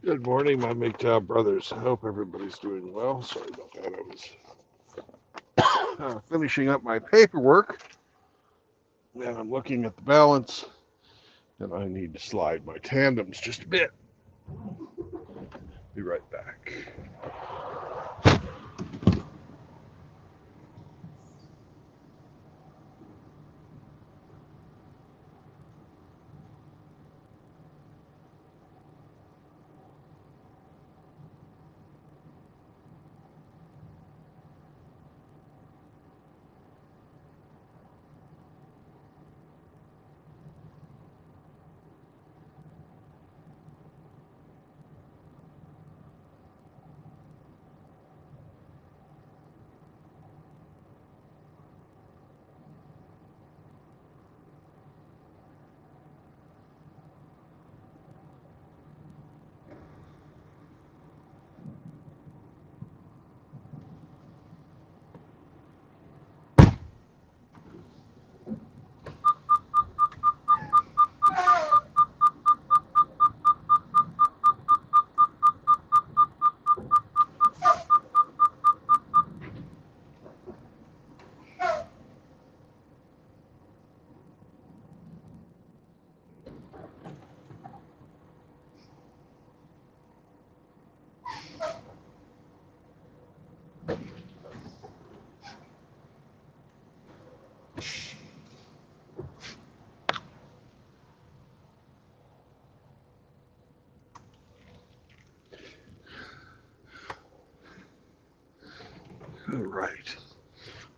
Good morning, my MGTOW brothers. I hope everybody's doing well. Sorry about that. I was finishing up my paperwork, and I'm looking at the balance, and I need to slide my tandems just a bit. Be right back. All right.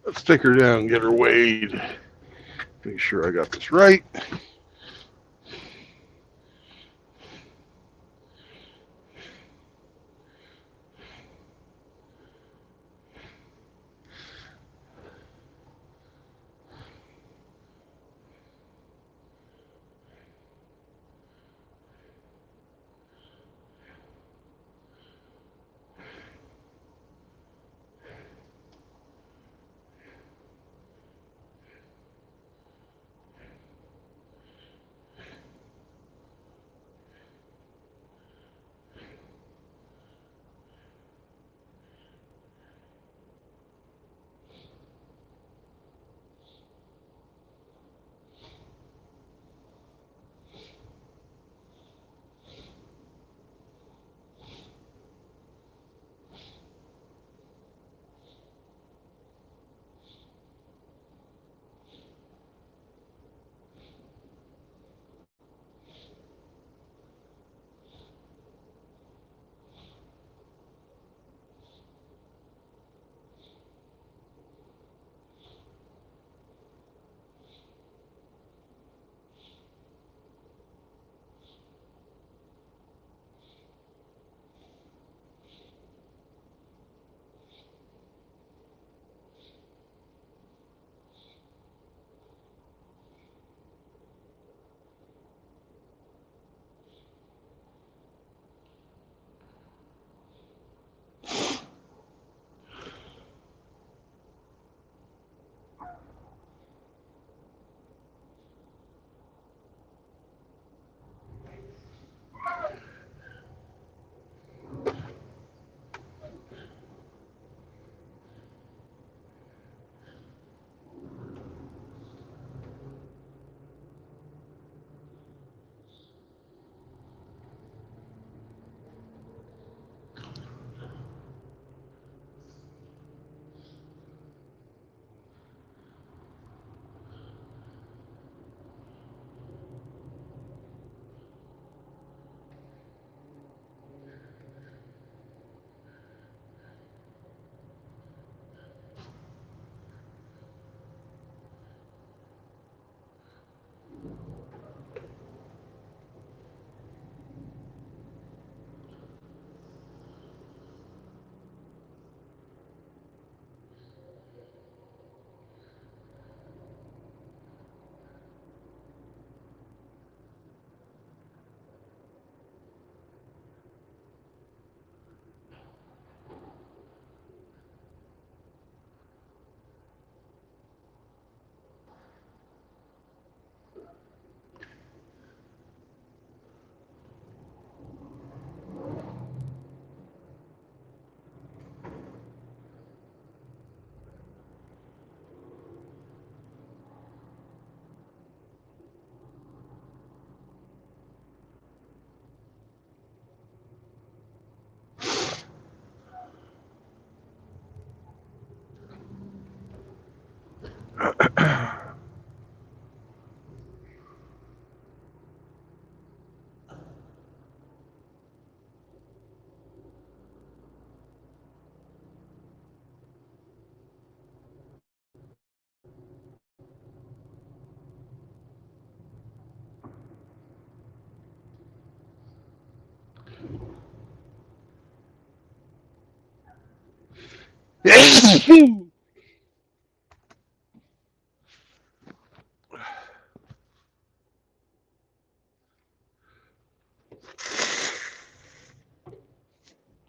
Let's take her down and get her weighed. Make sure I got this right.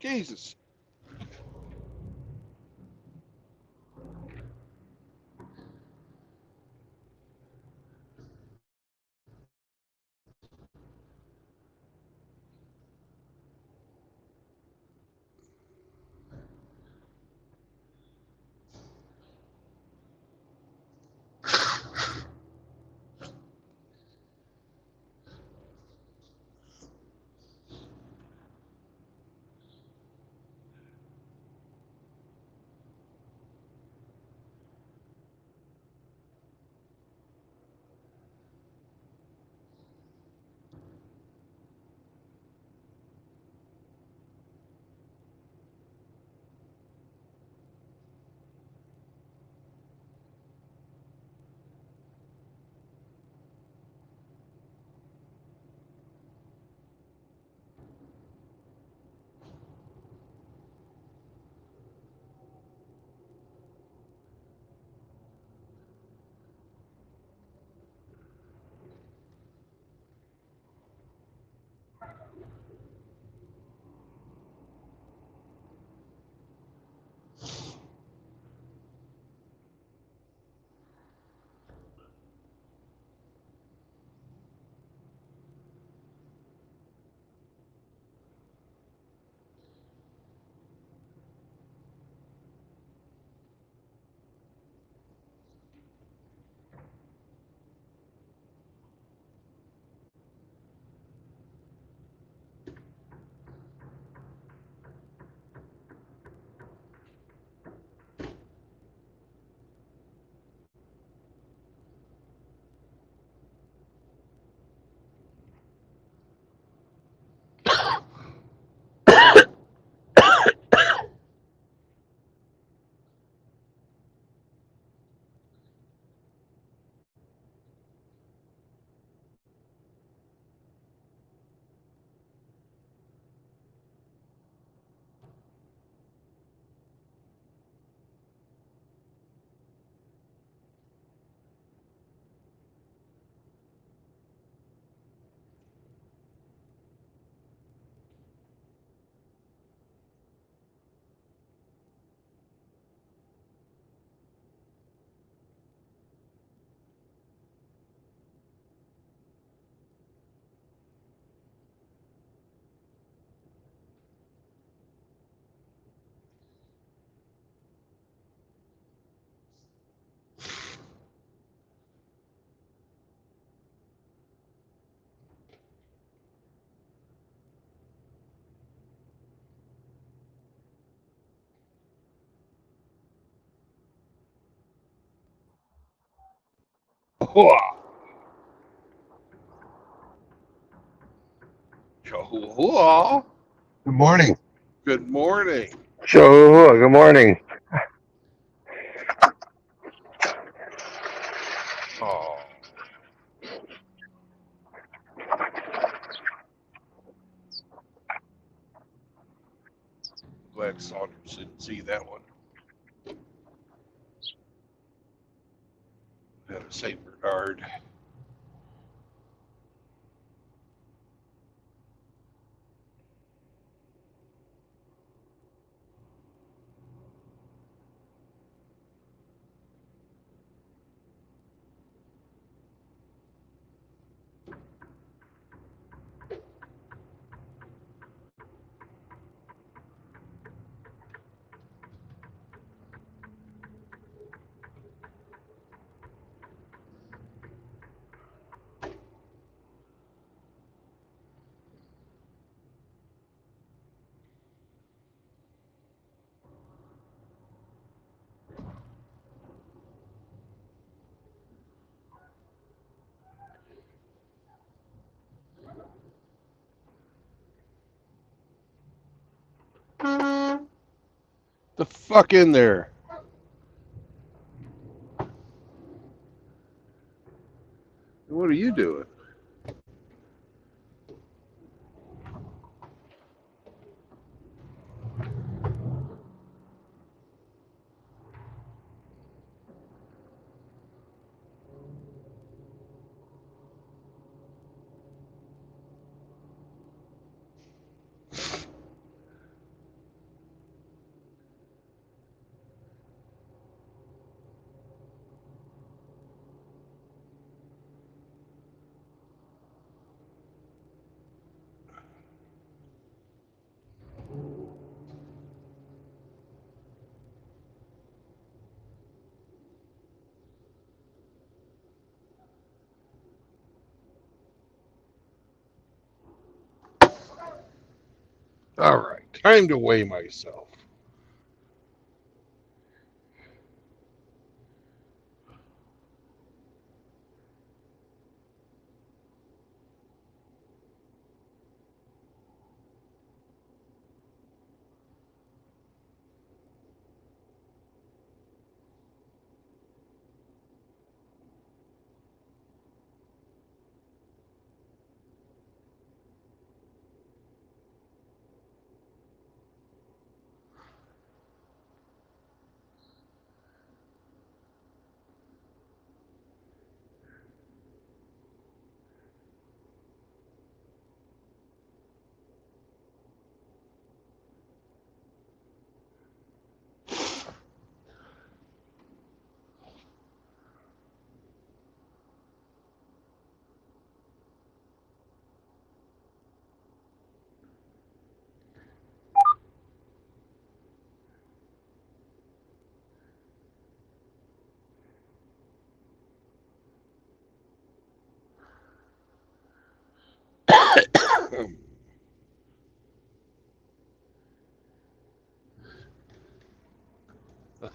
Jesus. Good Good morning. morning. So, good morning. Oh, glad Saunders didn't see that one. Had a Saint Bernard. The fuck in there. What are you doing? All right, time to weigh myself.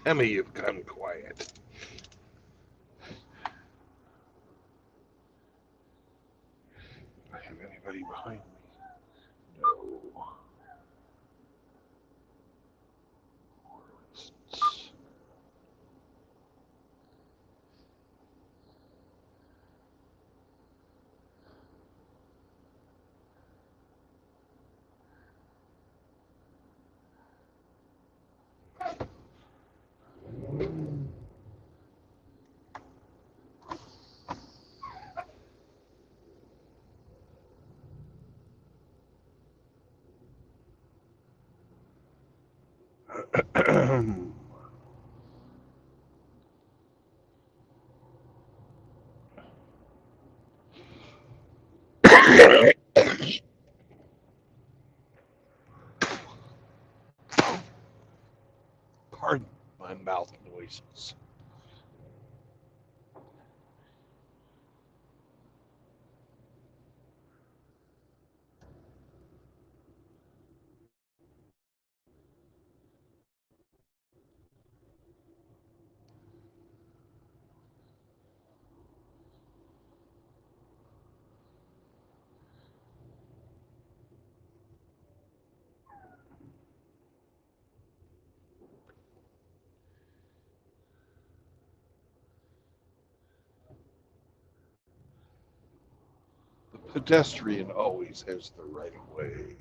Emmy, you've gone quiet. Do I have anybody behind me? No. Pardon my mouth noises. The pedestrian always has the right of way.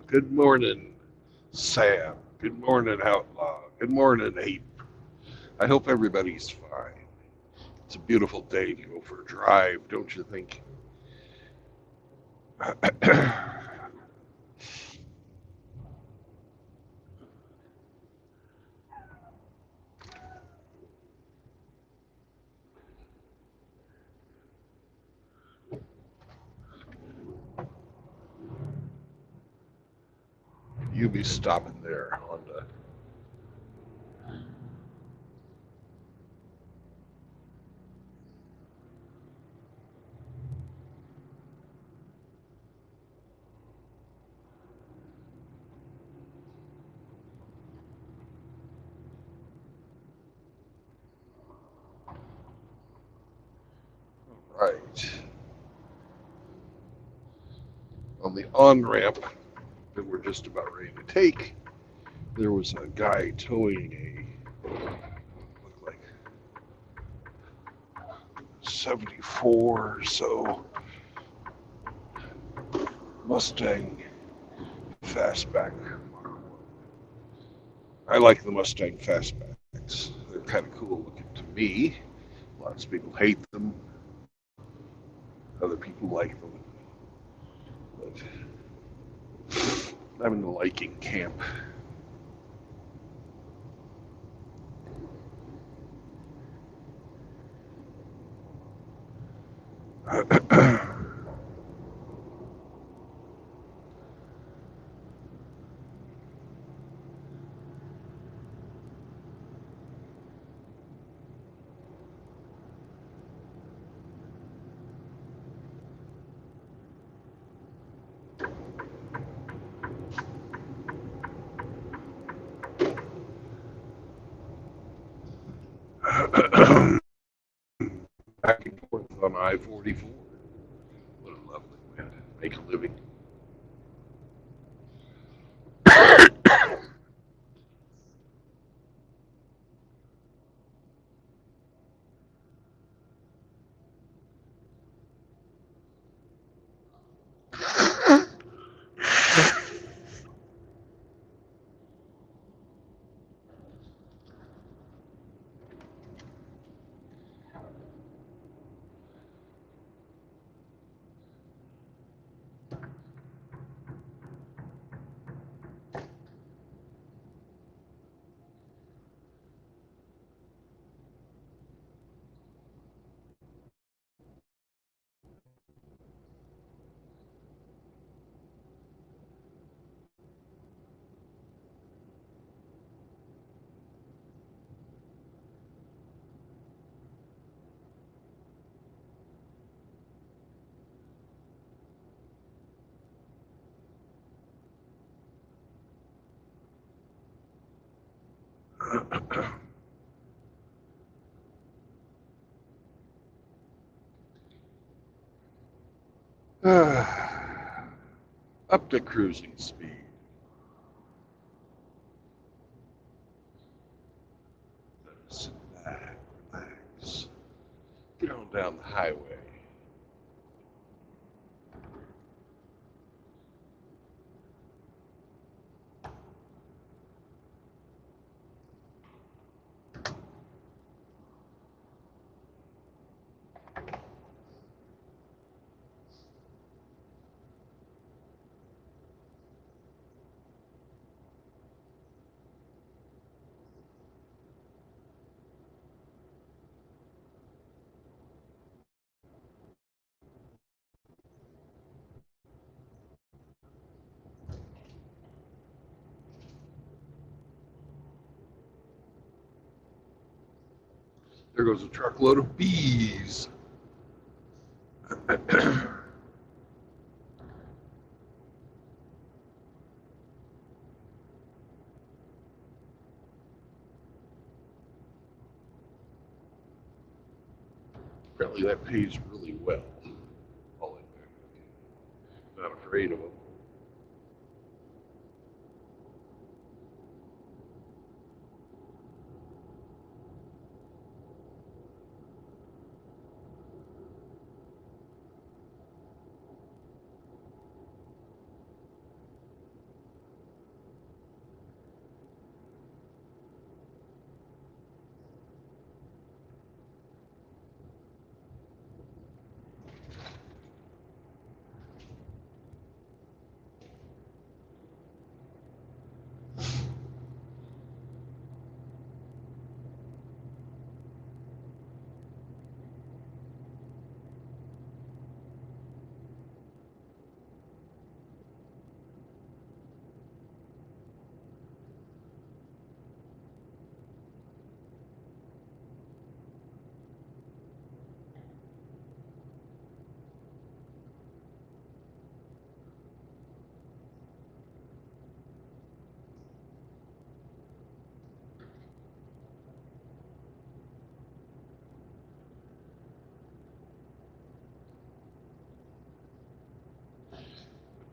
Good morning, Sam. Good morning, Outlaw. Good morning, Ape. I hope everybody's fine. It's a beautiful day to go for a drive, don't you think? You be stopping there, Honda. Right. On the on-ramp that we're just about ready to take, there was a guy towing a, looked like 74 or so Mustang fastback. I like the Mustang fastbacks. They're kind of cool looking to me. Lots of people hate them. Other people like them. But I'm in the liking camp. Back and forth on I-44. What a lovely way to make a living. Up to cruising speed. Sit back, relax. Get on down the highway. There goes a truckload of bees. Apparently that pays really well. Not afraid of them.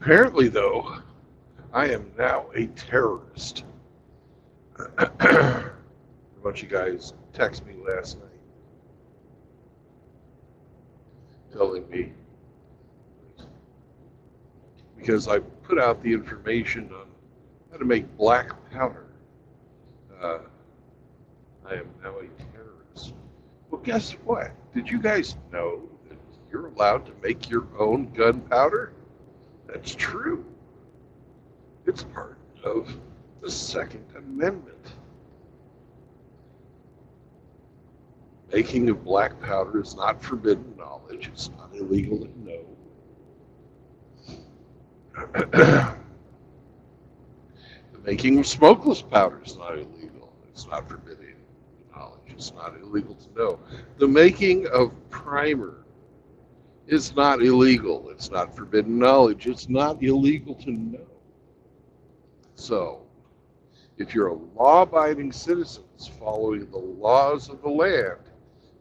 Apparently, though, I am now a terrorist. A bunch of guys texted me last night telling me, because I put out the information on how to make black powder, I am now a terrorist. Well, guess what? Did you guys know that you're allowed to make your own gunpowder? That's true. It's part of the Second Amendment. making of black powder is not forbidden knowledge. It's not illegal to know. The making of smokeless powder is not illegal. It's not forbidden knowledge. It's not illegal to know. The making of primer is not illegal. It's not forbidden knowledge. It's not illegal to know. So, if you're a law-abiding citizen following the laws of the land,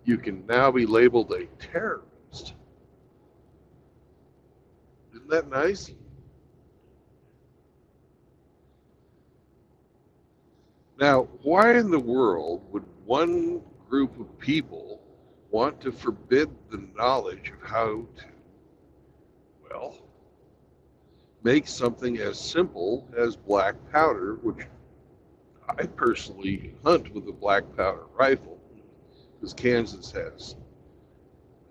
you can now be labeled a terrorist. Isn't that nice? Now, why in the world would one group of people want to forbid the knowledge of how to, well, make something as simple as black powder, which I personally hunt with a black powder rifle, because Kansas has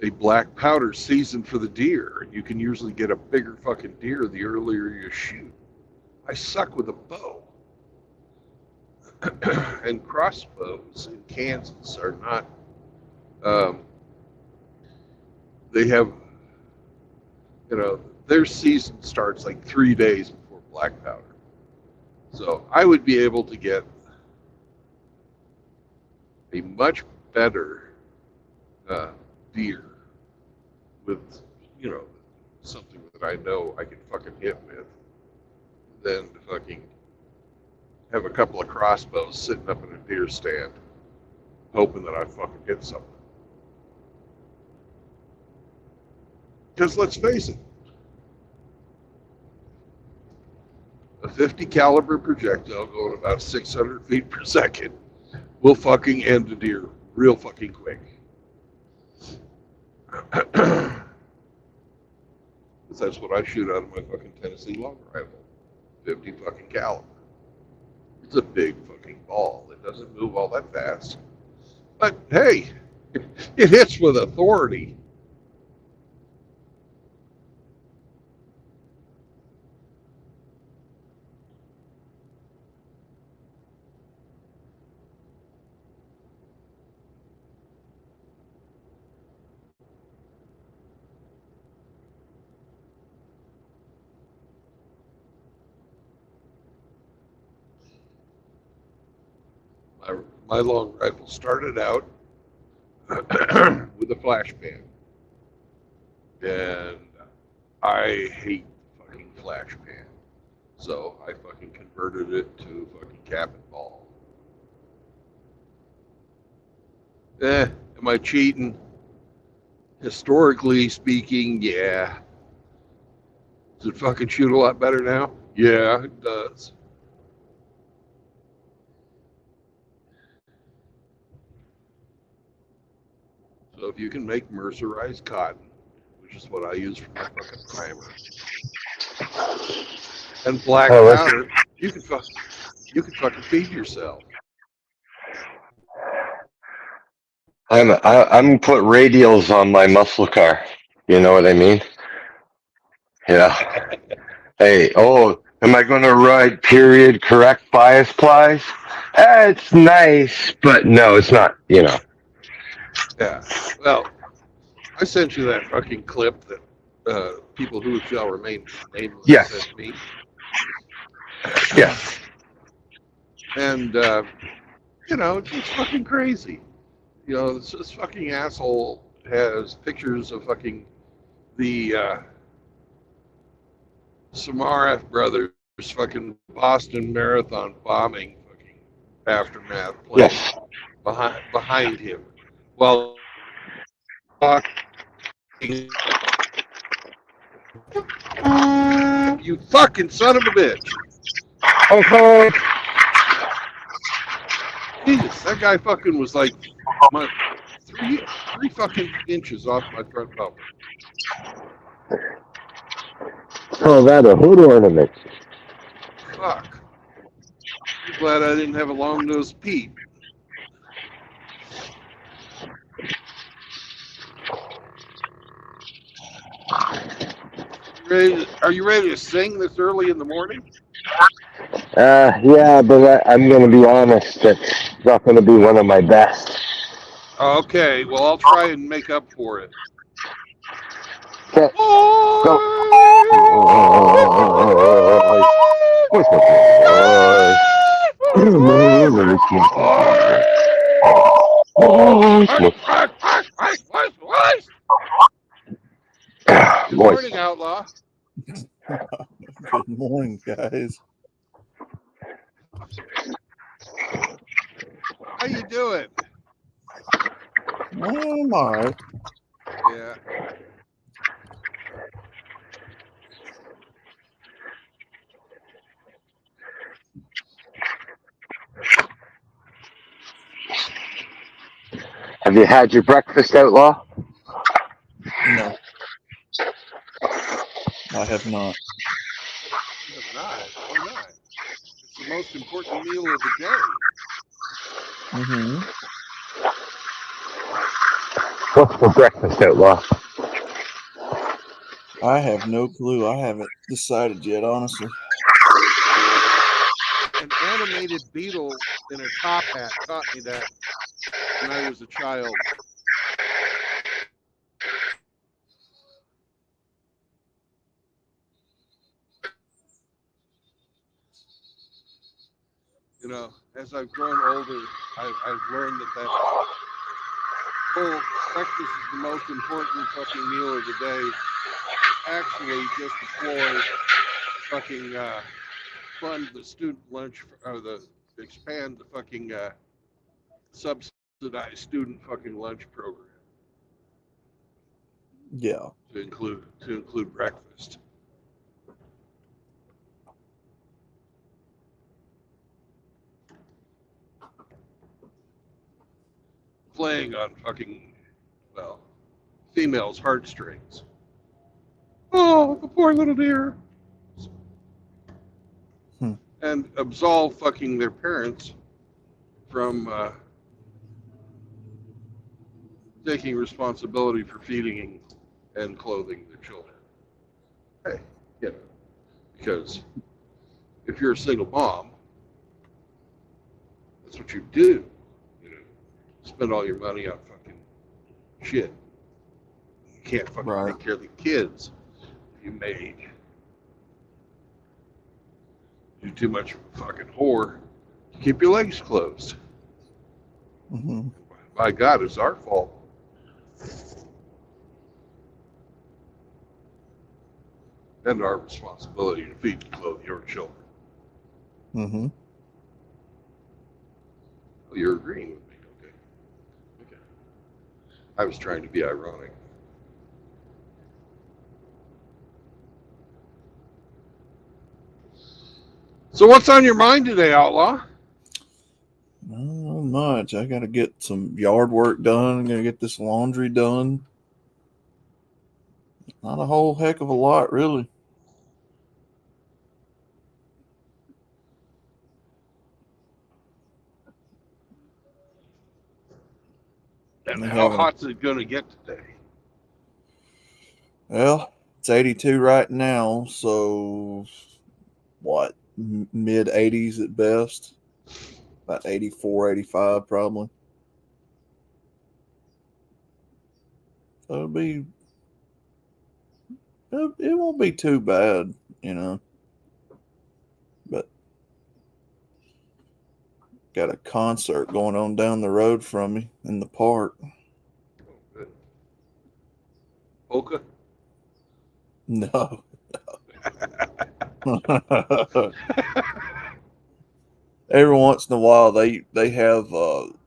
a black powder season for the deer, and you can usually get a bigger fucking deer the earlier you shoot. I suck with a bow. And crossbows in Kansas are not, they have, their season starts like 3 days before black powder. So I would be able to get a much better deer with, something that I know I can fucking hit with than to fucking have a couple of crossbows sitting up in a deer stand hoping that I fucking hit something. Because let's face it, a 50 caliber projectile going about 600 feet per second will fucking end a deer real fucking quick. Because that's what I shoot out of my fucking Tennessee long rifle. 50 fucking caliber. It's a big fucking ball. It doesn't move all that fast. But hey, it hits with authority. My long rifle started out with a flashbang, and I hate fucking flashbang, so I fucking converted it to fucking cap and ball. Am I cheating? Historically speaking, yeah. Does it fucking shoot a lot better now? Yeah, it does. So if you can make mercerized cotton, which is what I use for my fucking primer, and black powder, you can fucking feed yourself. I'm put radials on my muscle car. You know what I mean? Yeah. Hey, am I going to ride period correct bias plies? It's nice, but no, it's not. Yeah. Well, I sent you that fucking clip that people who shall remain nameless sent me. Yeah. And it's fucking crazy. This fucking asshole has pictures of fucking the Samareff brothers fucking Boston Marathon bombing fucking aftermath playing behind him while you fucking son of a bitch. Okay. Jesus, that guy fucking was like three fucking inches off my front bumper. Oh, that a hood ornament. Fuck. I'm glad I didn't have a long-nosed Pete. Are you ready to sing this early in the morning? Yeah, but I'm going to be honest. It's not going to be one of my best. Okay, well, I'll try and make up for it. Okay, go. Good morning, Outlaw. Good morning, guys. How you doing? I'm all right. Yeah. Have you had your breakfast, Outlaw? No, I have not. You have not. Why not? It's the most important meal of the day. Mm-hmm. What's for breakfast, Outlaw? I have no clue. I haven't decided yet, honestly. An animated beetle in a top hat taught me that when I was a child. You know, as I've grown older, I've learned that whole breakfast is the most important fucking meal of the day. Actually, just a ploy to fucking fund the student lunch or the expand the fucking subsidized student fucking lunch program Yeah. to include breakfast. Playing on fucking, well, females' heartstrings. Oh, the poor little dear. Hmm. And absolve fucking their parents from taking responsibility for feeding and clothing their children. Hey, you know, because if you're a single mom, that's what you do. You know, spend all your money on fucking shit. You can't fucking Right. take care of the kids. You may do too much of a fucking whore. Keep your legs closed. Mm-hmm. By God, it's our fault. And our responsibility to feed and clothe your children. Mm-hmm. Well, you're agreeing with me, okay? Okay. I was trying to be ironic. So what's on your mind today, Outlaw? Not much. I got to get some yard work done. I'm gonna get this laundry done. Not a whole heck of a lot, really. And They how having hot's it going to get today? well, it's 82 right now, so what? Mid 80s at best. About 84, 85 probably. So it won't be too bad, you know. But got a concert going on down the road from me in the park. Oh, good. Polka? No. Every once in a while they have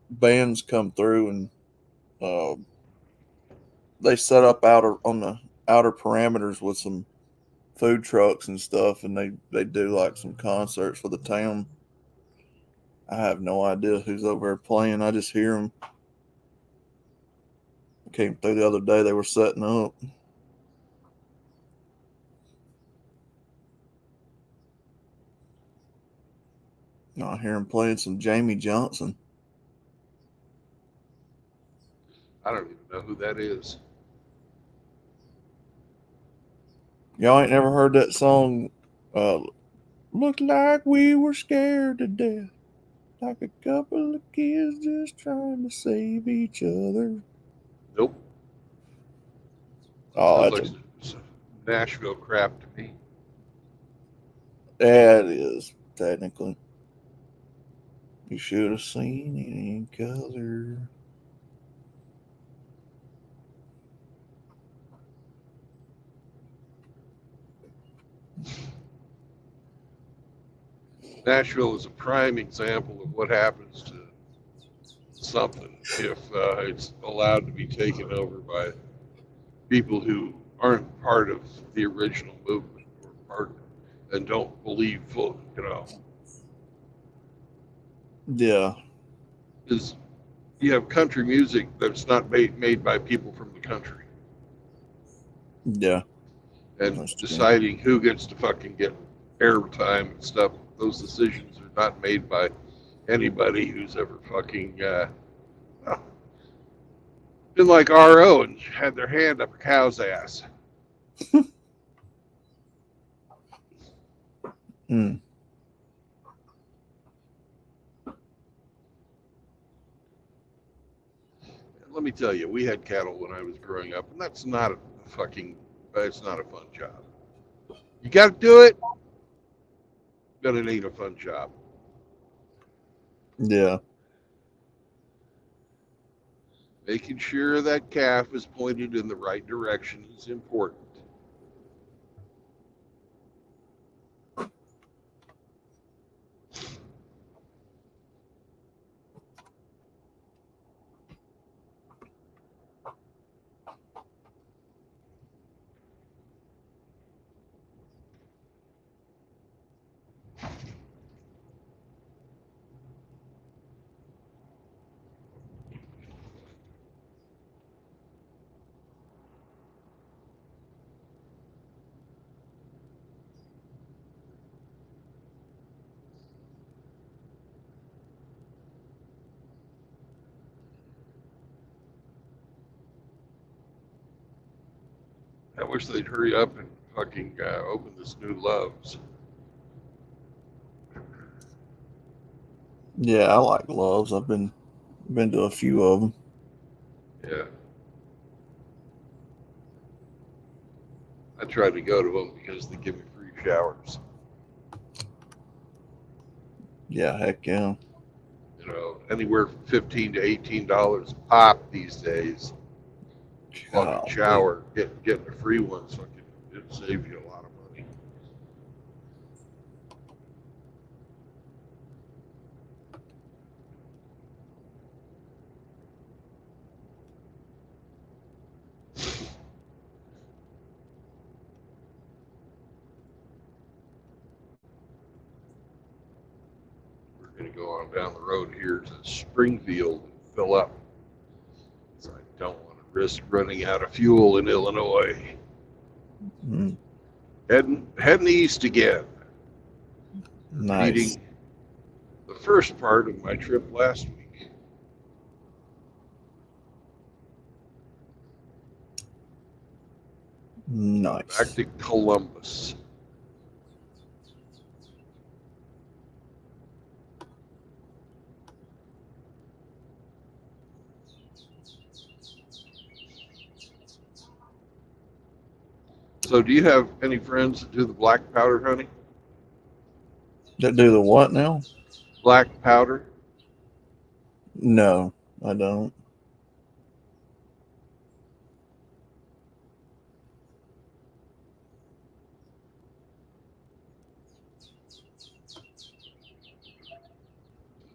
bands come through and uh, they set up outer on the outer parameters with some food trucks and stuff, and they do like some concerts for the town. I have no idea who's over there playing. I just hear them. Came through the other day. They were setting up. I hear them playing some Jamie Johnson. I don't even know who that is. Y'all ain't never heard that song? Looked like we were scared to death. Like a couple of kids just trying to save each other. Nope. Oh, Sounds that's like some Nashville crap to me. yeah, it is technically. You should have seen it in color. Nashville is a prime example of what happens to something if it's allowed to be taken over by people who aren't part of the original movement or part and don't believe full, Yeah, is you have country music that's not made by people from the country yeah, and that's true. deciding who gets to fucking get airtime and stuff. Those decisions are not made by anybody who's ever fucking been like RO and had their hand up a cow's ass. Mm. Let me tell you, we had cattle when I was growing up, and that's not a fucking, it's not a fun job. You got to do it, but it ain't a fun job. Yeah, Making sure that calf is pointed in the right direction is important. I wish they'd hurry up and fucking open this new Love's. yeah. I like Loves. I've been to a few of them. Yeah. I try to go to them because they give me free showers. Yeah, heck yeah. Anywhere from $15 to $18 a pop these days. Fucking Golly. shower, getting a free one, so it saves you a lot of money. We're going to go on down the road here to Springfield and fill up. So I don't want to risk running out of fuel in Illinois. Mm, Heading east again. nice. Repeating the first part of my trip last week. Nice. Back to Columbus. So do you have any friends that do the black powder hunting? That do the what now? Black powder? No, I don't.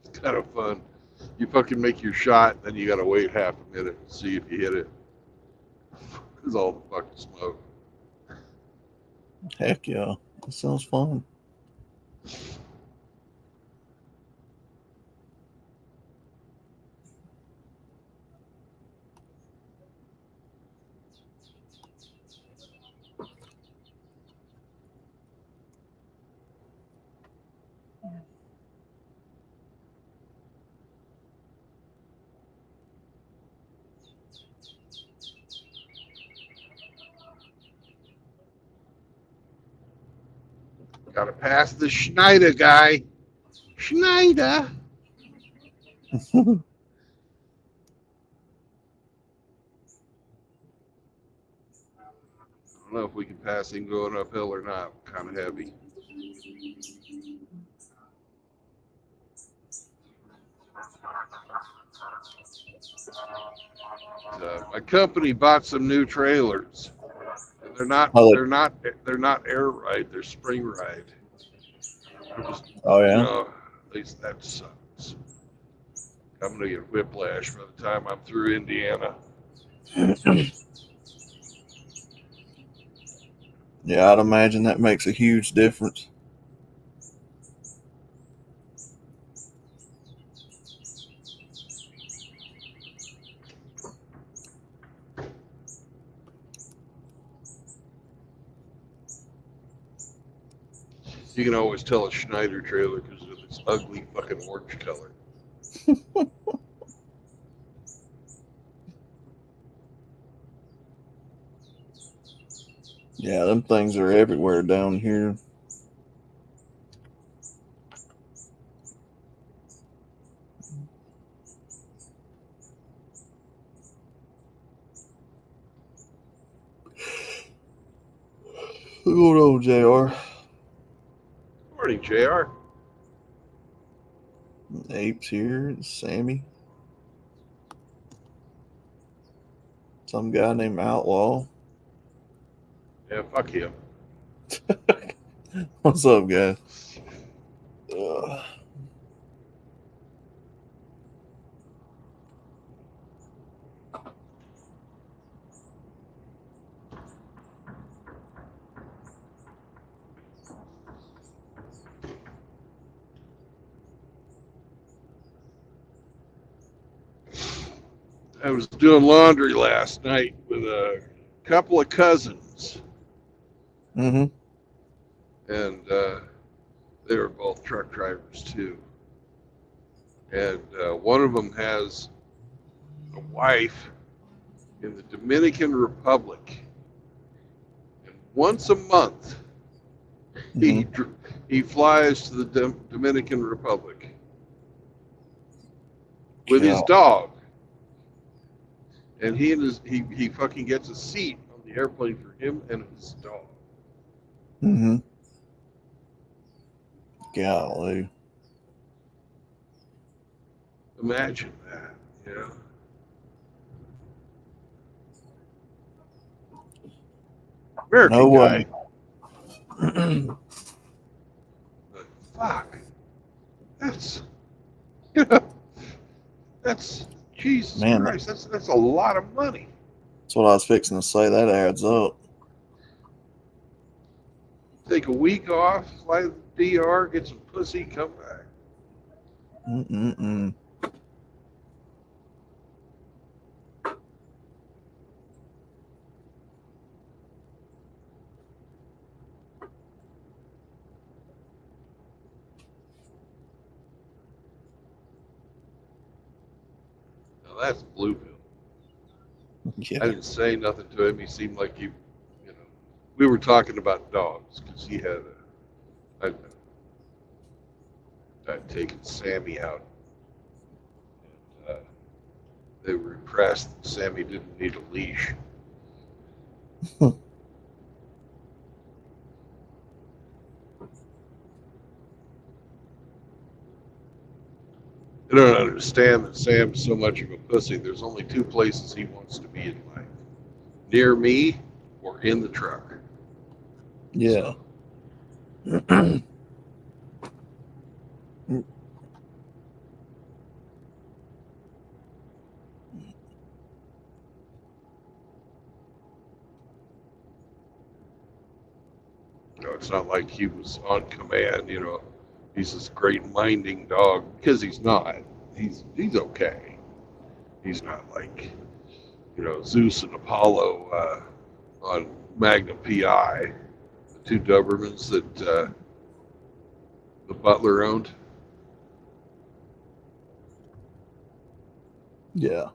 It's kind of fun. You fucking make your shot, then you got to wait half a minute and see if you hit it. Because all the fucking smoke. Heck yeah. That sounds fun. Got to pass the Schneider guy. Schneider. I don't know if we can pass him going uphill or not. Kind of heavy. My company bought some new trailers. They're not. Oh, They're not. They're not air ride. They're spring ride. Just, oh you yeah. know, at least that sucks. I'm gonna get whiplash by the time I'm through Indiana. Yeah, I'd imagine that makes a huge difference. You can always tell a Schneider trailer because of its ugly fucking orange color. Yeah, them things are everywhere down here. What's going on, JR? Morning, JR. Apes here, Sammy. Some guy named Outlaw. Yeah, fuck him. What's up, guys? Ugh. I was doing laundry last night with a couple of cousins, Mm-hmm. and they were both truck drivers too. And one of them has a wife in the Dominican Republic, and once a month he he flies to the Dominican Republic with his God. dog, and he fucking gets a seat on the airplane for him and his dog. Mm-hmm. Golly. Imagine that, you know. No American way. guy, but fuck, that's you know, that's Jesus Man, Christ, that's a lot of money. that's what I was fixing to say. That adds up. Take a week off, fly to the DR, get some pussy, come back. Mm-mm-mm. Now that's blue pill. Yeah. I didn't say nothing to him. He seemed like you know, we were talking about dogs because he had I'd taken Sammy out. And, they were impressed that Sammy didn't need a leash. I don't understand that Sam's so much of a pussy. There's only two places he wants to be in life: near me or in the truck. Yeah. You know, it's not like he was on command. You know, he's this great minding dog because he's not. He's okay. He's not like, you know, Zeus and Apollo on Magnum PI, the two Dobermans that the butler owned. Yeah.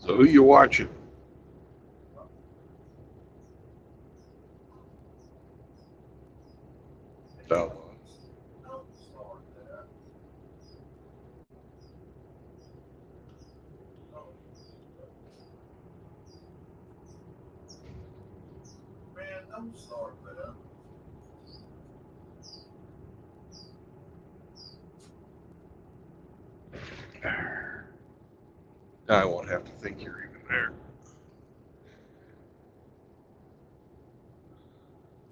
So who you watching? Outlaw. I won't have to think you're even there.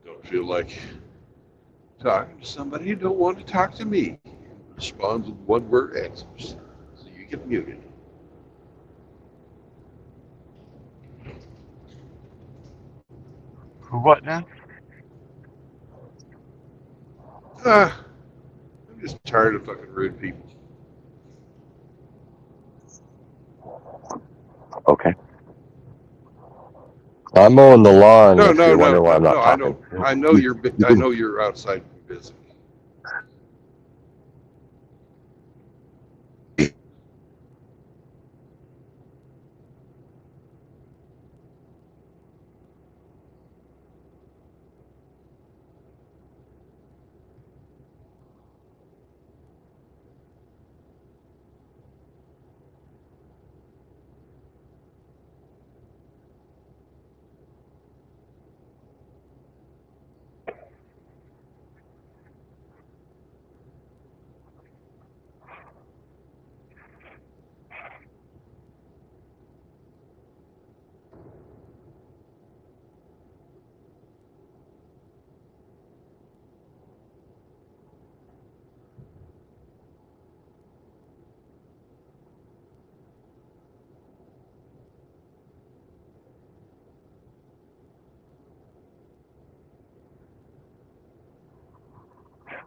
Don't feel like talking to somebody who don't want to talk to me. Responds with one-word answers. So you get muted. What now? I'm just tired of fucking rude people. Okay. I'm mowing the lawn. No, if no, you're no, wondering why I'm no, not no. talking. I know you're outside busy.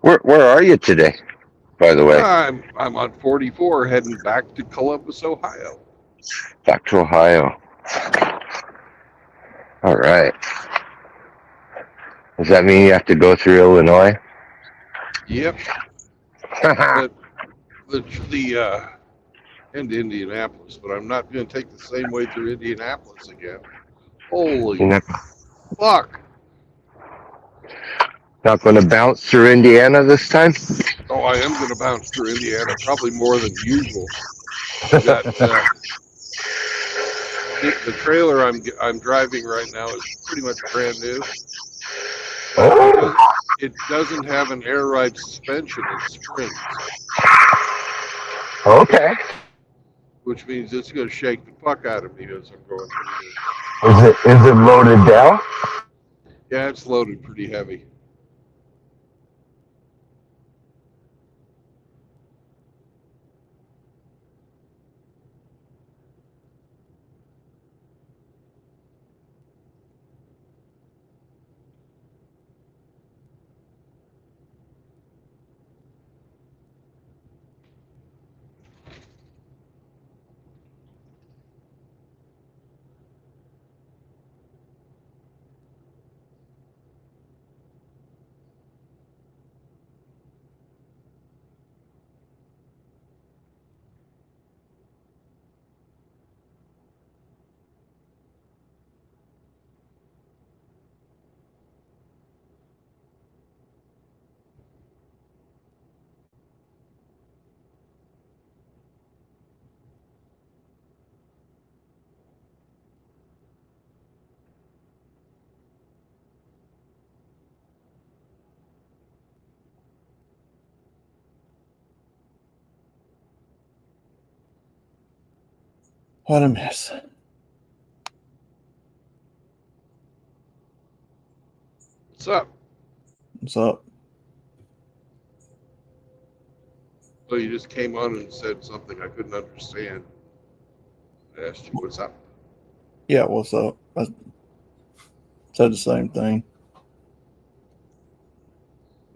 Where are you today, by the way? I'm on 44 heading back to Columbus, Ohio. Back to Ohio. All right. Does that mean you have to go through Illinois? Yep. But the into Indianapolis, but I'm not going to take the same way through Indianapolis again. Holy You're fuck! not going to bounce through Indiana this time? Oh, I am going to bounce through Indiana, probably more than usual. I've got the trailer I'm driving right now is pretty much brand new, but it doesn't have an air ride suspension in springs, Okay. which means it's going to shake the fuck out of me as I'm going through this. Is it loaded down? Yeah, it's loaded pretty heavy. What a mess. What's up? What's up? So you just came on and said something I couldn't understand. I asked you what's up. Yeah, what's up? I said the same thing.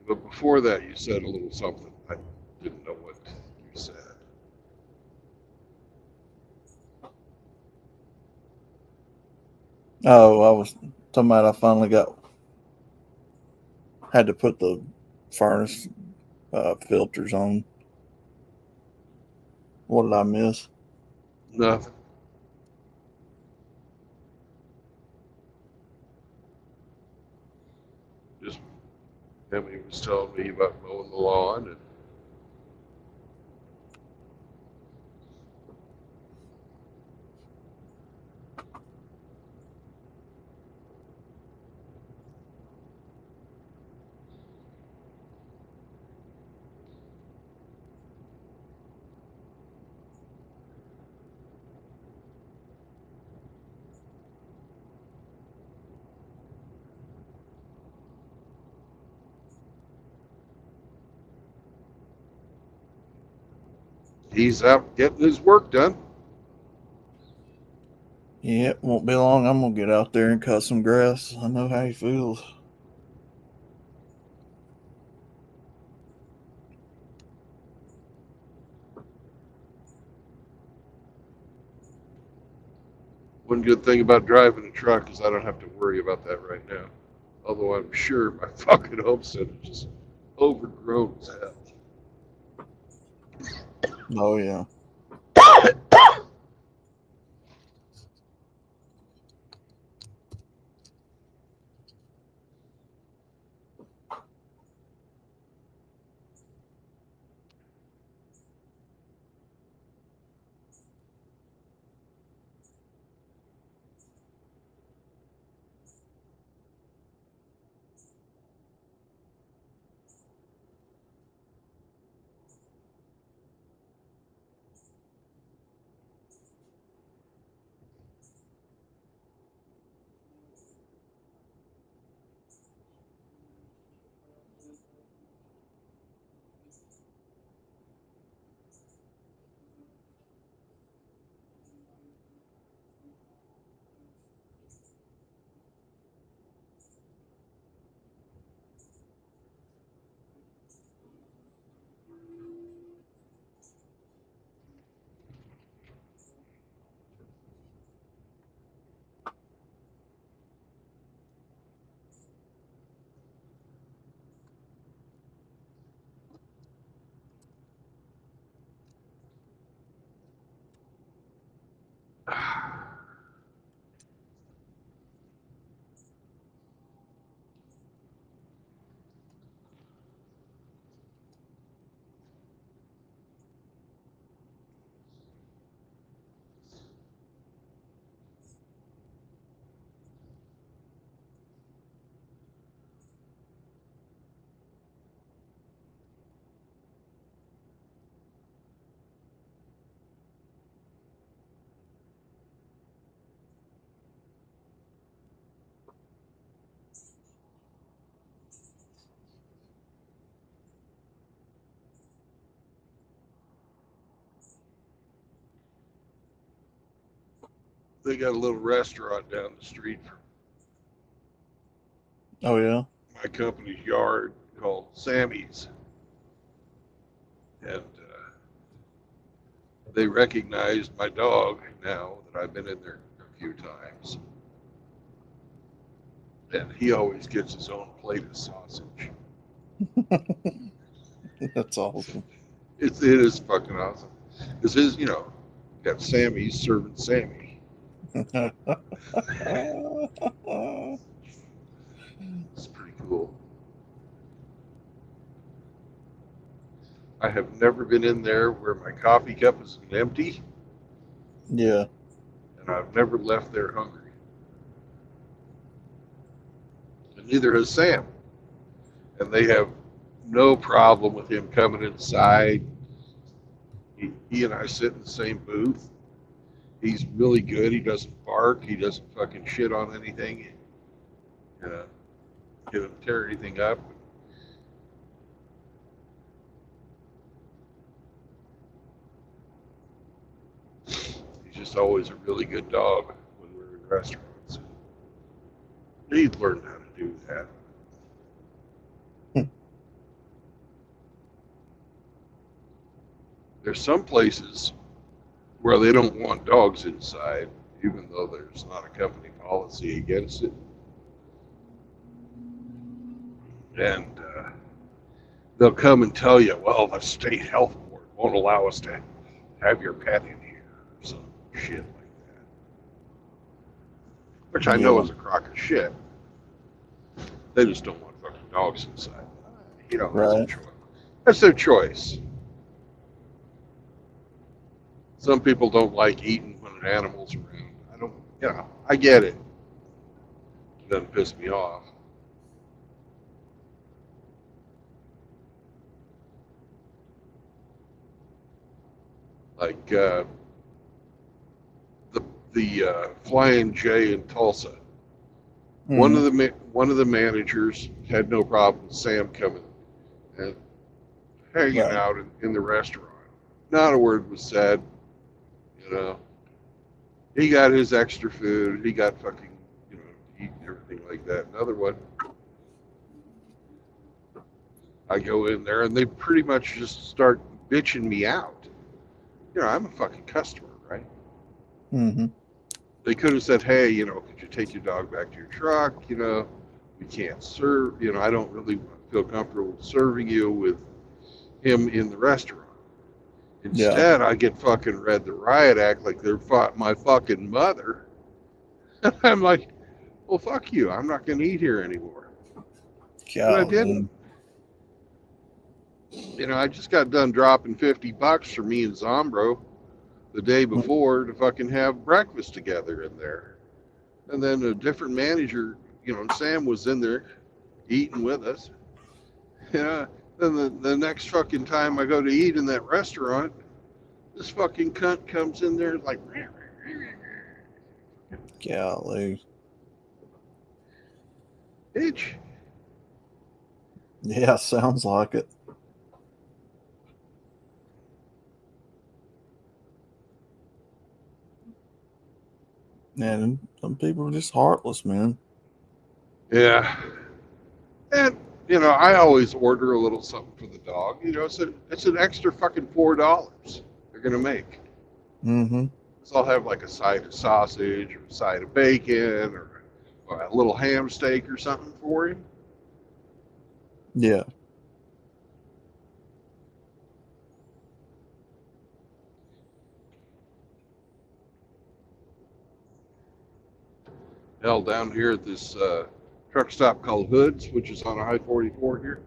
But before that, you said a little something. I didn't know what you said. Oh, I was talking about I finally had to put the furnace filters on. What did I miss? Nothing. Just Emily was telling me about mowing the lawn, and he's out getting his work done. Yeah, it won't be long. I'm gonna get out there and cut some grass. I know how he feels. One good thing about driving a truck is I don't have to worry about that right now. Although I'm sure my fucking homestead is just overgrown as hell. Oh yeah. They got a little restaurant down the street from Oh yeah. my company's yard called Sammy's. And they recognized my dog now that I've been in there a few times. And he always gets his own plate of sausage. That's awesome. It is fucking awesome. Because his, got Sammy's serving Sammy. It's pretty cool. I have never been in there where my coffee cup is empty, Yeah. and I've never left there hungry. And neither has Sam. And they have no problem with him coming inside. He and I sit in the same booth. He's really good. He doesn't bark. He doesn't fucking shit on anything. He doesn't tear anything up. He's just always a really good dog when we're in restaurants. He's learned how to do that. There's some places where they don't want dogs inside, even though there's not a company policy against it. And they'll come and tell you, well, the state health board won't allow us to have your pet in here, or some shit like that. Which I know is a crock of shit. They just don't want fucking dogs inside. You know, that's a Right. choice. That's their choice. Some people don't like eating when an animal's around. I don't, you know, I get it. It doesn't piss me off. Like the Flying J in Tulsa. One of the managers had no problem with Sam coming and hanging Right. out in the restaurant. Not a word was said. You know, he got his extra food. He got fucking, you know, eat and everything like that. Another one, I go in there and they pretty much just start bitching me out. You know, I'm a fucking customer, right? Mm-hmm. They could have said, hey, you know, could you take your dog back to your truck? You know, we can't serve, you know, I don't really feel comfortable serving you with him in the restaurant. Instead, I get fucking read the riot act like they're my fucking mother. I'm like, well, fuck you. I'm not going to eat here anymore. But I didn't. You know, I just got done dropping $50 for me and Zombro the day before to fucking have breakfast together in there. And then a different manager, you know, Sam was in there eating with us. Yeah. Then the next fucking time I go to eat in that restaurant, this fucking cunt comes in there like, Golly. bitch. Yeah, sounds like it. And some people are just heartless, man. Yeah. And, you know, I always order a little something for the dog. You know, it's an extra fucking $4 they're going to make. Mm-hmm. So I'll have like a side of sausage or a side of bacon or a little ham steak or something for him. Yeah. Hell, down here at this truck stop called Hood's, which is on I-44 here,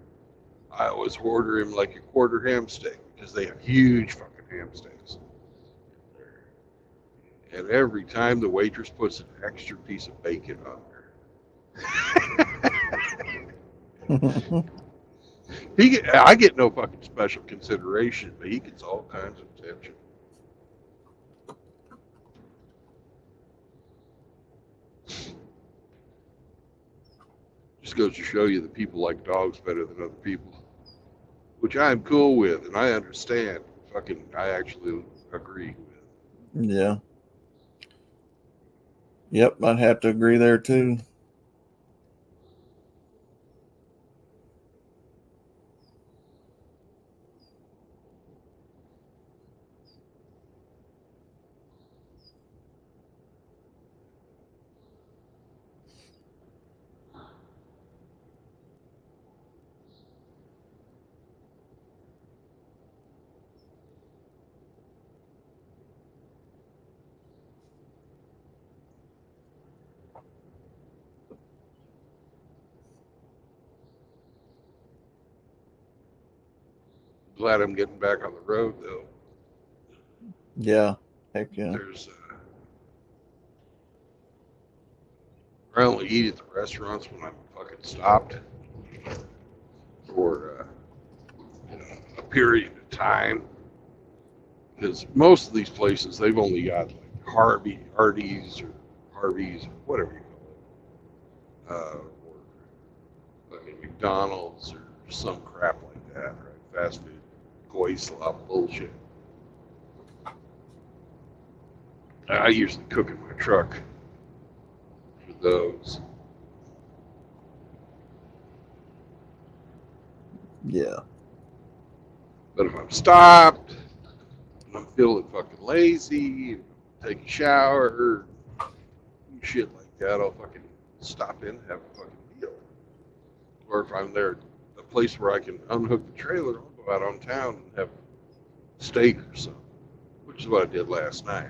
I always order him like a quarter ham steak because they have huge fucking ham steaks. And every time the waitress puts an extra piece of bacon on there. I get no fucking special consideration, but he gets all kinds of attention. Just goes to show you that people like dogs better than other people, which I'm cool with and I understand. I actually agree with. Yeah. Yep, I'd have to agree there too. Glad I'm getting back on the road though. Yeah. Heck yeah. I only eat at the restaurants when I'm fucking stopped for a period of time. Because most of these places, they've only got like Hardee's or Harvey's, or whatever you call it. Or I mean, McDonald's or some crap like that, right? Fast food, koi slop bullshit. I usually cook in my truck for those. Yeah. But if I'm stopped and I'm feeling fucking lazy, take a shower, shit like that, I'll fucking stop in and have a fucking meal. Or if I'm there, a place where I can unhook the trailer, I'll go out on town and have steak or something, which is what I did last night.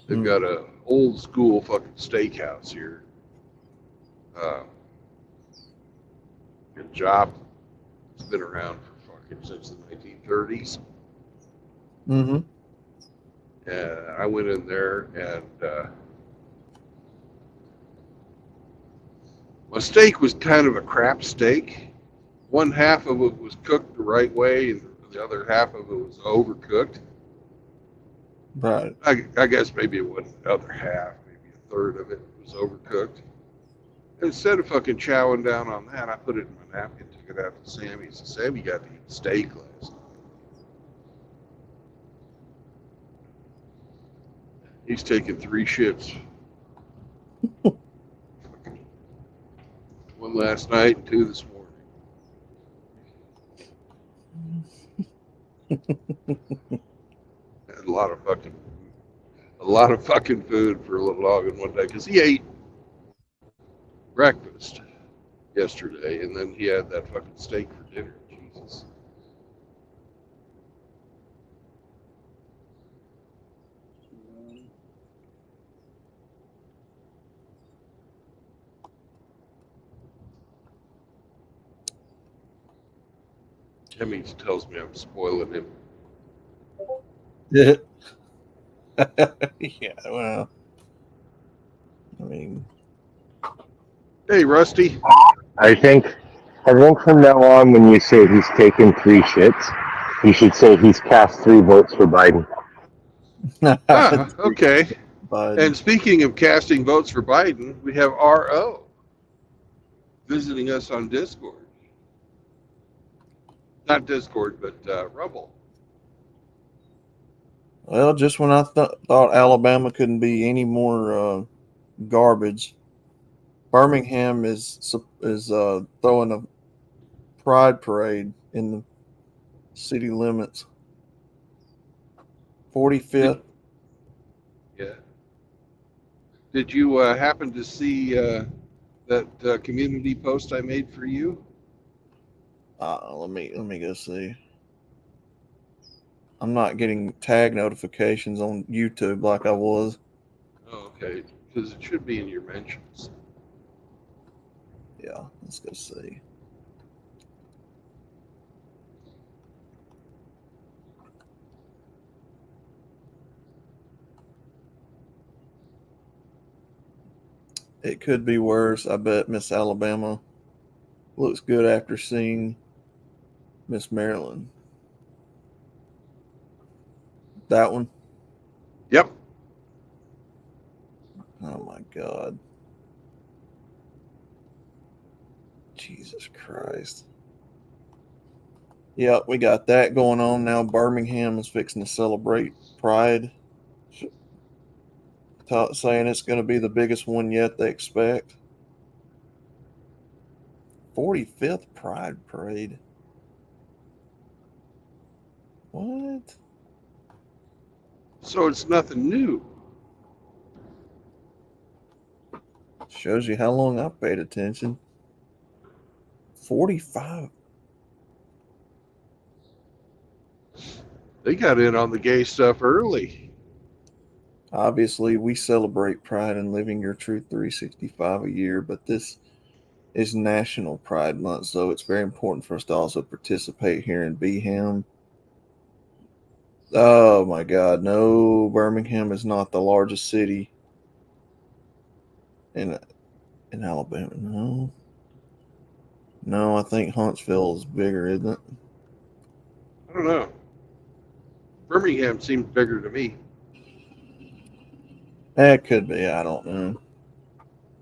They've got a old school fucking steakhouse here. uh, good job. It's been around for fucking since the 1930s. Mm-hmm. And I went in there and my steak was kind of a crap steak. One half of it was cooked the right way, and the other half of it was overcooked. Right. I guess maybe it wasn't the other half, maybe a third of it was overcooked. Instead of fucking chowing down on that, I put it in my napkin, took it out to Sammy. So Sammy got to eat steak last night. He's taking 3 shits. One last night and 2 this morning. Had a lot of fucking food for a little dog in one day because he ate breakfast yesterday and then he had that fucking steak for dinner. Jesus. That means tells me I'm spoiling him. Yeah. Yeah. Well, I mean, Hey, Rusty. I think from now on, when you say he's taken 3 shits, you should say he's cast 3 votes for Biden. Okay. Biden. And speaking of casting votes for Biden, we have RO visiting us on Discord. Not Discord, but Rumble. Well, just when I thought Alabama couldn't be any more garbage, Birmingham is throwing a pride parade in the city limits. 45th. Yeah. Did you happen to see that community post I made for you? Let me go see. I'm not getting tag notifications on YouTube like I was. Oh, okay. Because it should be in your mentions. Yeah, let's go see. It could be worse. I bet Miss Alabama looks good after seeing Miss Maryland. That one? Yep. Oh my God. Jesus Christ. Yep, we got that going on now. Birmingham is fixing to celebrate Pride, saying it's going to be the biggest one yet they expect. 45th Pride Parade. What? So it's nothing new. Shows you how long I paid attention. 45. They got in on the gay stuff early. Obviously, we celebrate Pride and Living Your Truth 365 a year, but this is National Pride Month, so it's very important for us to also participate here in Beham. Oh my God, no, Birmingham is not the largest city in Alabama. No, I think Huntsville is bigger, isn't it? I don't know. Birmingham seems bigger to me. It could be, I don't know.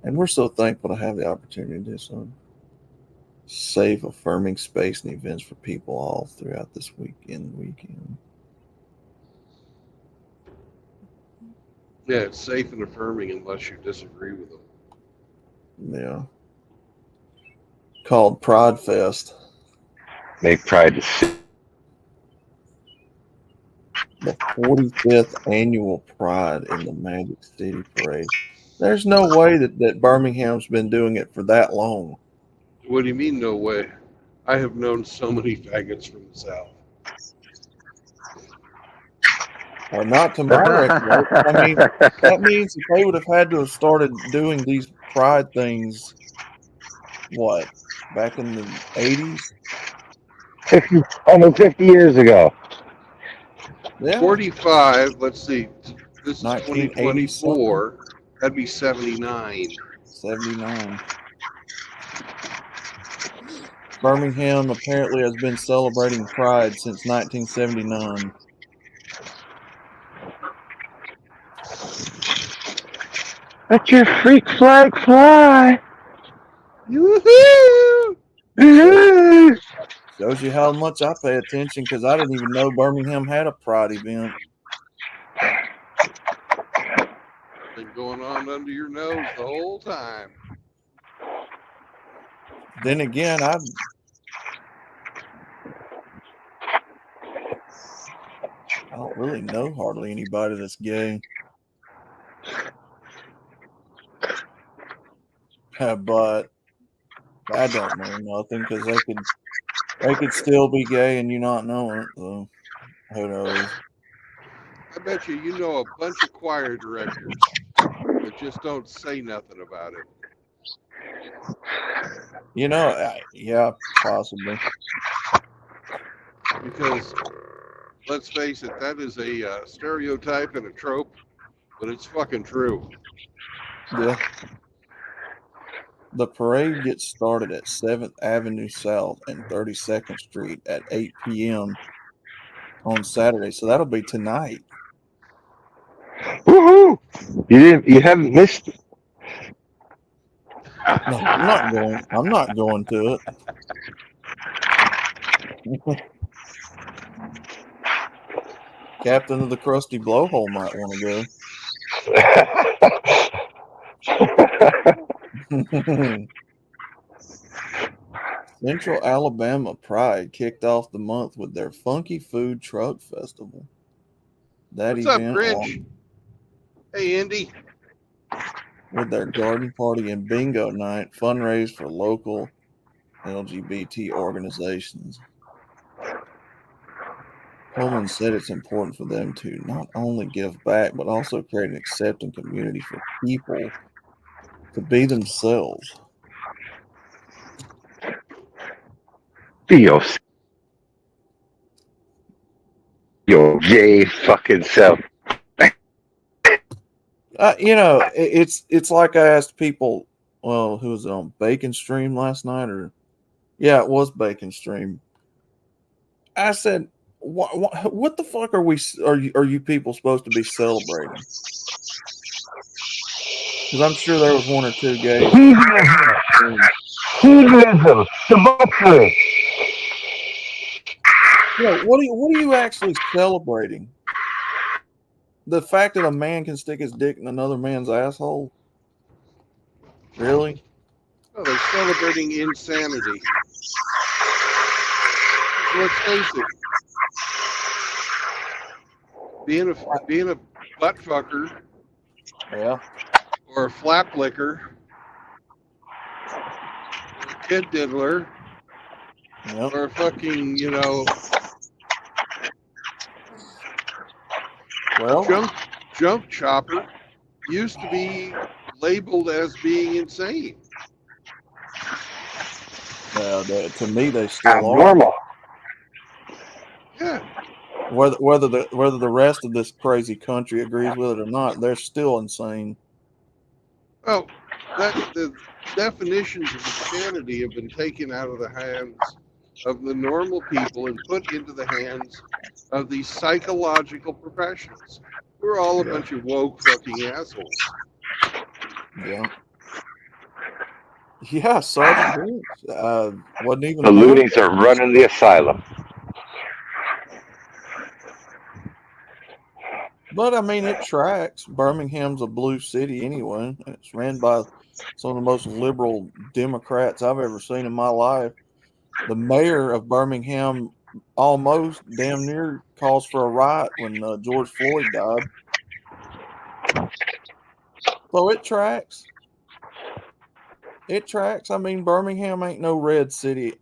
And we're so thankful to have the opportunity to do some safe, affirming space and events for people all throughout this weekend. Yeah, it's safe and affirming unless you disagree with them. Yeah. Called Pride Fest. Make Pride the The 45th annual Pride in the Magic City Parade. There's no way that Birmingham's been doing it for that long. What do you mean, no way? I have known so many faggots from the South. Not to my recollection. I mean, that means that they would have had to have started doing these Pride things what, back in the 80s? almost 50 years ago. Yeah, 45. Let's see. This is 1980 something, 2024. That'd be 79. 79. Birmingham apparently has been celebrating Pride since 1979. Let your freak flag fly. Woohoo! Woohoo! Shows you how much I pay attention because I didn't even know Birmingham had a Pride event. Been going on under your nose the whole time. Then again, I don't really know hardly anybody that's gay. But I don't know nothing because they could still be gay and you not know it. So who knows? I bet you know a bunch of choir directors that just don't say nothing about it. You know, yeah, possibly. Because let's face it, that is a stereotype and a trope, but it's fucking true. Yeah. The parade gets started at 7th Avenue South and 32nd Street at 8 p.m. on Saturday. So that'll be tonight. Woohoo! You haven't missed it. No, I'm not going. I'm not going to it. Captain of the Krusty Blowhole might want to go. Central Alabama Pride kicked off the month with their Funky Food Truck Festival. That What's up, event, Grinch? Hey, Indy. with their garden party and bingo night, fundraised for local LGBT organizations. Coleman said it's important for them to not only give back, but also create an accepting community for people to be themselves. Be your gay fucking self. It's like I asked people. Well, who was it on Bacon Stream last night? Or yeah, it was Bacon Stream. I said, what the fuck are you people supposed to be celebrating? Because I'm sure there was one or two gays. Hedonism, debauchery. What are you actually celebrating? The fact that a man can stick his dick in another man's asshole? Really? Oh, they're celebrating insanity. Let's face it. Being a butt fucker, Yeah. or a flap licker, or a kid diddler, Yep. or a fucking, Well, junk chopper used to be labeled as being insane. to me, they still Abnormal. Yeah. Whether the rest of this crazy country agrees with it or not, they're still insane. Well, the definitions of insanity have been taken out of the hands of the normal people and put into the hands of these psychological professionals. We're all a bunch of woke fucking assholes. Yeah. Yeah, Sergeant Brinks wasn't even The loonies are running the asylum. But I mean, it tracks. Birmingham's a blue city anyway. It's ran by some of the most liberal Democrats I've ever seen in my life. The mayor of Birmingham almost damn near calls for a riot when George Floyd died. So it tracks. It tracks. I mean, Birmingham ain't no red city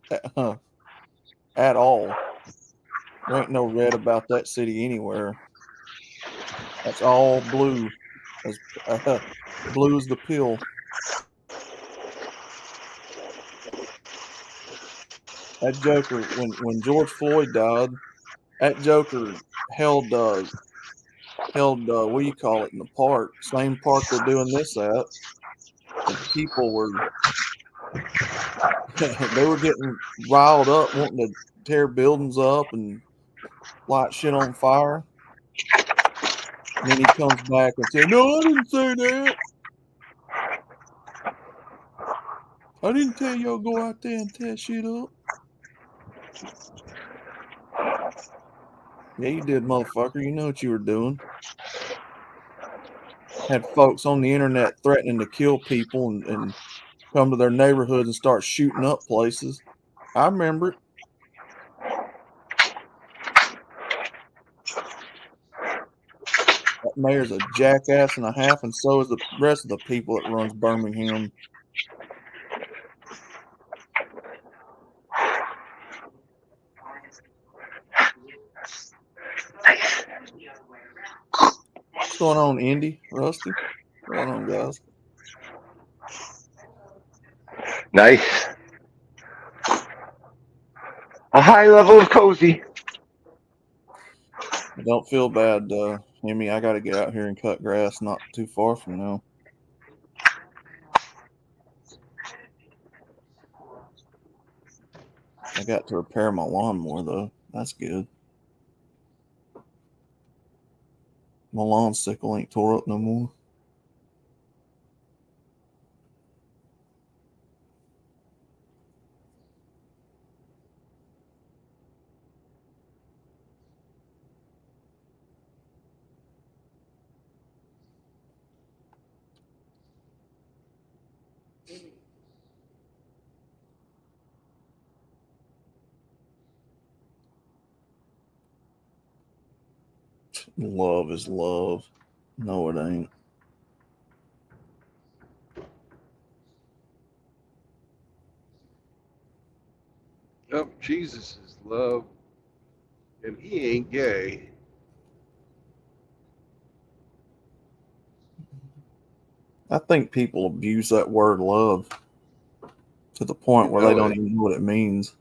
at all. There ain't no red about that city anywhere. That's all blue. As blue as the pill. That Joker, when George Floyd died, that Joker held what do you call it in the park? Same park they're doing this at. And people were they were getting riled up, wanting to tear buildings up and light shit on fire. And then he comes back and said, "No, I didn't say that. I didn't tell y'all go out there and tear shit up." Yeah, you did, motherfucker. You know what you were doing. Had folks on the internet threatening to kill people and come to their neighborhoods and start shooting up places. I remember it. That mayor's a jackass and a half, and so is the rest of the people that runs Birmingham. What's going on, Indy? Rusty? What's going on, guys? Nice. A high level of cozy. Don't feel bad, Amy. I got to get out here and cut grass not too far from now. I got to repair my lawnmower, though. That's good. My lawn sickle ain't tore up no more. Love is love. No, it ain't. Oh, Jesus is love, and he ain't gay. I think people abuse that word love to the point where they don't even know what it means.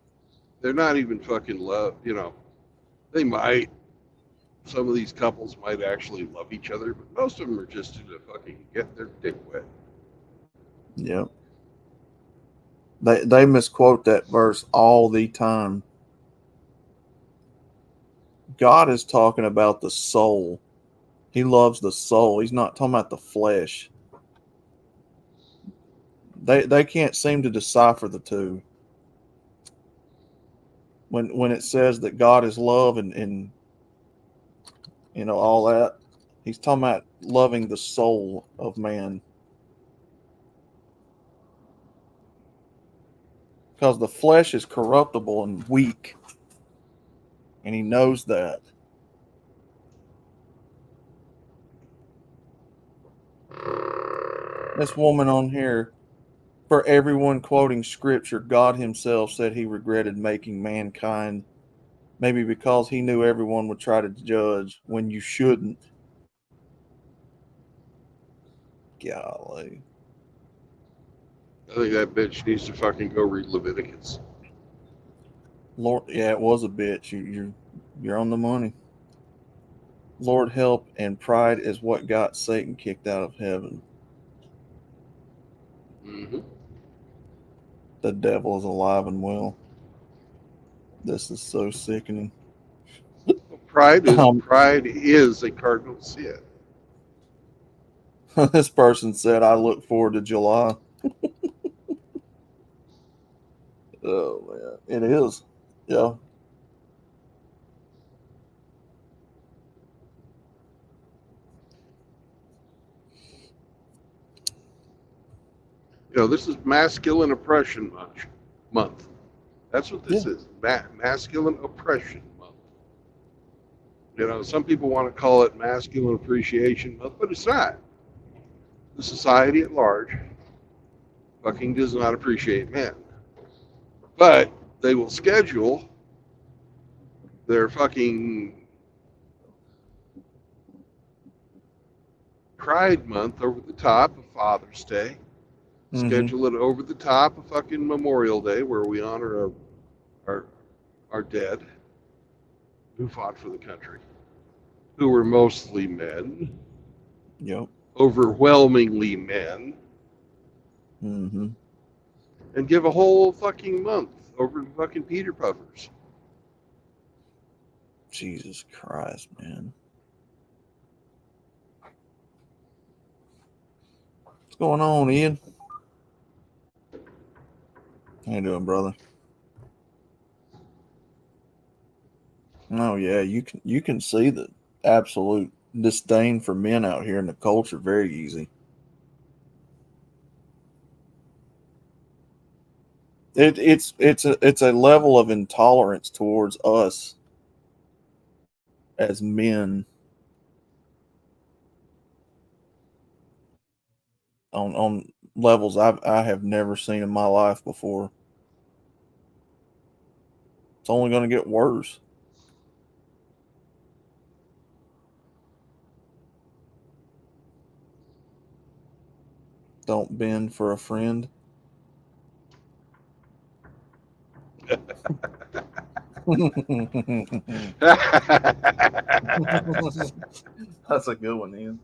They're not even fucking love. You know, they might. Some of these couples might actually love each other, but most of them are just to fucking get their dick wet. Yep. They misquote that verse all the time. God is talking about the soul. He loves the soul. He's not talking about the flesh. They can't seem to decipher the two. When it says that God is love and you know all that, he's talking about loving the soul of man. Because the flesh is corruptible and weak. And he knows that. This woman on here, for everyone quoting scripture, God himself said he regretted making mankind, maybe because he knew everyone would try to judge when you shouldn't. Golly. I think that bitch needs to fucking go read Leviticus. Lord, yeah, it was a bitch. You're on the money. Lord help, and pride is what got Satan kicked out of heaven. Mm-hmm. The devil is alive and well. This is so sickening. Pride is a cardinal sin. This person said, "I look forward to July." Oh man, it is. Yeah. You know, this is masculine oppression month. That's what this is. Masculine oppression month. You know, some people want to call it masculine appreciation month, but it's not. The society at large fucking does not appreciate men. But they will schedule their fucking Pride Month over the top of Father's Day. Schedule it over the top of fucking Memorial Day, where we honor are dead, who fought for the country, who were mostly men, Yep. overwhelmingly men, Mm-hmm. and give a whole fucking month over to fucking Peter Puffers. Jesus Christ, man. What's going on, Ian? How you doing, brother? Oh yeah, you can see the absolute disdain for men out here in the culture very easy. It's a level of intolerance towards us as men on levels I have never seen in my life before. It's only going to get worse. Don't bend for a friend. That's a good one, Ian.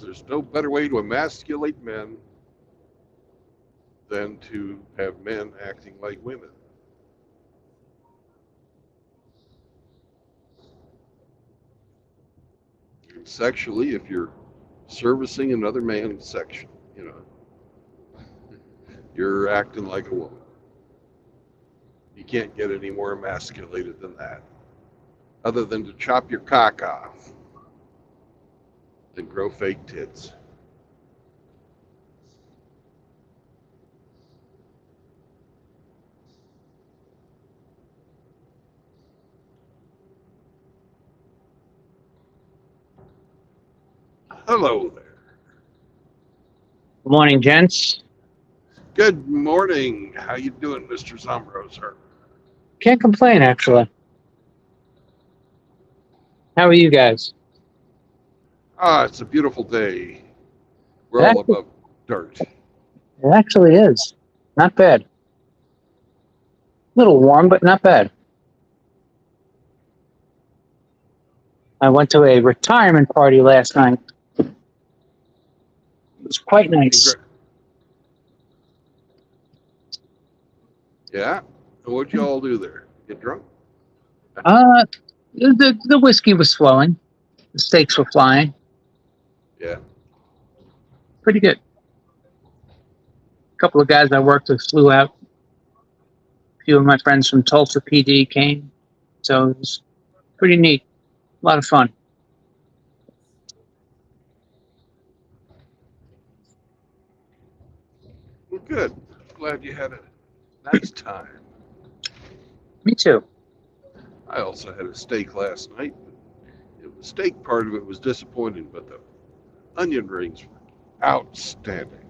There's no better way to emasculate men than to have men acting like women. And sexually, if you're servicing another man's section, you're acting like a woman. You can't get any more emasculated than that, other than to chop your cock off and grow fake tits. Hello there. Good morning, gents. Good morning. How you doing, Mr. Zombroser? Can't complain, actually. How are you guys? It's a beautiful day. We're It all actually, above dirt. it actually is. Not bad. A little warm, but not bad. I went to a retirement party last night. It was quite nice. Yeah? And what'd you all do there? Get drunk? The whiskey was flowing. The steaks were flying. Yeah. Pretty good. A couple of guys I worked with flew out. A few of my friends from Tulsa PD came. So it was pretty neat. A lot of fun. Well, good. Glad you had a nice time. Me too. I also had a steak last night. The steak part of it was disappointing, but the onion rings were outstanding.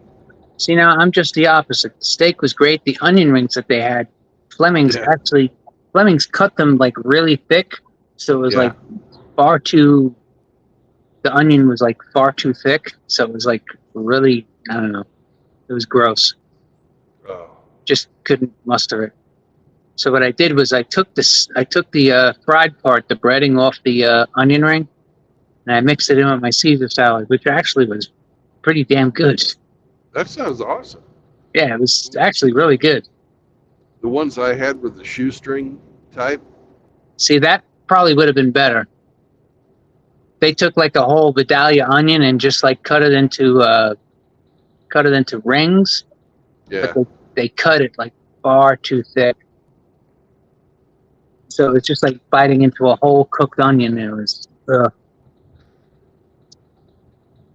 See, now I'm just the opposite. The steak was great. The onion rings that they had, Fleming's cut them like really thick. So it was Yeah. like far too the onion was like far too thick, so it was like really, I don't know, it was gross. Oh, Just couldn't muster it. So what I did was I took the fried part, the breading off the onion ring, and I mixed it in with my Caesar salad, which actually was pretty damn good. that sounds awesome. Yeah, it was actually really good. The ones I had were the shoestring type. See, that probably would have been better. They took like a whole Vidalia onion and just like cut it into rings, Yeah. but they cut it like far too thick. So it's just like biting into a whole cooked onion. It was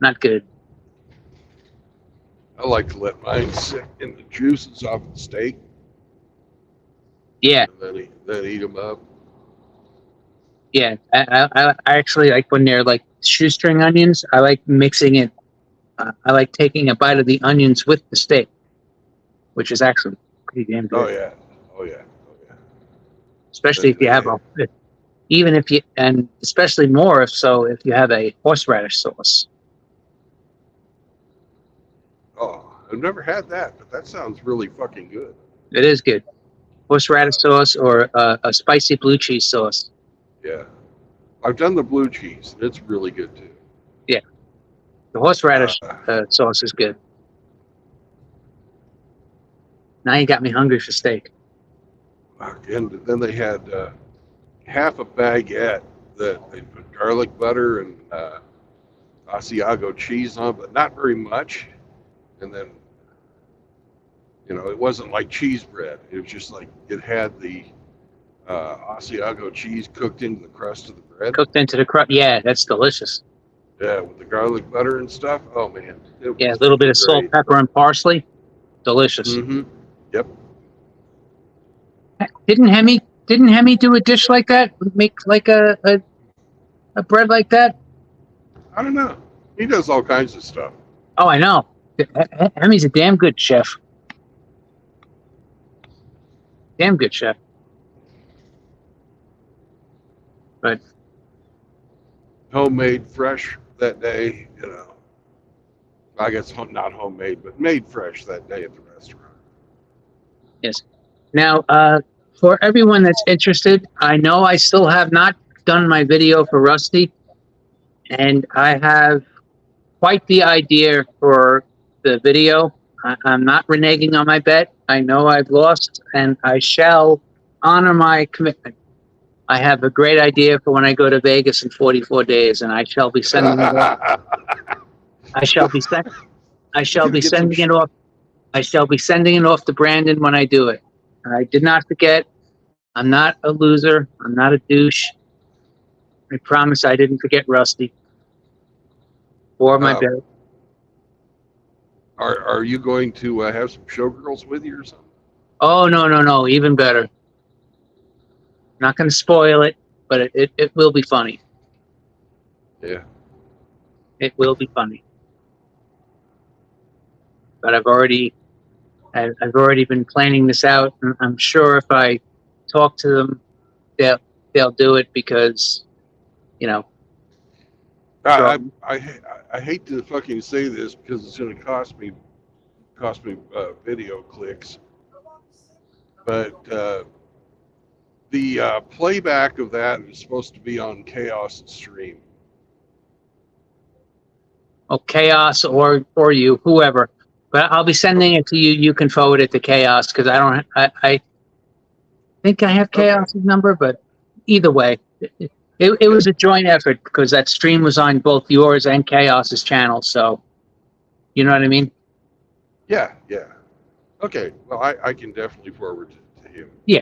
not good. I like to let mine sit in the juices off the steak Yeah, and then eat them up. yeah. I actually like when they're like shoestring onions. I like mixing it. I like taking a bite of the onions with the steak, which is actually pretty damn good. Oh yeah. Oh yeah. Oh yeah. Especially if you have even if you, and especially more if you have a horseradish sauce. Oh, I've never had that, but that sounds really fucking good. It is good. Horseradish sauce or a spicy blue cheese sauce. Yeah. I've done the blue cheese. It's really good too. Yeah. The horseradish Uh, sauce is good. Now you got me hungry for steak. and then they had half a baguette that they put garlic butter and Asiago cheese on, but not very much. And then, it wasn't like cheese bread. It was just like it had the Asiago cheese cooked into the crust of the bread. Cooked into the crust. Yeah, that's delicious. Yeah, with the garlic butter and stuff. Oh man. Yeah, a little bit of salt, pepper, and parsley. Delicious. Mm-hmm. Yep. Didn't Hemi do a dish like that? Make like a bread like that? I don't know. He does all kinds of stuff. Oh, I know. Hemi's a damn good chef. Damn good chef. But Homemade, fresh that day. I guess not homemade, but made fresh that day at the restaurant. yes. Now, for everyone that's interested, I know I still have not done my video for Rusty, and I have quite the idea for the video. I'm not reneging on my bet. I know I've lost, and I shall honor my commitment. I have a great idea for when I go to Vegas in 44 days, and I shall be sending it off. I shall be sending it off. I shall be sending it off to Brandon when I do it. I did not forget. I'm not a loser. I'm not a douche. I promise I didn't forget Rusty or my bet. Are you going to have some showgirls with you or something? Oh, no. Even better. Not going to spoil it, but it will be funny. Yeah. It will be funny. But I've already been planning this out, and I'm sure if I talk to them, they'll do it because, I hate to fucking say this because it's going to cost me video clicks, but the playback of that is supposed to be on Chaos Stream. Oh, Chaos or you, whoever. But I'll be sending it to you. You can forward it to Chaos because I think I have Chaos's number, but either way, it was a joint effort because that stream was on both yours and Chaos's channel. So, you know what I mean? Yeah. Okay. Well, I can definitely forward it to him. Yeah.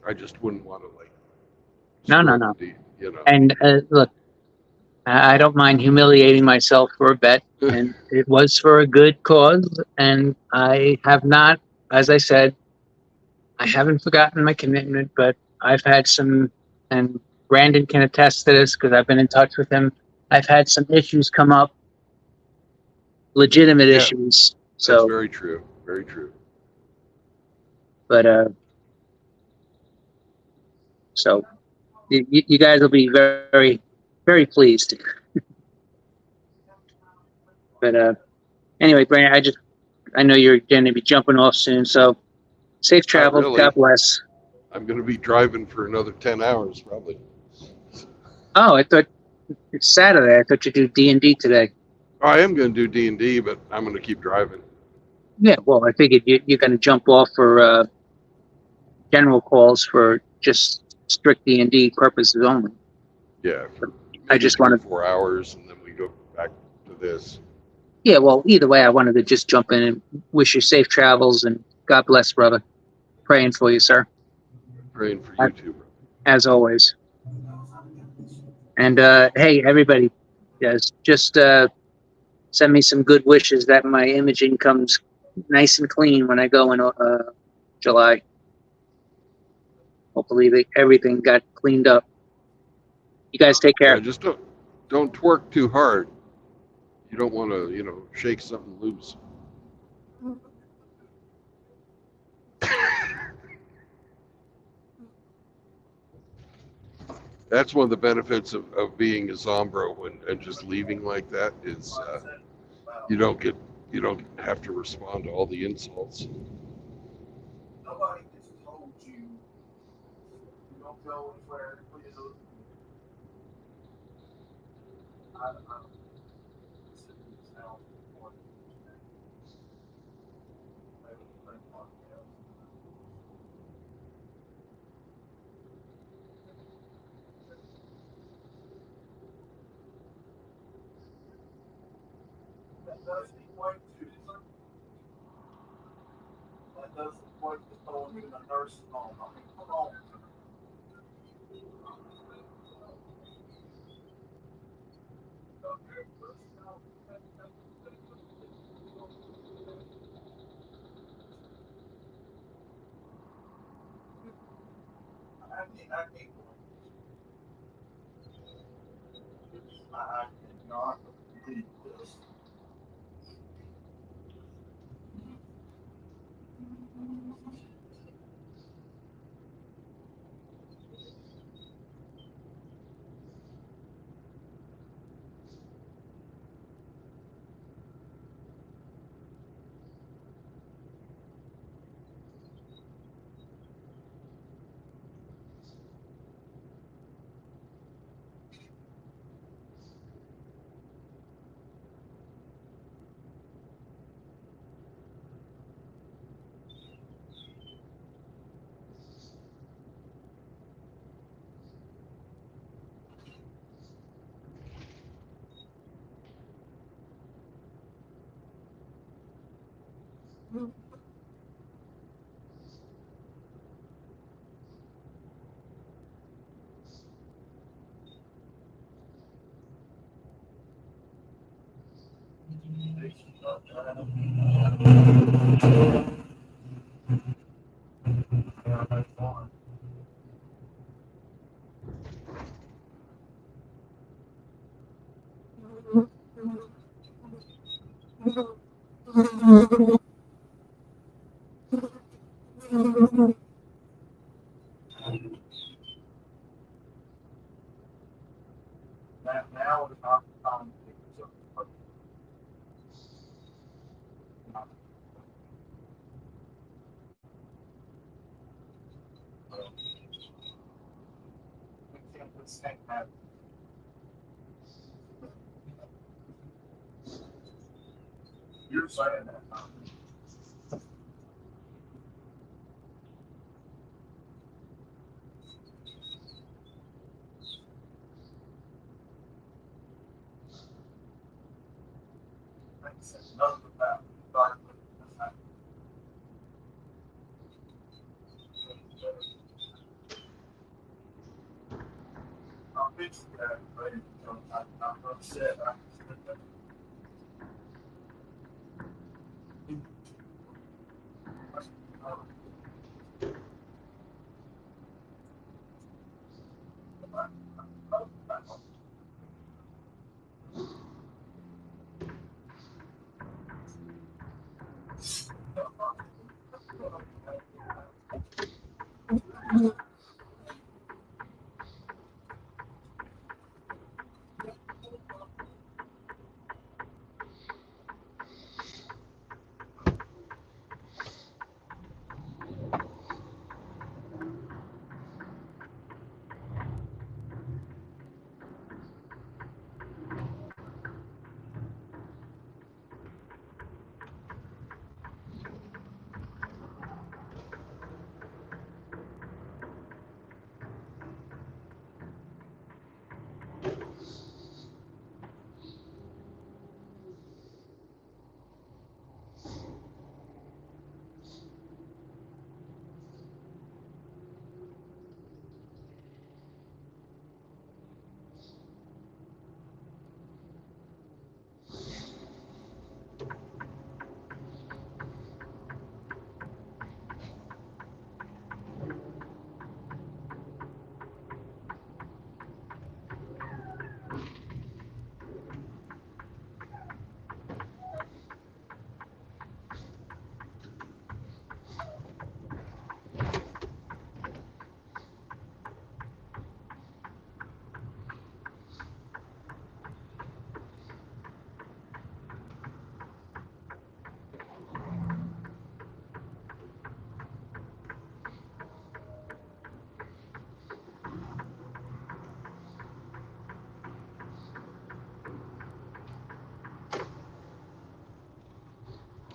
I just wouldn't want to No. You know. And look, I don't mind humiliating myself for a bet, and it was for a good cause. And I have not, as I said, I haven't forgotten my commitment, but I've had some, and Brandon can attest to this because I've been in touch with him. I've had some issues come up, legitimate issues. So that's very true. Very true. But so you guys will be very, very pleased. But anyway, Brandon, I know you're going to be jumping off soon, so safe Not travels. really. God bless. I'm going to be driving for another 10 hours probably. Oh, I thought it's Saturday. I thought you do D&D today. I am going to do D&D, but I'm going to keep driving. Yeah, well, I figured you're going to jump off for general calls for just strict D&D purposes only. Yeah, for I maybe just 3 or wanted, 4 hours, and then we go back to this. yeah, well, either way, I wanted to just jump in and wish you safe travels and God bless, brother. Praying for you, sir, Praying for you too, bro. as always. And hey, everybody, yes, just send me some good wishes that my imaging comes nice and clean when I go in July. Hopefully, everything got cleaned up. You guys take Yeah, care. just don't twerk too hard. You don't want to, shake something loose. That's one of the benefits of being a Zombro and just leaving like that is you don't have to respond to all the insults. Nobody just told you you don't go anywhere. I sit in this house before that doesn't equate to that doesn't equate to throwing you in a nursing home. I mean, come on. I can't I cannot believe this. Now is not the time to pick yourself up. We can't withstand that. You're saying that. I said nothing about it. I'll fix that, but I'm upset.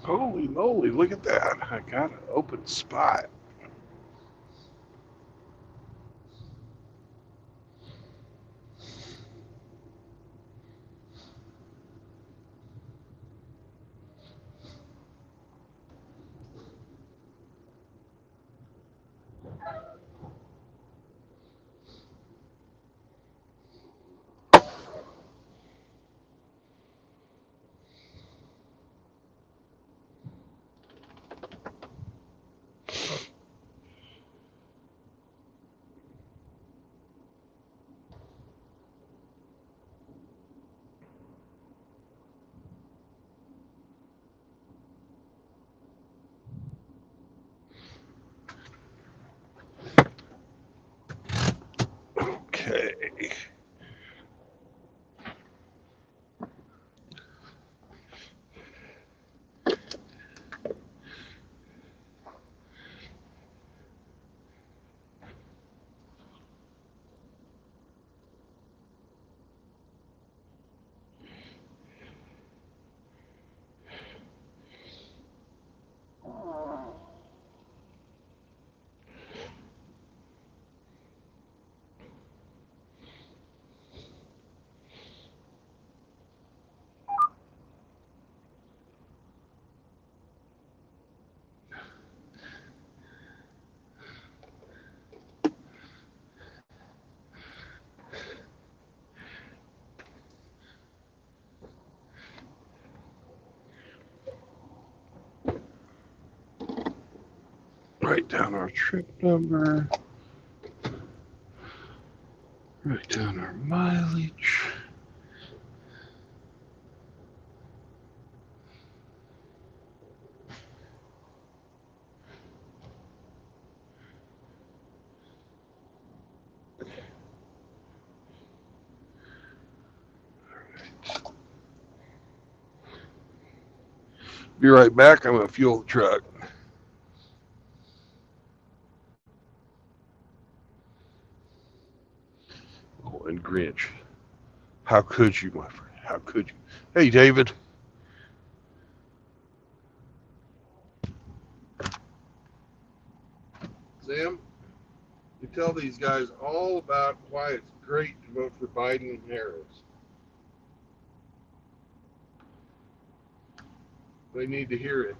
Holy moly, look at that. I got an open spot. Okay. Write down our trip number. Write down our mileage. Be right back. I'm going to fuel the truck. Oh, and Grinch. How could you, my friend? How could you? Hey, David. Sam, you tell these guys all about why it's great to vote for Biden and Harris. They need to hear it.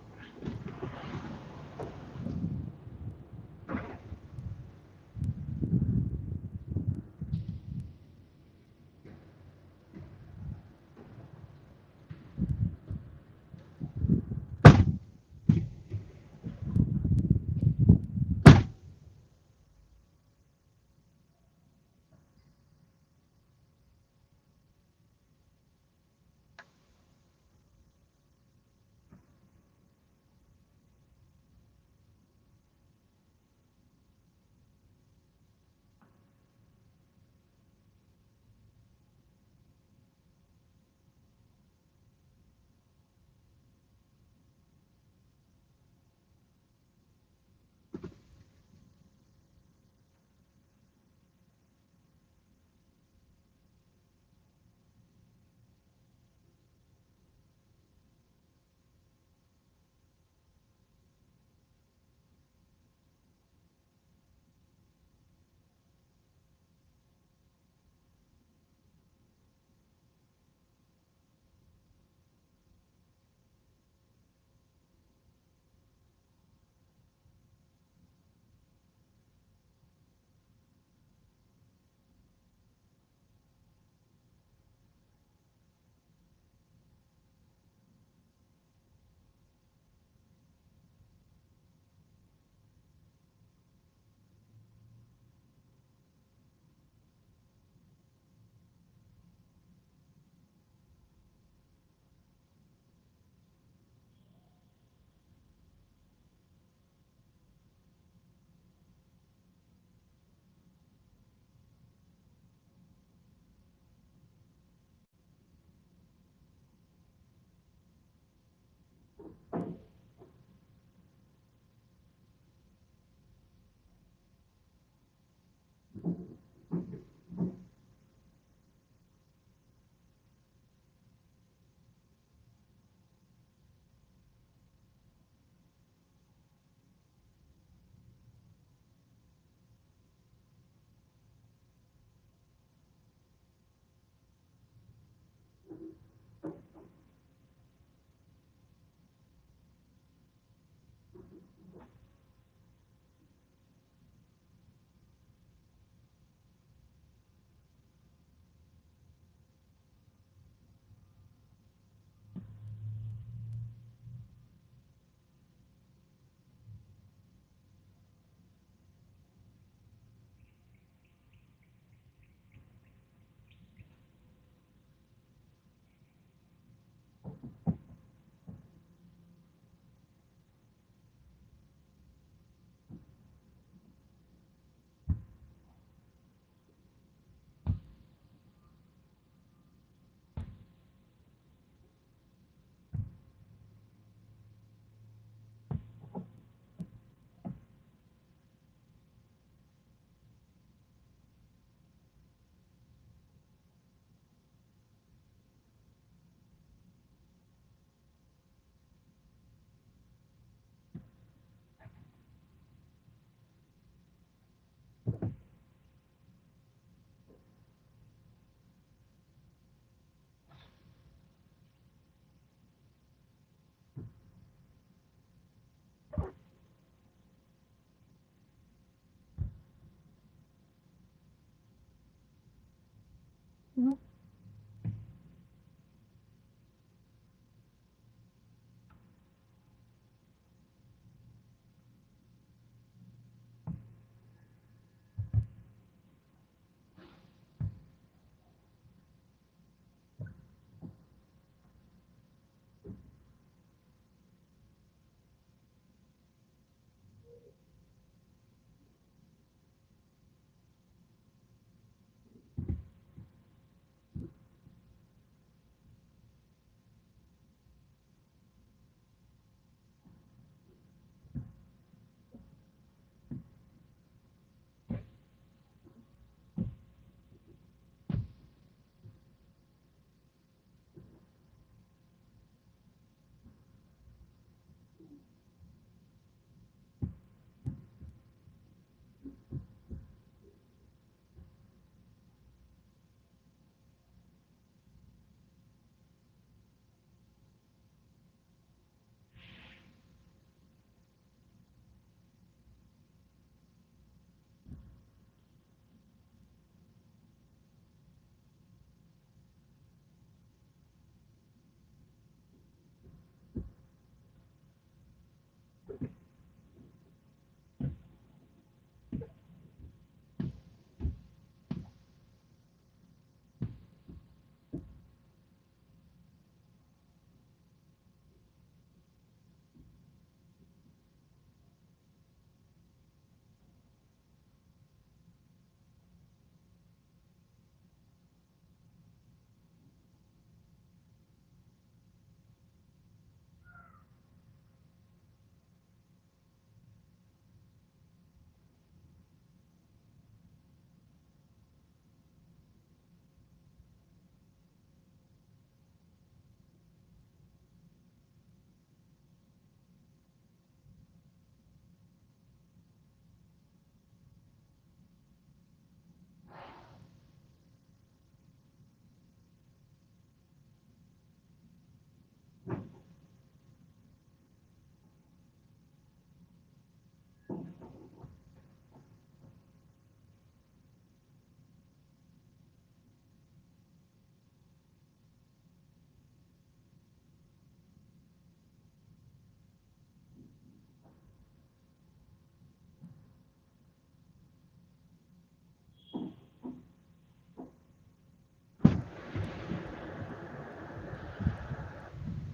Are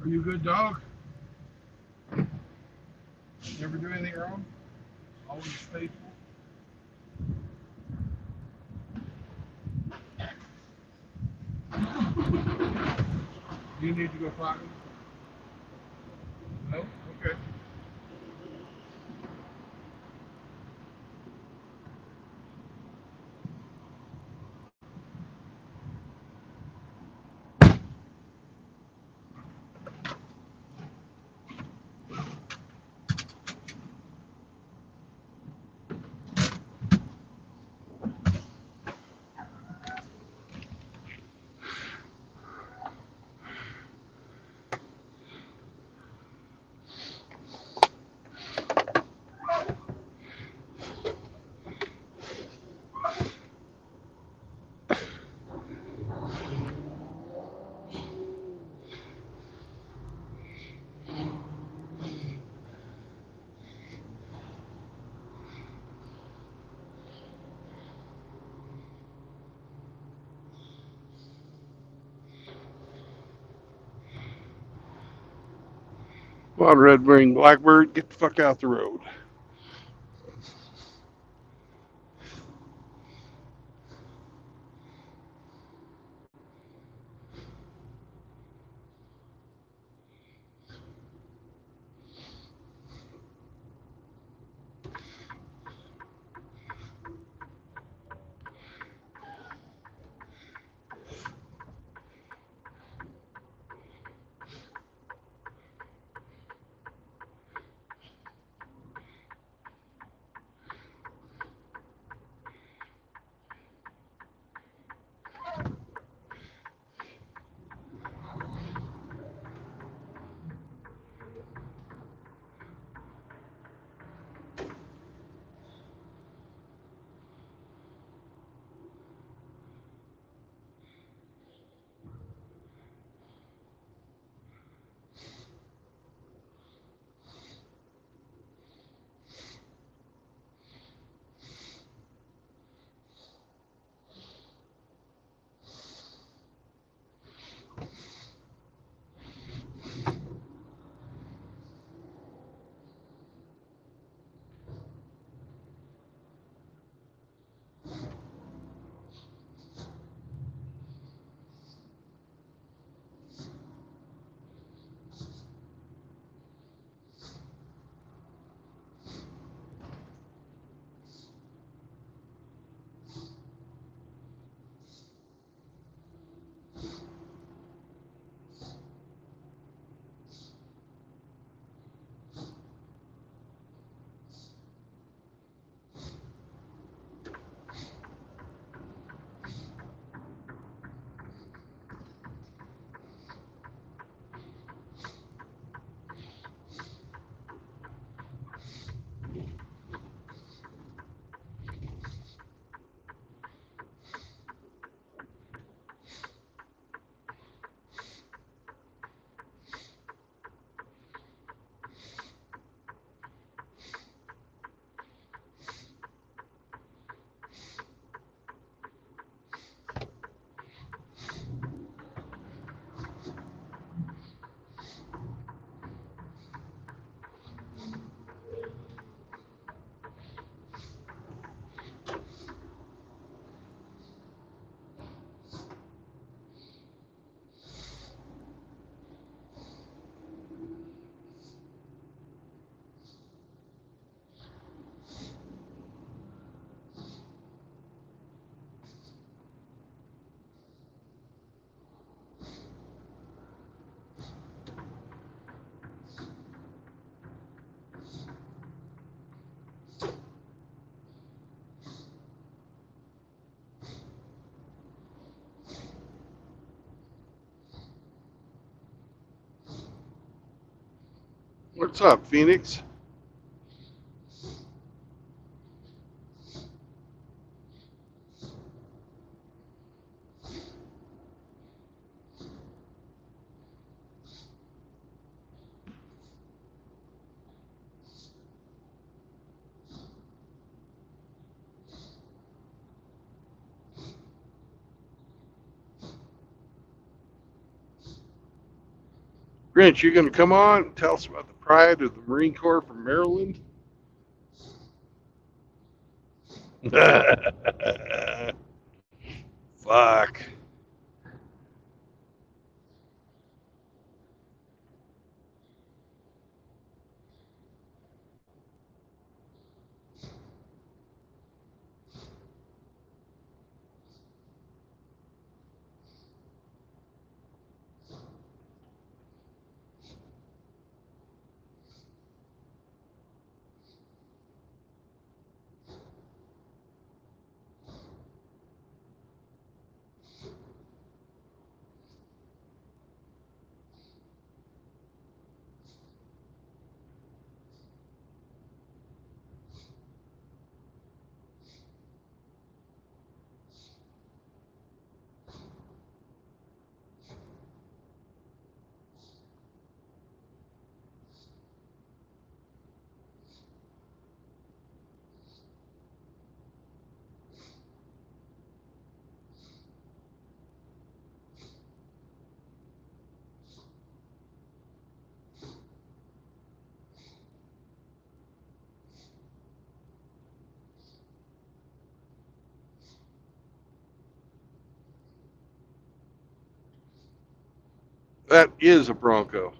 you a good dog? Never do anything wrong? Always faithful? Do you need to go potty? No? Okay. Come on, red winged blackbird, get the fuck out the road. What's up, Phoenix? Grinch, you going to come on and tell us about the pride of the Marine Corps from Maryland? Fuck. That is a Bronco.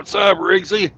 What's up, Riggsy?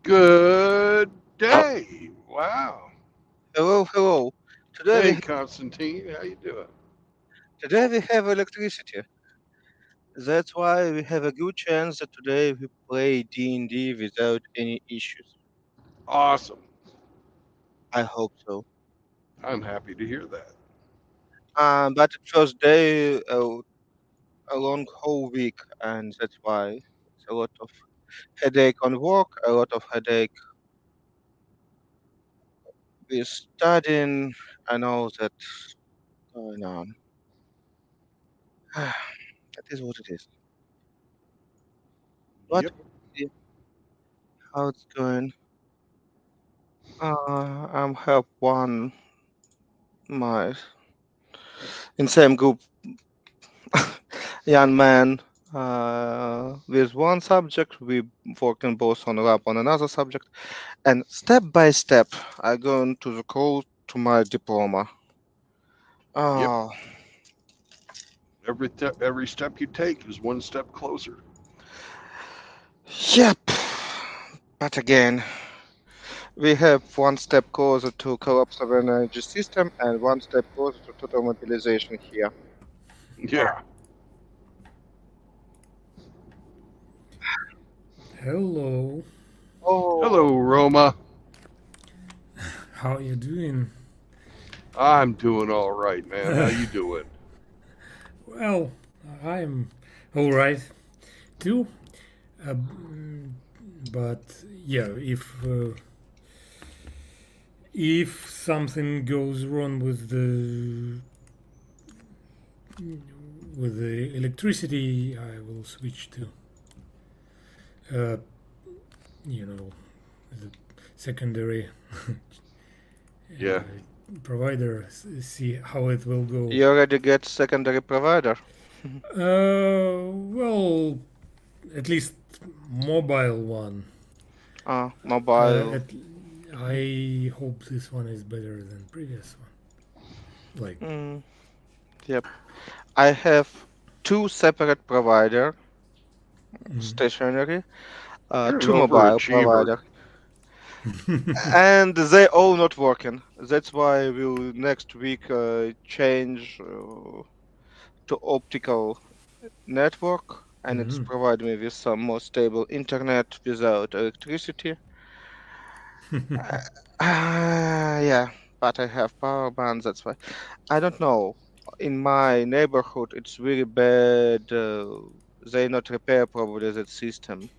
Good day. Wow. Hello, hello. Today we Hey, Constantine, how you doing? today we have electricity. That's why we have a good chance that today we play D&D without any issues. Awesome. I hope so. I'm happy to hear that. But it first day a long whole week, and that's why it's a lot of headache on work, a lot of headache with studying, and all that going on. That is what it is. But Yep. see how it's going. I'm have one my in same group young man with one subject. We working both on lab on another subject, and step by step, I go into the call to my diploma. Yep. Oh, Every step you take is one step closer. yep. But again, we have one step closer to collapse of an energy system and one step closer to total mobilization here. Yeah. Hello, Oh, Hello, Roma. how you doing? I'm doing all right, man. How you doing? Well, I'm all right too. But yeah, if something goes wrong with the electricity, I will switch to uh, you know the secondary Yeah. provider. See how it will go. you already get secondary provider. Well, at least mobile one. Mobile. I hope this one is better than previous one. Like, Yep. I have two separate provider, stationary, You're an two mobile overachiever. provider, and they all not working. That's why we'll next week change to optical network, and it's provide me with some more stable internet without electricity. Yeah, but I have power bands. That's why I don't know. In my neighborhood, it's really bad. They not repair probably that system.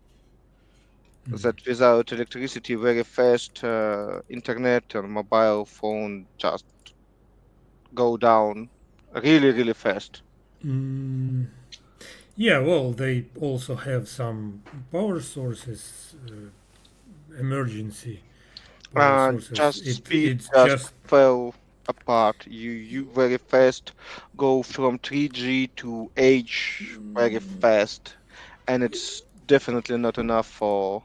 That without electricity, very fast internet and mobile phone just go down really, really fast. yeah, well, they also have some power sources, emergency power sources. Just speed It's just just fell apart. You very fast go from 3G to H very fast, and it's definitely not enough for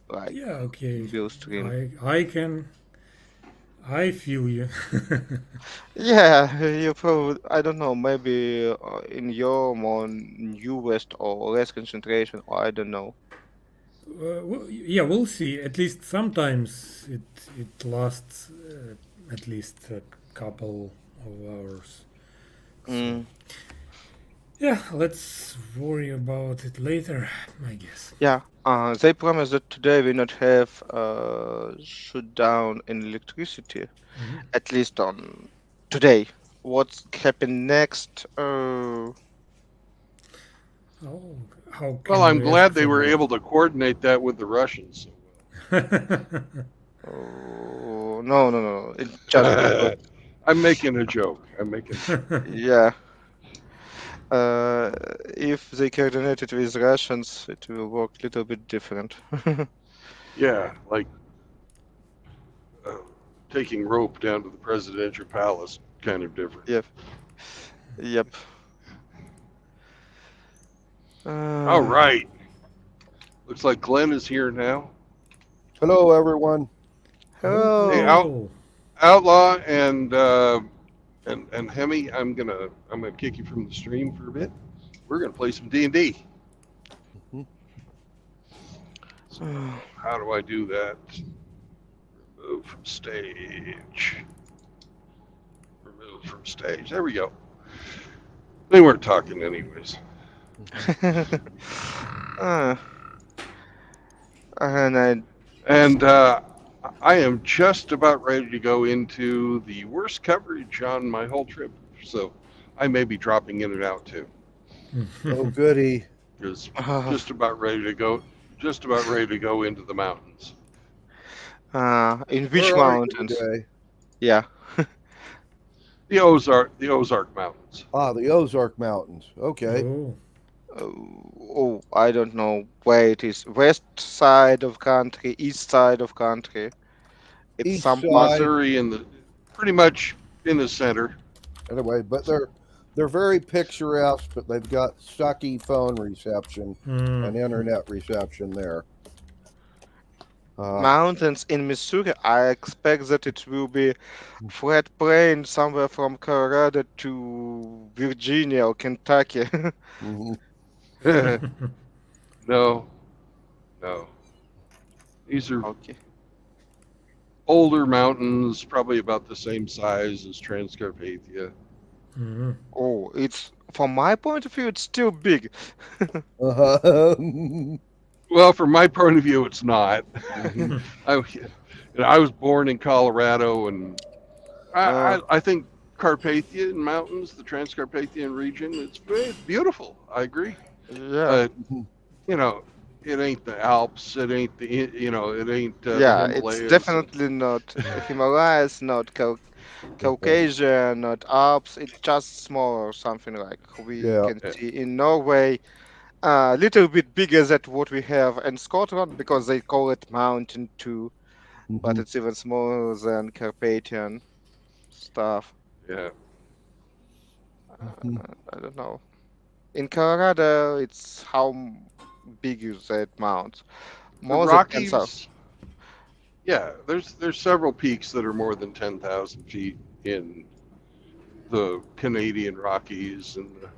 like yeah, okay. bill stream. I feel you. Yeah, you probably, I don't know, maybe in your more new west or less concentration, or I don't know. Well, yeah, we'll see. At least sometimes it lasts at least a couple of hours. So Mm, yeah, let's worry about it later, I guess. yeah, they promised that today we not have shutdown in electricity, at least on today. What's happened next? Oh, how Well, can I'm you ask glad they for were more? able to coordinate that with the Russians. Oh, no, no, no. It's just because, I'm making a joke. yeah. If they coordinated with Russians, it will work a little bit different. Yeah, like taking rope down to the presidential palace, kind of different. Yep. Yep. All right. Looks like Glenn is here now. Hello, everyone. Hello. Hey, Outlaw and Hemi, I'm gonna kick you from the stream for a bit. We're gonna play some D&D. So how do I do that? Remove from stage. Remove from stage. There we go. They weren't talking anyways. uh, and And I am just about ready to go into the worst coverage on my whole trip. So I may be dropping in and out too. Oh, goody. Because uh, just about ready to go. Just about ready to go into the mountains. in which Where are you mountains? today? Yeah. The Ozark Mountains. Ah, the Ozark Mountains. Okay. Oh, Oh, I don't know where it is. West side of country, east side of country. It's East some part. side. Missouri pretty much in the center. Anyway, but they're very picturesque, but they've got sucky phone reception and internet reception there. Mountains in Missouri. I expect that it will be flat plain somewhere from Colorado to Virginia or Kentucky. Mhm. No. These are Okay. older mountains, probably about the same size as Transcarpathia. Oh, it's from my point of view, it's still big. Uh-huh. Well, from my point of view, it's not. Mhm. I was born in Colorado, and Uh, I think Carpathian mountains, the Transcarpathian region, it's beautiful. I agree. yeah, But you know, it ain't the Alps. It ain't it ain't the yeah, it's Himalayas. definitely not Himalayas, not Caucasia, not Alps. It's just small or something like we Yeah. can see in Norway. A little bit bigger than what we have in Scotland because they call it mountain too, but Mhm. it's even smaller than Carpathian stuff. Yeah. Mhm. I don't know. In Colorado, it's how big is that mount? The More than 10,000. Rockies. Yeah, there's several peaks that are more than 10,000 feet in the Canadian Rockies and the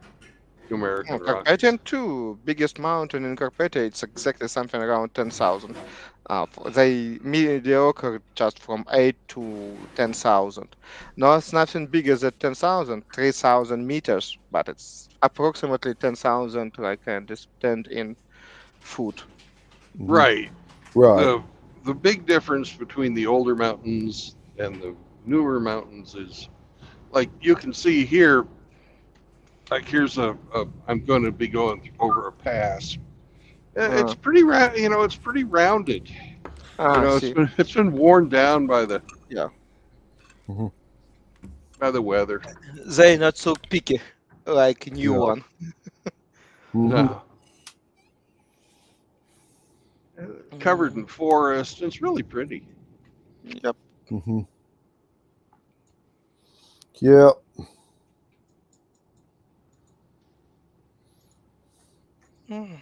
American Rockies. Carpathian too, biggest mountain in Carpathia, it's exactly something around 10,000. They mediocre just from 8 to 10,000. No, it's nothing bigger than 10,000, 3,000 meters, but it's approximately 10,000 I can understand in foot. Mhm. Right. Right. The big difference between the older mountains and the newer mountains is, like, you can see here, like, here's I'm going to be going over a pass. It's Uh, pretty it's pretty rounded. I It's see. been worn down by the Yeah. Mhm. weather. They're not so picky like new No. one. Mhm. No. Covered in forest. It's really pretty. Yep. Mhm. Yeah. Mm.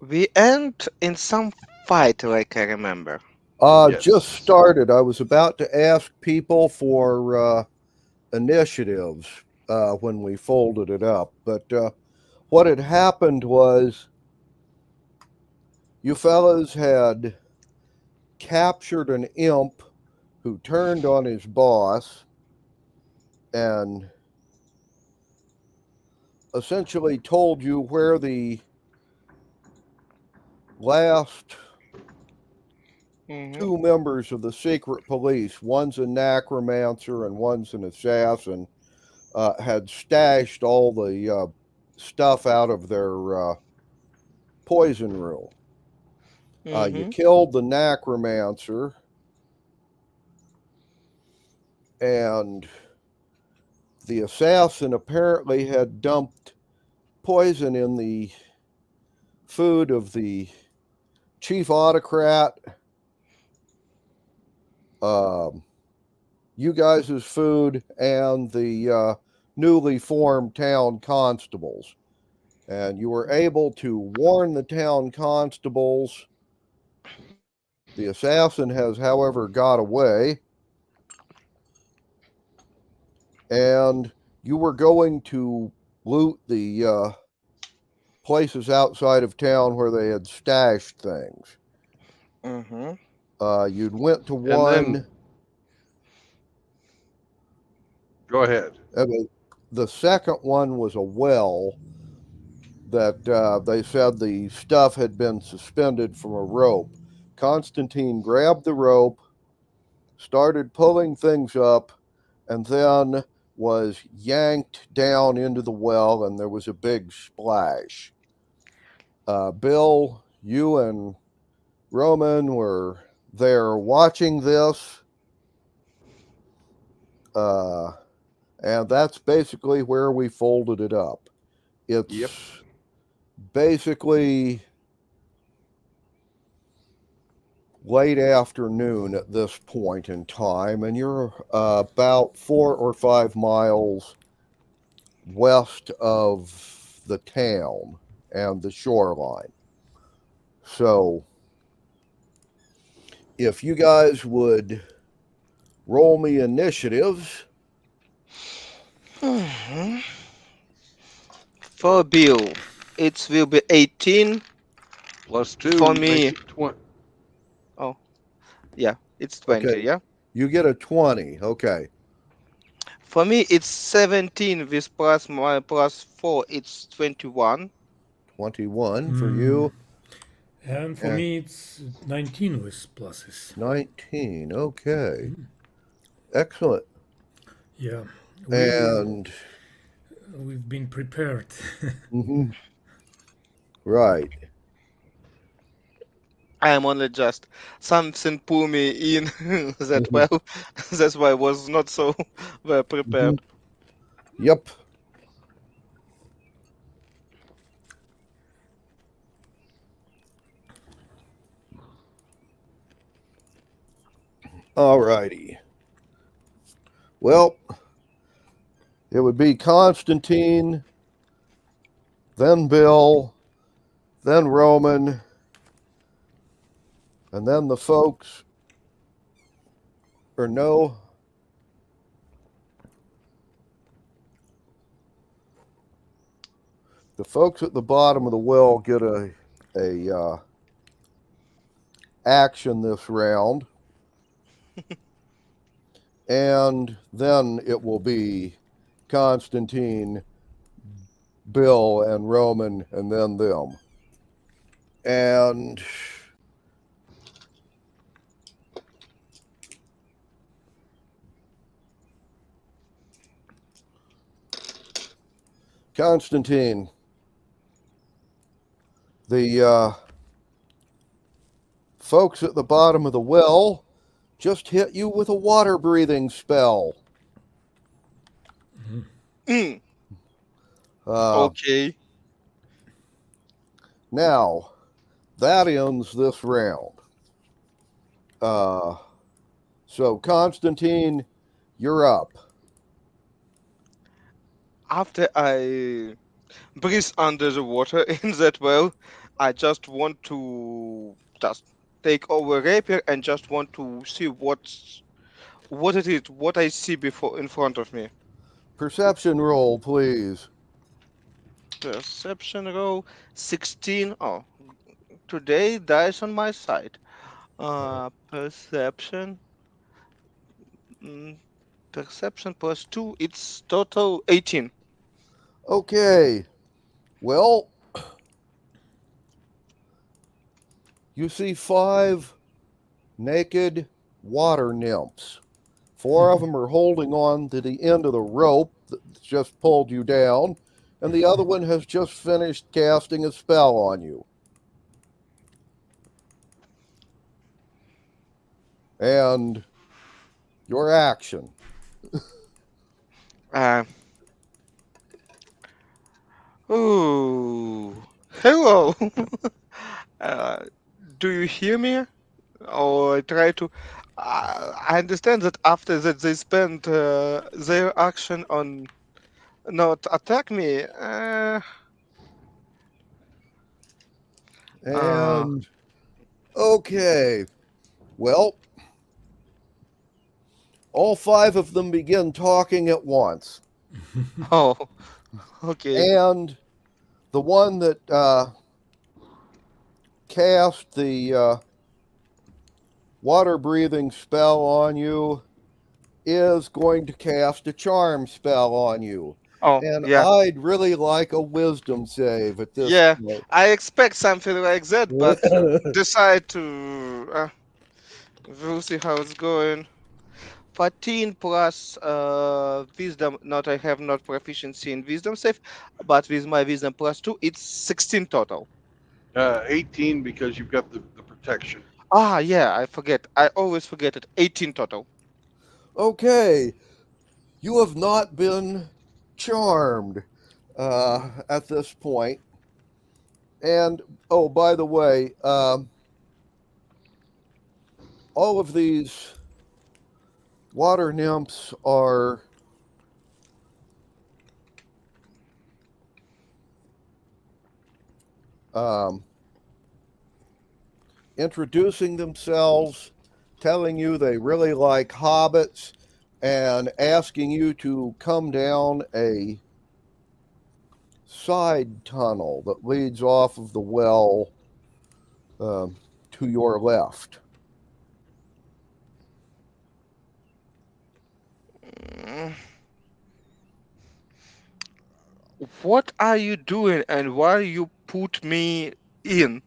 We end in some fight, like I remember. Yes. Just started. I was about to ask people for initiatives when we folded it up, but what had happened was you fellas had captured an imp who turned on his boss and essentially told you where the last Mhm. two members of the secret police, one's a necromancer and one's an assassin, had stashed all the stuff out of their poison room. You Mhm. killed the necromancer, and the assassin apparently had dumped poison in the food of the chief autocrat, you guys' food, and the newly formed town constables. And you were able to warn the town constables. The assassin has, however, got away. And you were going to loot the places outside of town where they had stashed things. Mm-hmm. You'd went to And one. then Go ahead. The second one was a well that they said the stuff had been suspended from a rope. Constantine grabbed the rope, started pulling things up, and then was yanked down into the well, and there was a big splash. Bill, you and Roman were there watching this, and that's basically where we folded it up. It's Yep. basically late afternoon at this point in time, and you're about 4 or 5 miles west of the town and the shoreline. So, if you guys would roll me initiatives. for Bill, it will be 18. Plus 2. For make me, it 20. oh, yeah, it's 20, Okay. yeah? You get a 20. Okay. For me, it's 17 with plus my plus 4, it's 21. 21 for you. And for Yeah. me, it's 19 with pluses. 19. Okay. Excellent. Yeah, And we've been prepared. mhm. Right. I am only just something pull me in that Mhm. well. That's why I was not so well prepared. Mhm. Yep. All righty. Well, it would be Constantine, then Bill, then Roman, and then the folks, or no, the folks at the bottom of the well get a action this round, and then it will be Constantine, Bill, and Roman, and then them. And Constantine, the folks at the bottom of the well just hit you with a water breathing spell. Mm, Uh, okay. Now, that ends this round. So, Constantine, you're up. After I breathe under the water in that well, I just want to just take over rapier and just want to see what it is, what I see before in front of me. Perception roll, please. Perception roll 16. Oh, today dice on my side. Perception. Mm, perception plus 2, it's total 18. Okay. Well, you see 5 naked water nymphs. 4 of them are holding on to the end of the rope that just pulled you down, and the other one has just finished casting a spell on you. And your action. Uh, oh, hello. uh, do you hear me? Or I try to. I understand that after that they spent their action on not attack me. And okay. Well, all 5 of them begin talking at once. Oh, okay. And the one that cast the water breathing spell on you is going to cast a charm spell on you. Oh, And yeah. I'd really like a wisdom save at this Yeah, point. I expect something like that, but decide to. We'll see how it's going. 14 plus wisdom. Not I have not proficiency in wisdom save, but with my wisdom plus 2, it's 16 total. 18 because you've got the protection. Ah, yeah, I forget. I always forget it. 18 total. Okay, you have not been charmed at this point. And oh, by the way, all of these water nymphs are introducing themselves, telling you they really like hobbits, and asking you to come down a side tunnel that leads off of the well to your left. Mm. What are you doing and why you put me in?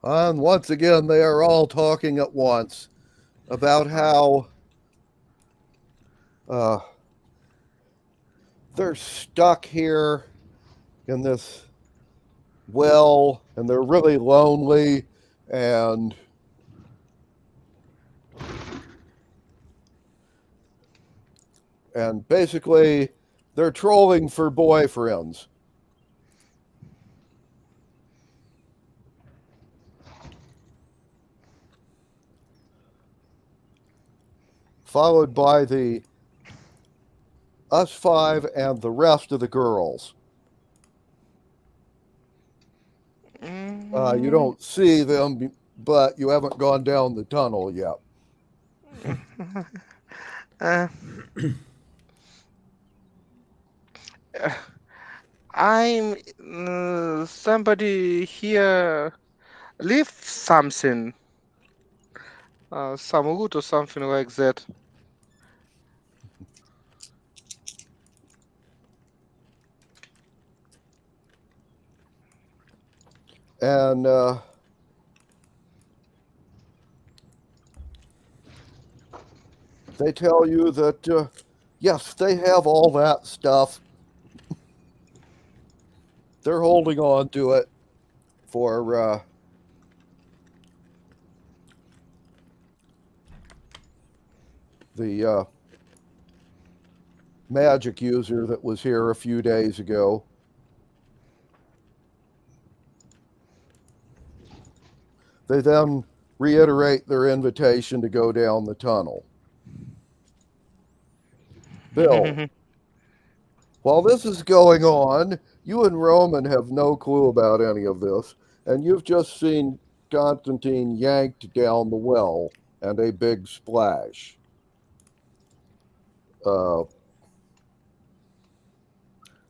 And once again, they are all talking at once about how they're stuck here in this well and they're really lonely and basically they're trolling for boyfriends. Followed by the us five and the rest of the girls. You don't see them, but you haven't gone down the tunnel yet. I'm somebody here leave something, some loot or something like that. And they tell you that yes, they have all that stuff. They're holding on to it for the magic user that was here a few days ago. They then reiterate their invitation to go down the tunnel. Bill, while this is going on, you and Roman have no clue about any of this, and you've just seen Constantine yanked down the well and a big splash.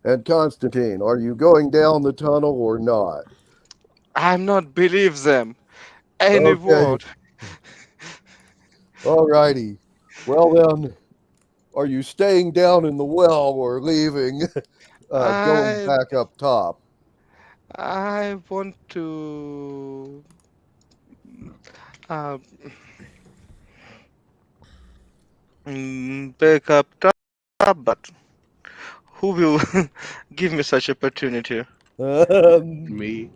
And Constantine, are you going down the tunnel or not? I'm not believe them. Any Okay. word. All righty. Well then, are you staying down in the well or leaving, going back up top? I want to back up top, but who will give me such opportunity? Me.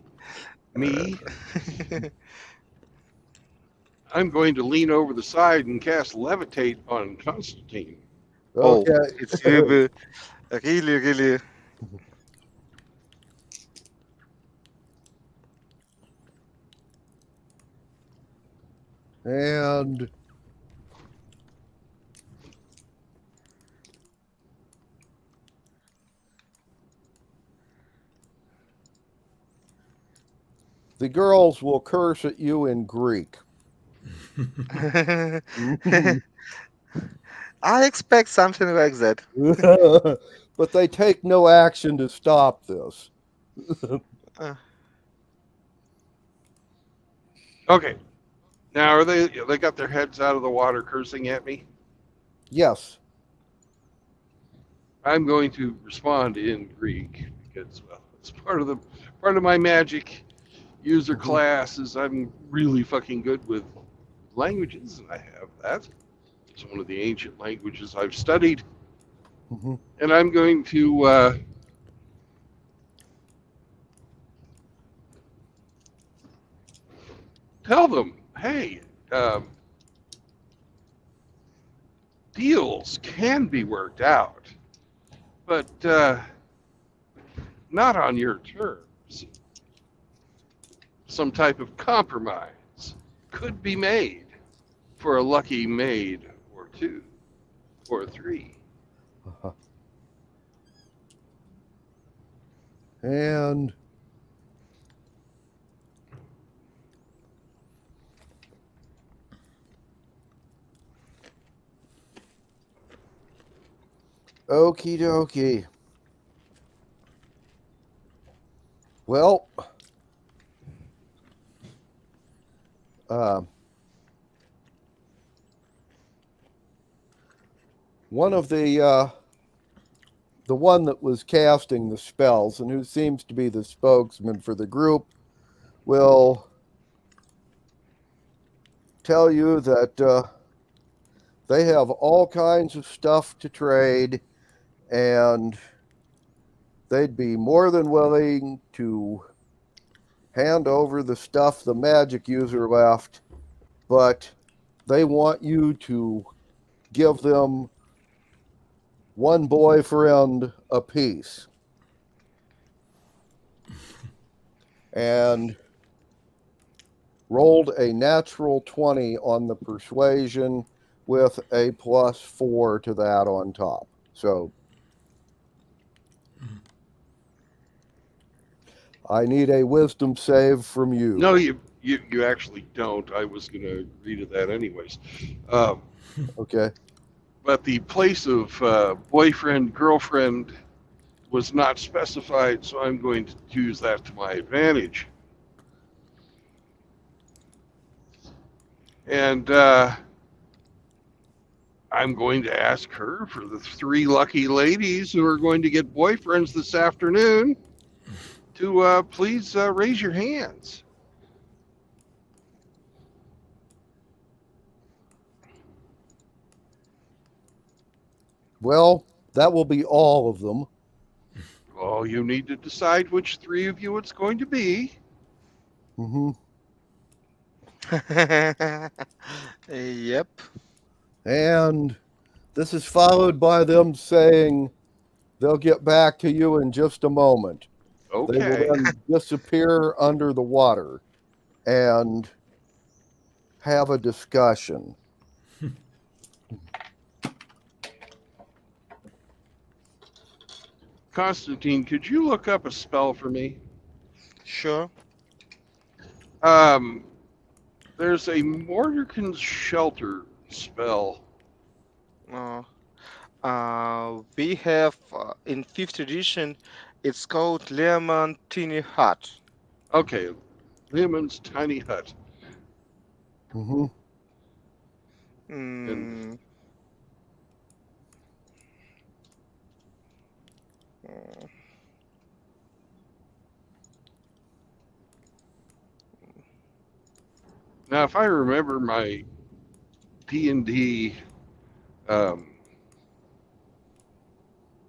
I'm going to lean over the side and cast levitate on Constantine. Okay. Oh, it's really, really. And the girls will curse at you in Greek. I expect something like that. but they take no action to stop this. Uh, Okay. Now, are they got their heads out of the water cursing at me? Yes. I'm going to respond in Greek because, well, it's part of my magic user class is I'm really fucking good with languages, and I have that. It's one of the ancient languages I've studied, Mm-hmm. and I'm going to tell them, hey, um, deals can be worked out, but not on your terms. Some type of compromise could be made for a lucky maid or two or three. Uh-huh. And okie dokie. Well, one of the one that was casting the spells and who seems to be the spokesman for the group will tell you that they have all kinds of stuff to trade, and they'd be more than willing to hand over the stuff the magic user left, but they want you to give them one boyfriend apiece. And rolled a natural 20 on the persuasion with a +4 to that on top. So I need a wisdom save from you. No, you actually don't. I was going to agree to that anyways. Okay. But the place of boyfriend, girlfriend was not specified, so I'm going to use that to my advantage. And I'm going to ask her for the 3 lucky ladies who are going to get boyfriends this afternoon to please raise your hands. Well, that will be all of them. Oh, you need to decide which 3 of you it's going to be. Mm-hmm. Yep. And this is followed by them saying they'll get back to you in just a moment. They Okay. will then disappear under the water and have a discussion. Constantine, could you look up a spell for me? Sure. There's a Mordecai's Shelter spell. We have in 5th edition, it's called Lemon Tiny Hut. Okay, Lemon's Tiny Hut. Mm-hmm. Mm. Now, if I remember my D&D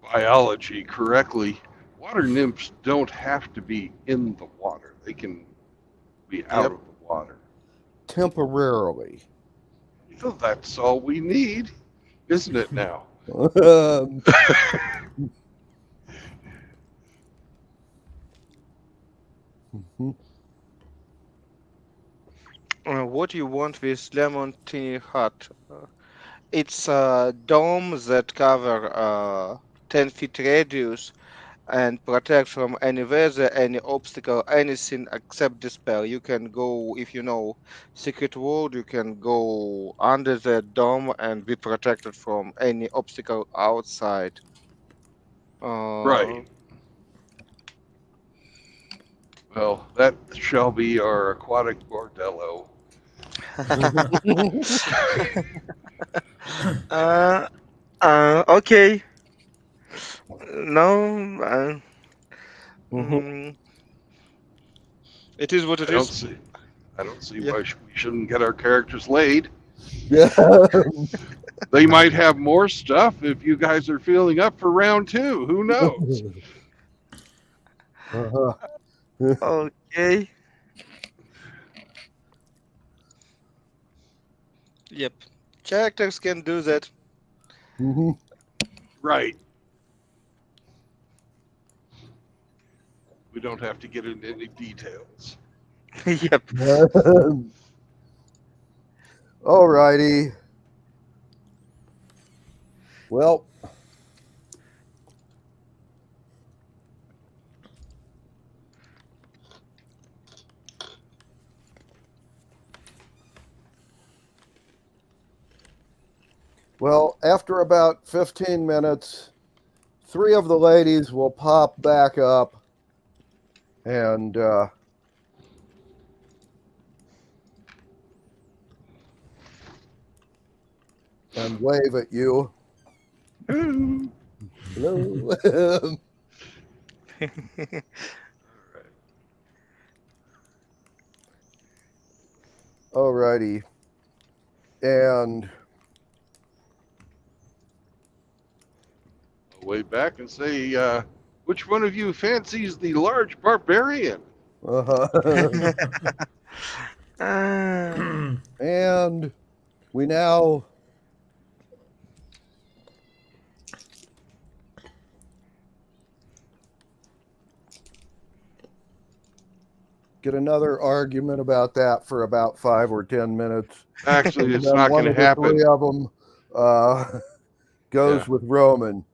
biology correctly, water nymphs don't have to be in the water. They can be out Yep. of the water. Temporarily. So that's all we need, isn't it now? Mhm. What you want with Lemon Tiny Hut? It's a dome that cover 10 feet radius and protect from any weather, any obstacle, anything except the spell. You can go, if you know Secret World, you can go under the dome and be protected from any obstacle outside. Right. Well, that shall be our aquatic bordello. Okay. No, Mhm. it is what it I don't is. see. I don't see Yeah. why we shouldn't get our characters laid. Yeah. They might have more stuff if you guys are feeling up for round 2. Who knows? Uh-huh. Okay. Yep. Characters can do that. Mhm. Right. We don't have to get into any details. Yep. All righty. Well, after about 15 minutes, 3 of the ladies will pop back up and wave at you. Ooh. Hello. All righty. And I'll wave back and say, which one of you fancies the large barbarian? and we now get another argument about that for about 5 or 10 minutes. Actually, And it's then not one going to of the 3 happen. of them goes Yeah. with Roman.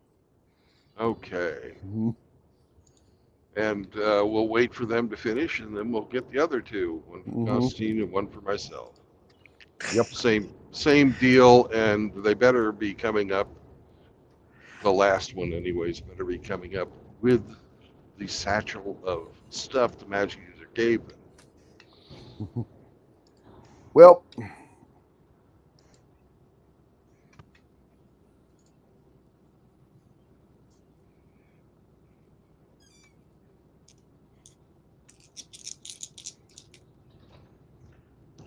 Okay. Mhm. And we'll wait for them to finish, and then we'll get the other 2, one for Mhm. Constantine and one for myself. Yep. Same deal, and they better be coming up. The last one, anyways, better be coming up with the satchel of stuff the magic user gave them. Well,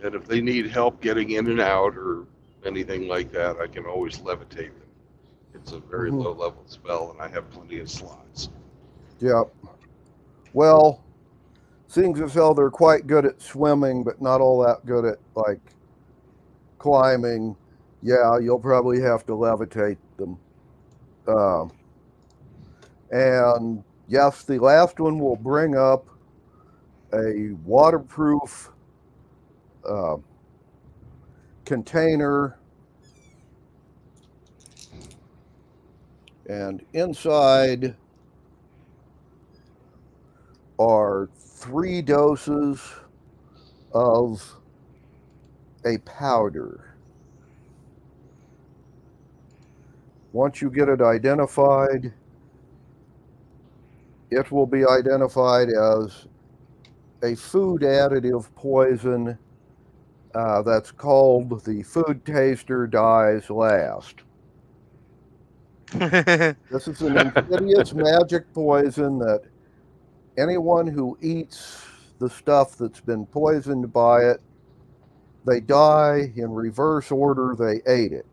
And if they need help getting in and out or anything like that, I can always levitate them. It's a very Mhm. low level spell, and I have plenty of slots. yep. Well, seems as though they're quite good at swimming, but not all that good at like climbing. Yeah, you'll probably have to levitate them. And yes, the last one will bring up a waterproof container, and inside are 3 doses of a powder. Once you get it identified, it will be identified as a food additive poison that's called the food taster dies last. This is an insidious magic poison that anyone who eats the stuff that's been poisoned by it, they die in reverse order they ate it.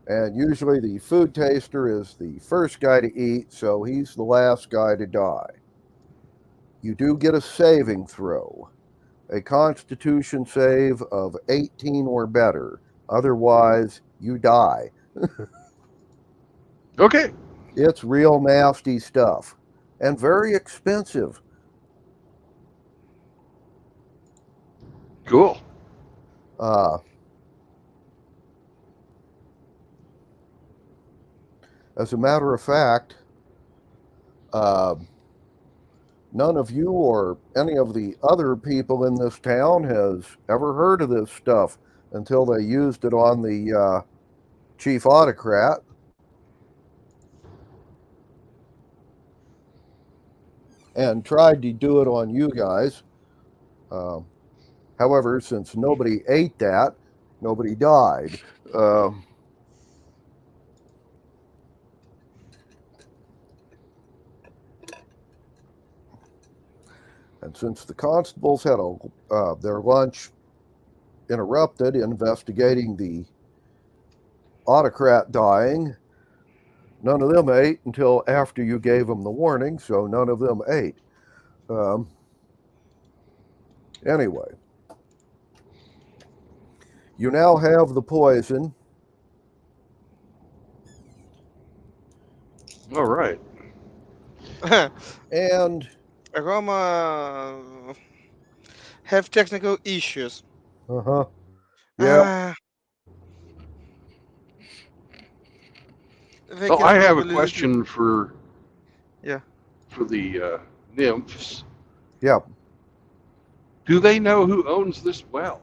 And usually the food taster is the first guy to eat, so he's the last guy to die. You do get a saving throw, a constitution save of 18 or better. Otherwise, you die. Okay. It's real nasty stuff and very expensive. Cool. As a matter of fact, none of you or any of the other people in this town has ever heard of this stuff until they used it on the chief autocrat. and tried to do it on you guys. However, since nobody ate that, nobody died. And since the constables had their lunch interrupted investigating the autocrat dying, none of them ate until after you gave them the warning, so none of them ate. Anyway, you now have the poison. All right. And Roma have technical issues. Yeah. They Well, can I have a probably question for Yeah. the nymphs. Yeah. Do they know who owns this well?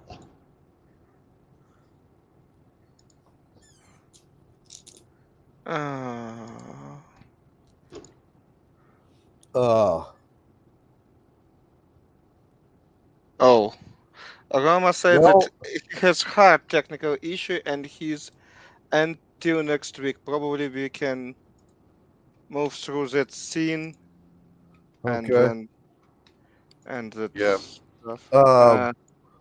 Oh, Rama said Well, that he has hard technical issue and he's until next week. Probably we can move through that scene and okay. then and that Yeah. stuff.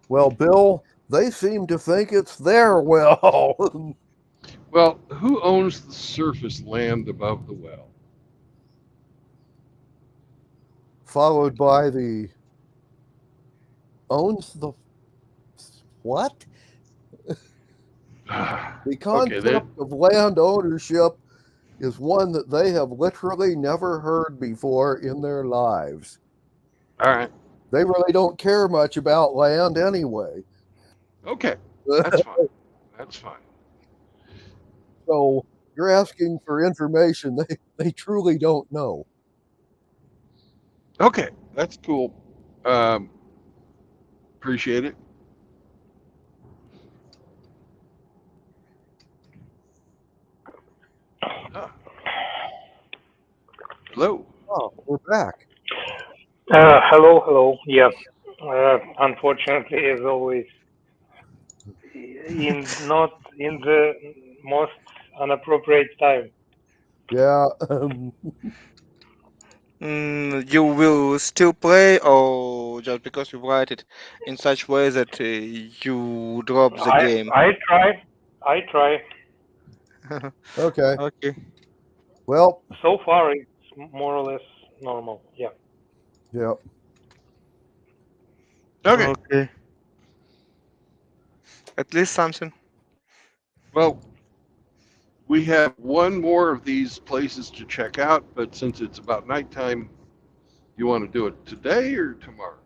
Well, Bill, they seem to think it's their well. Well, who owns the surface land above the well? Followed by the owns the what? The Okay, concept of land ownership is one that they have literally never heard before in their lives. all right. They really don't care much about land anyway. Okay, that's fine. That's fine. So you're asking for information they truly don't know. Okay, that's cool. Appreciate it. Ah. Hello. Oh, we're back. Hello. Yeah. Unfortunately, as always, not in the most inappropriate time. Yeah. You will still play, or just because you write it in such way that you drop the game? I try. Okay. Okay. Well, So far, it's more or less normal. Yeah. yeah. Okay. Okay. At least something. Well, we have one more of these places to check out, but since it's about nighttime, you want to do it today or tomorrow?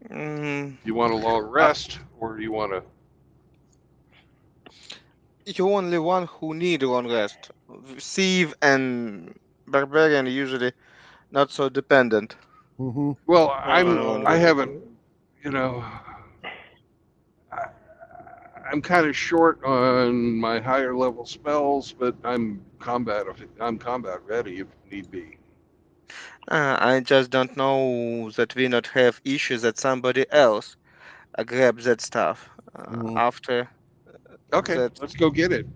Mm, You want a long rest, or do you want to? you only one who need long rest. Thief and barbarian usually not so dependent Mm-hmm. Well, on long I rest. haven't, you know, I, I'm kind of short on my higher level spells, but I'm combat ready if need be. I just don't know that we not have issues that somebody else grab that stuff after Okay, that. let's go get it.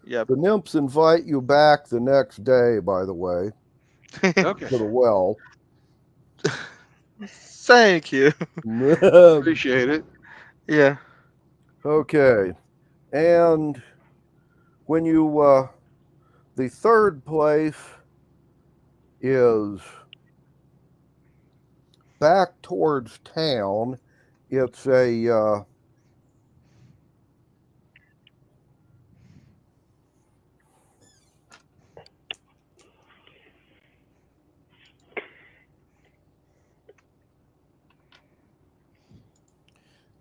Yep. The nymphs invite you back the next day, by the way, Okay, to the well. Thank you. appreciate it. Yeah. Okay. And when you, the third place is back towards town. It's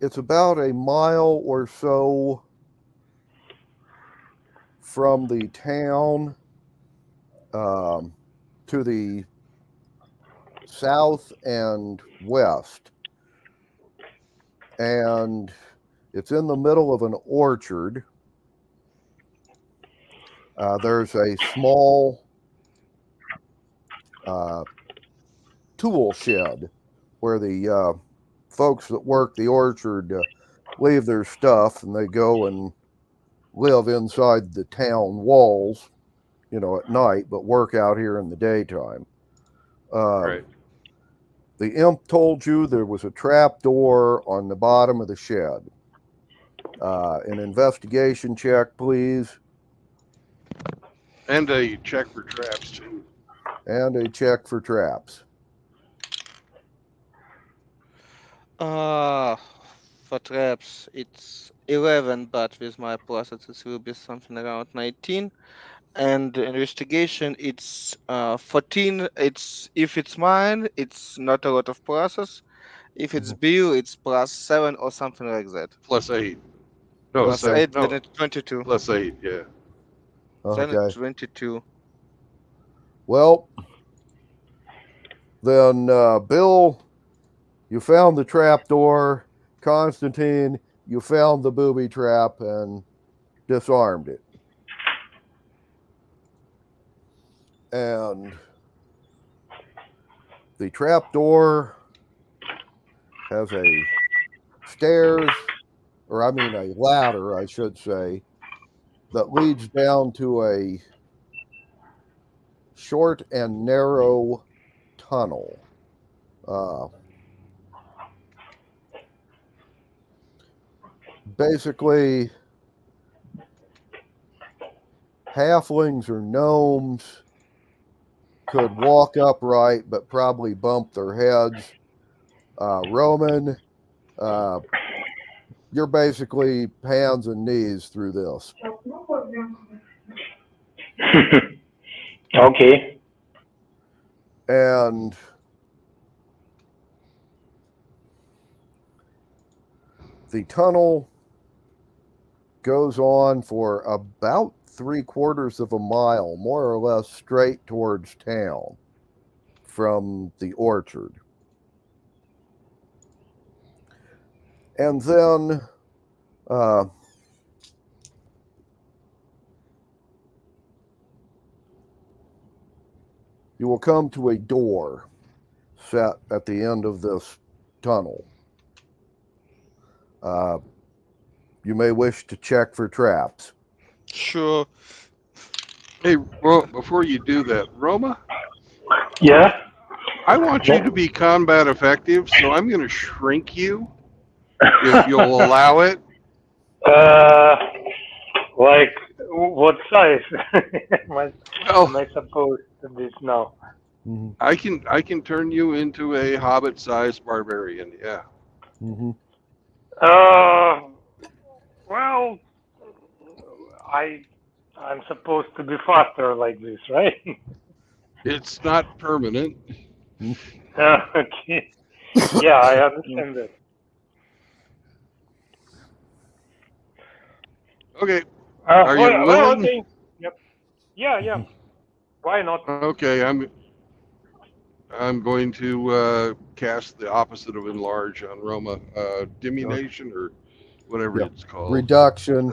it's about a mile or so from the town to the south and west. And it's in the middle of an orchard. There's a small tool shed where the folks that work the orchard leave their stuff and they go and live inside the town walls, at night, but work out here in the daytime. Right. The imp told you there was a trap door on the bottom of the shed. An investigation check, please. And a check for traps, too. And a check for traps. For traps, it's 11, but with my process, it will be something around 19. And investigation, it's 14. It's if it's mine, it's not a lot of process. If it's Bill, it's +7 or something like that. +8. No, +8, no. then it's 22. +8, yeah. Then Okay. it's 22. Well, then, Bill, you found the trap door. Constantine, you found the booby trap and disarmed it. And the trap door has a ladder, I should say, that leads down to a short and narrow tunnel. Basically, halflings or gnomes could walk upright, but probably bump their heads. Roman, you're basically hands and knees through this. Okay. And the tunnel goes on for about 3/4 of a mile, more or less straight towards town from the orchard. And then you will come to a door set at the end of this tunnel. You may wish to check for traps. Sure. Hey, well, before you do that, Roma, Yeah. I want you to be combat effective, so I'm going to shrink you if you'll allow it. Like what size am I Well, supposed to be now? Mm-hmm. I can turn you into a hobbit-sized barbarian. Yeah. Mm-hmm. Well, I'm supposed to be faster like this, right? It's not permanent. Okay. Yeah, I understand that. Okay. Are you willing? Okay. Yep. Yeah. Why not? Okay, I'm going to cast the opposite of enlarge on Roma. Diminution or whatever Yep. it's called. Reduction.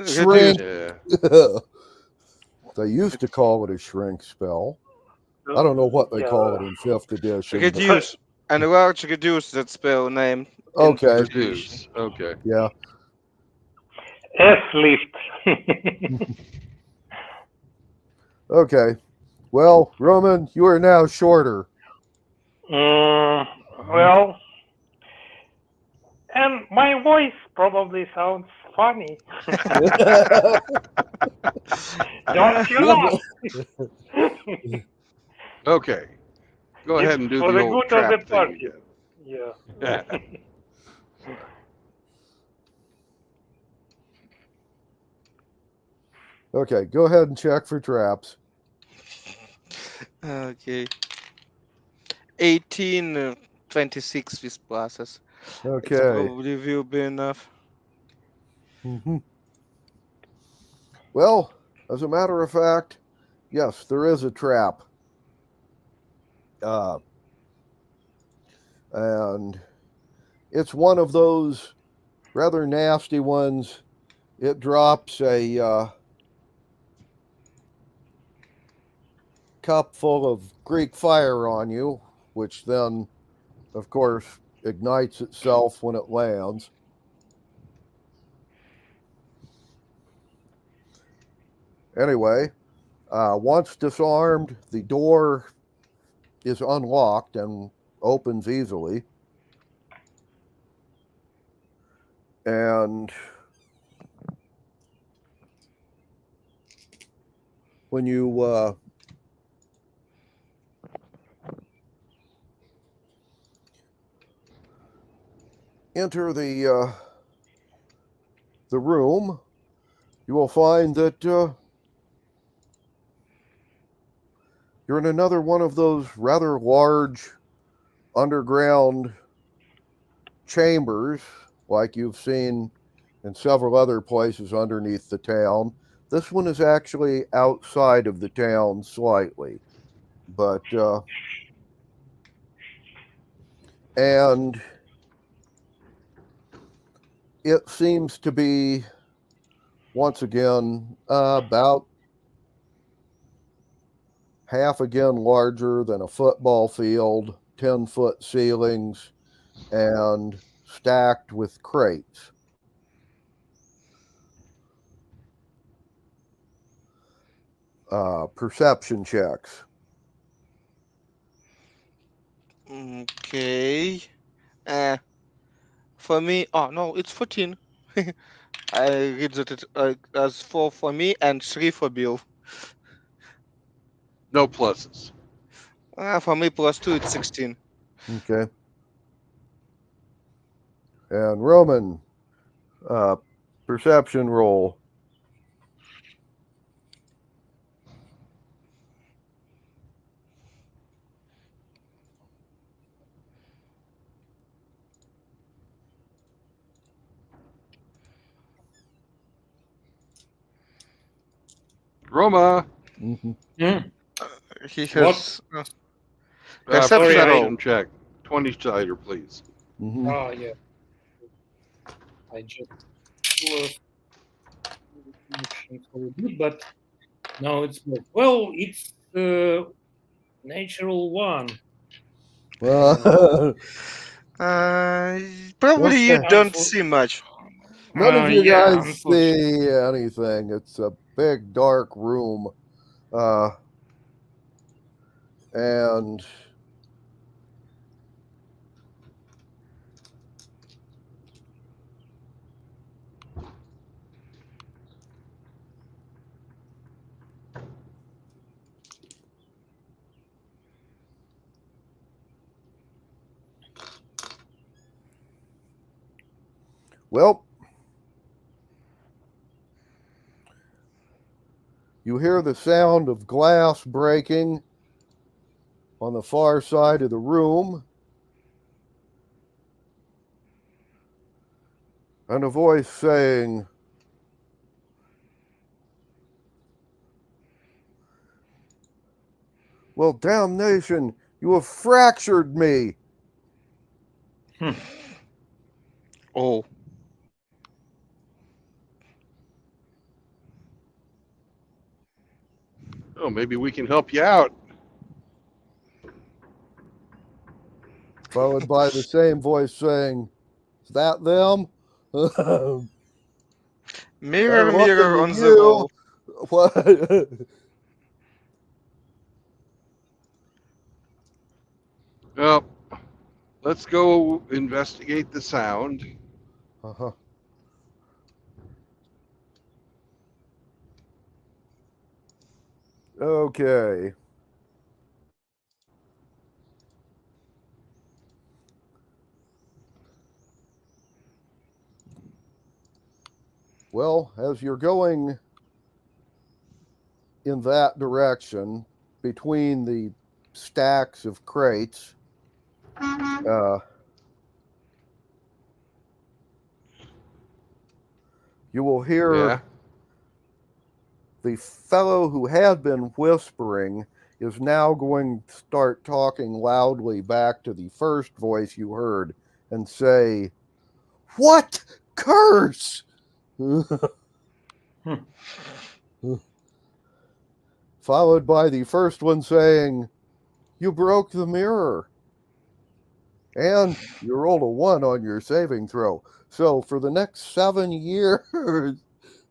Shrink. Yeah. They used to call it a shrink spell. I don't know what they call it in 5th edition. Reduce. And large reduce that spell name. Okay. Reduce. Okay. Yeah. S-lift. Okay. Well, Roman, you are now shorter. Well, and my voice probably sounds funny. Don't you know? Okay. Go ahead and do for the the old good of trap the thing party. again. Yeah. Okay, go ahead and check for traps. Okay. 18, 26 with pluses. Okay. It probably will be enough. Mm-hmm. Well, as a matter of fact, yes, there is a trap. And it's one of those rather nasty ones. It drops a cup full of Greek fire on you, which then, of course, ignites itself when it lands. Anyway, once disarmed, the door is unlocked and opens easily. And when you enter the room, you will find that you're in another one of those rather large underground chambers like you've seen in several other places underneath the town. This one is actually outside of the town slightly, but and it seems to be once again about half again larger than a football field, 10-foot ceilings, and stacked with crates. Perception checks. Okay. For me, oh no, it's 14. I read that it as 4 for me and 3 for Bill. No pluses. For me, +2, it's 16. Okay. And Roman, perception roll. Roma, Mhm. He has perception perception roll. item check. 20-sider, please. Mhm. Oh, yeah. I just was for a bit, but now it's good. Well, it's natural one. Well, Probably you okay. don't see much. None of you Yeah, guys see anything. It's a big dark room. And well, you hear the sound of glass breaking on the far side of the room, and a voice saying, "Well, damnation, you have fractured me." Oh. Oh, maybe we can help you out. Followed by the same voice saying, "Is that them?" Mirror, They're mirror looking on at the wall. What? Well, let's go investigate the sound. Uh-huh. Okay. Well, as you're going in that direction between the stacks of crates, you will hear the fellow who had been whispering is now going to start talking loudly back to the first voice you heard and say, "What curse?" followed by the first one saying, "You broke the mirror." And you rolled a 1 on your saving throw. So for the next 7 years,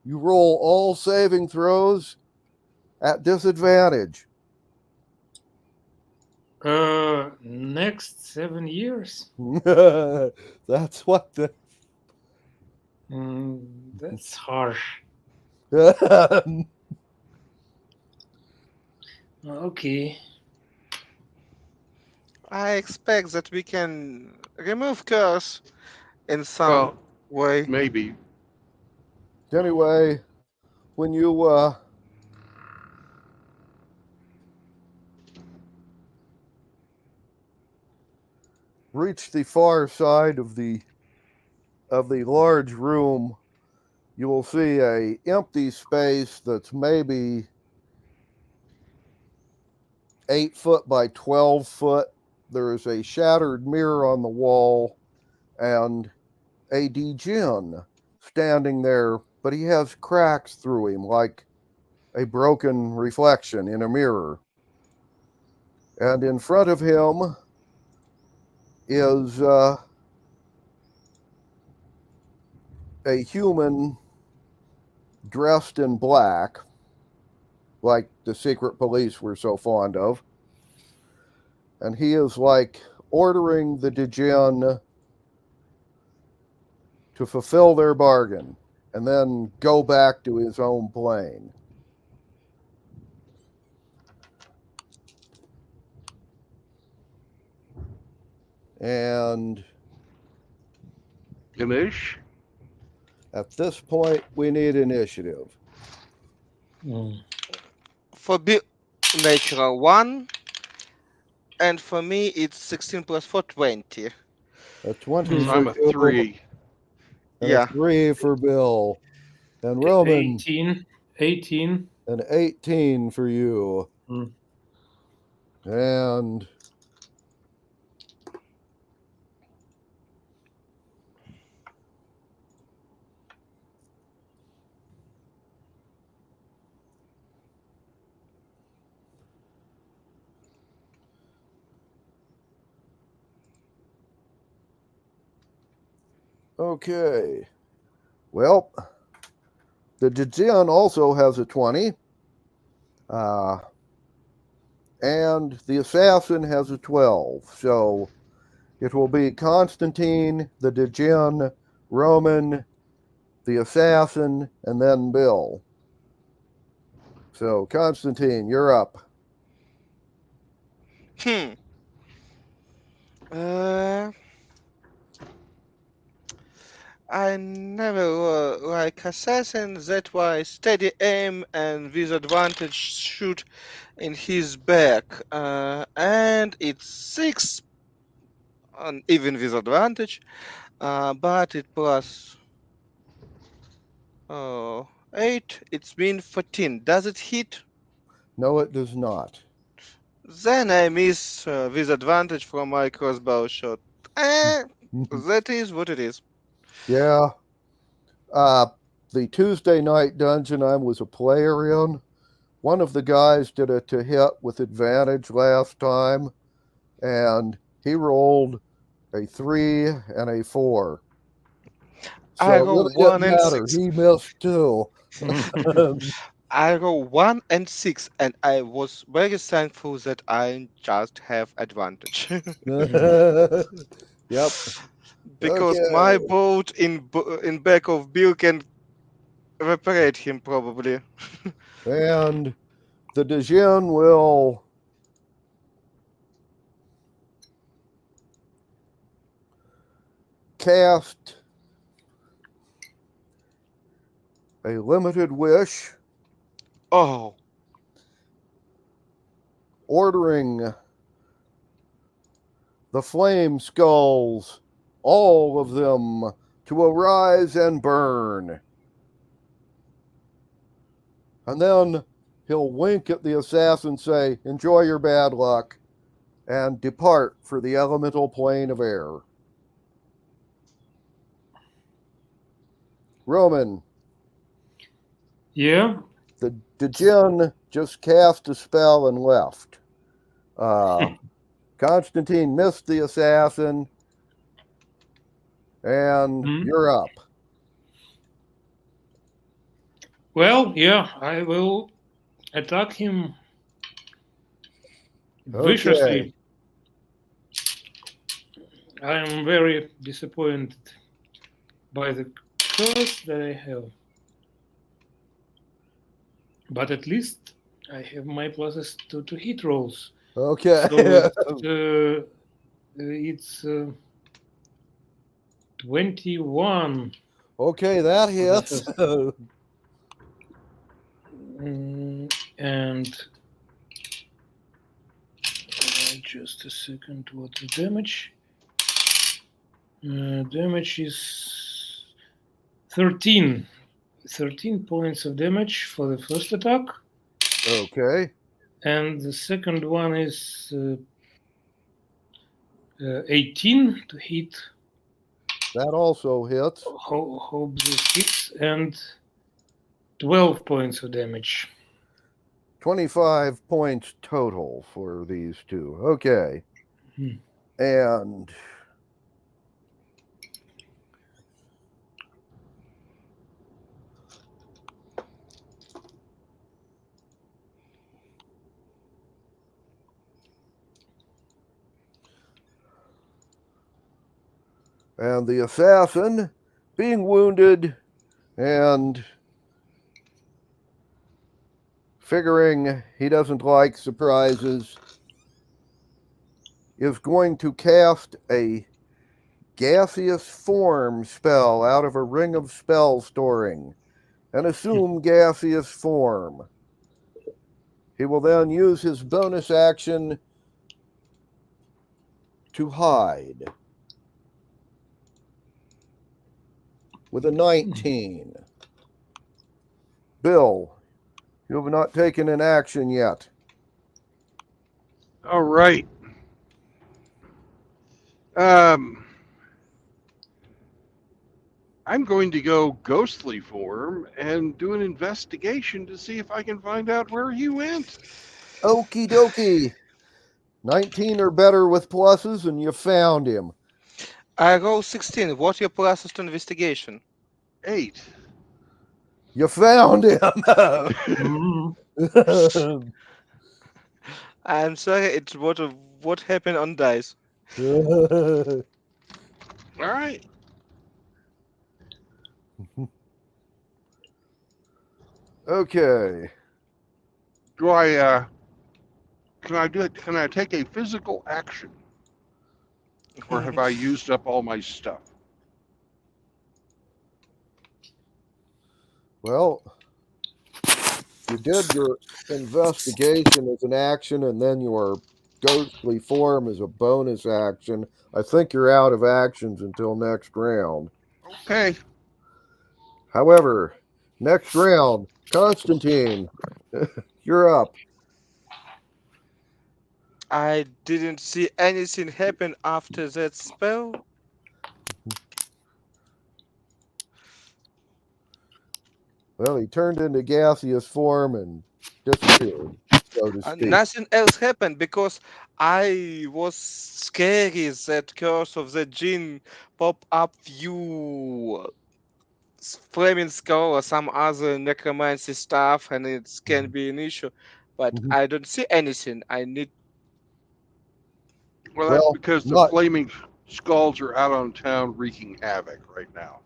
you roll all saving throws at disadvantage. Next 7 years. That's what the. That's harsh. Okay. I expect that we can remove curse in some Well, way. maybe. Anyway, when you reach the far side of the large room, you will see a empty space that's maybe 8 foot by 12 foot. There is a shattered mirror on the wall and a djinn standing there, but he has cracks through him like a broken reflection in a mirror. And in front of him is a human dressed in black, like the secret police were so fond of. And he is like ordering the djinn to fulfill their bargain and then go back to his own plane. And Ganesh? at this point, we need initiative. For natural 1, and for me it's 16 plus 4, 20. A 20 for I'm a Bill, 3. and Yeah. a 3 for Bill. And Roman, 18. an 18 for you. Mm. And okay. Well, the djinn also has a 20. And the assassin has a 12. So it will be Constantine, the djinn, Roman, the assassin, and then Bill. So, Constantine, you're up. I never like assassin, that's why steady aim and with advantage shoot in his back. And it's 6, even with advantage, but it plus 8, it's been 14. Does it hit? No, it does not. Then I miss with advantage from my crossbow shot. That is what it is. Yeah. The Tuesday night dungeon I was a player in, one of the guys did it to hit with advantage last time, and he rolled a 3 and a 4. So I it roll really 1 didn't and matter. 6. He missed too. I roll 1 and 6, and I was very thankful that I just have advantage. Yep. Because Okay. my boat in back of Bill can reparate him probably. And the djinn will cast a limited wish, Oh, ordering the flame skulls, all of them, to arise and burn. And then he'll wink at the assassin, say, "Enjoy your bad luck," and depart for the elemental plane of air. Roman, Yeah. the djinn just cast a spell and left. Constantine missed the assassin, and you're up. Well, yeah, I will attack him viciously. I am very disappointed by the curse that I have. But at least I have my pluses to hit rolls. Okay. So it's 21. Okay, that hits. And just a second, what the damage? Damage is 13. 13 points of damage for the first attack. Okay. And the second one is 18 to hit. That also hits. Hope this hits. And 12 points of damage. 25 points total for these two. Okay. And the assassin, being wounded and figuring he doesn't like surprises, is going to cast a gaseous form spell out of a ring of spell storing and assume gaseous form. He will then use his bonus action to hide with a 19. Bill, you have not taken an action yet. All right. I'm going to go ghostly form and do an investigation to see if I can find out where he went. Okie dokie. 19 or better with pluses, and you found him. I roll 16. What your pluses to investigation? 8. You found him. I'm sorry, it's what happened on dice. All right. Okay. Do I can I do it? Can I take a physical action? Or have I used up all my stuff? Well, you did your investigation as an action, and then your ghostly form as a bonus action. I think you're out of actions until next round. Okay. However, next round, Constantine, you're up. I didn't see anything happen after that spell. Well, he turned into gaseous form and disappeared, so to speak. Nothing else happened because I was scary that curse of the gene pop up few flaming skull or some other necromancy stuff, and it can be an issue. But I don't see anything. I need. Well, that's because the flaming skulls are out on town wreaking havoc right now.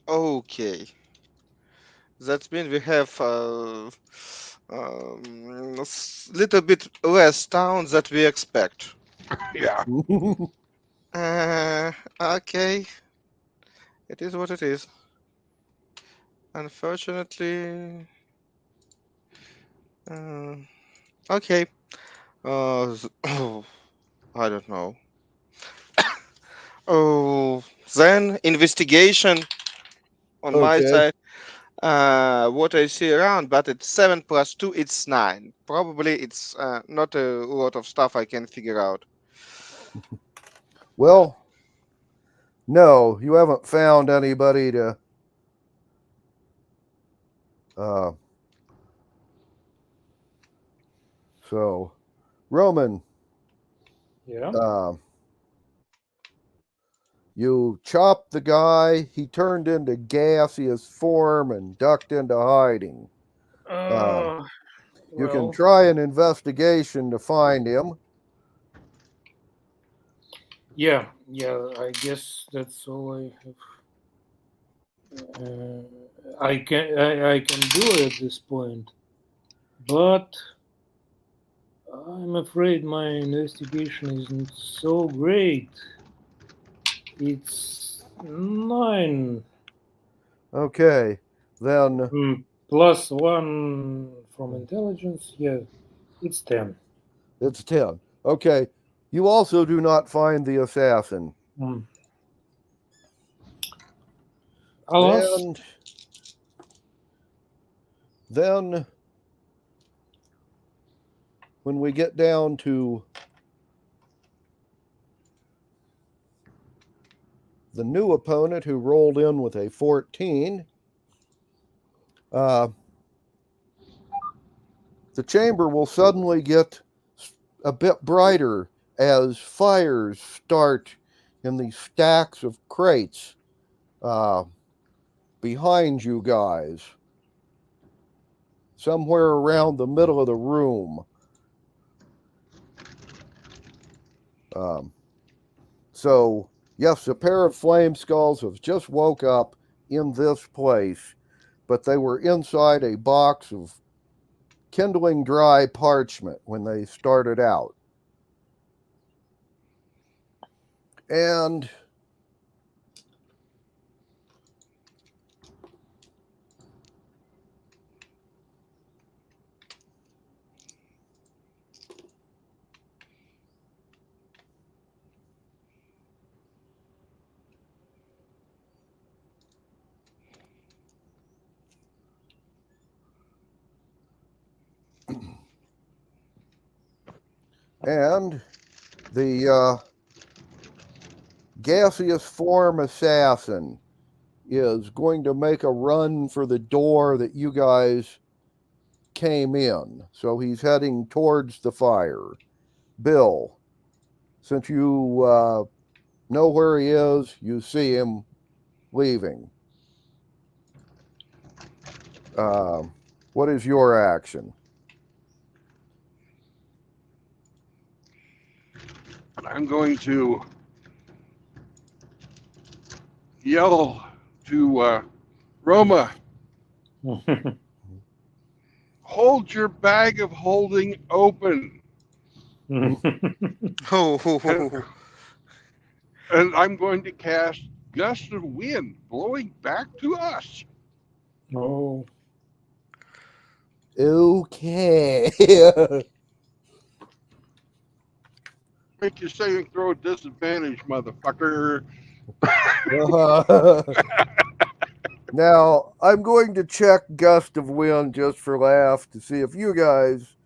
Okay. That means we have little bit less towns that we expect. Yeah. Okay. It is what it is. Unfortunately. Okay. I don't know. Then investigation on my side. What I see around, but it's 7 plus 2, it's 9. Probably it's not a lot of stuff I can figure out. Well, No, you haven't found anybody to. So, Roman, Yeah. you chopped the guy. He turned into gaseous form and ducked into hiding. You can Well, try an investigation to find him. yeah, I guess that's all I have. I can do at this point, but I'm afraid my investigation isn't so great. It's 9 Okay, then plus 1 from intelligence. Yeah, it's 10. it's 10. Okay, you also do not find the assassin. Alas, And then when we get down to the new opponent who rolled in with a 14, the chamber will suddenly get a bit brighter as fires start in these stacks of crates behind you guys, somewhere around the middle of the room. So, yes, a pair of flame skulls have just woke up in this place, but they were inside a box of kindling dry parchment when they started out. And the gaseous form assassin is going to make a run for the door that you guys came in. So he's heading towards the fire. Bill, since you know where he is, you see him leaving. What is your action? I'm going to yell to Roma, hold your bag of holding open. And I'm going to cast gust of wind blowing back to us. Oh. Okay. Make your saving throw disadvantage, motherfucker. Now, I'm going to check gust of wind just for laugh to see if you guys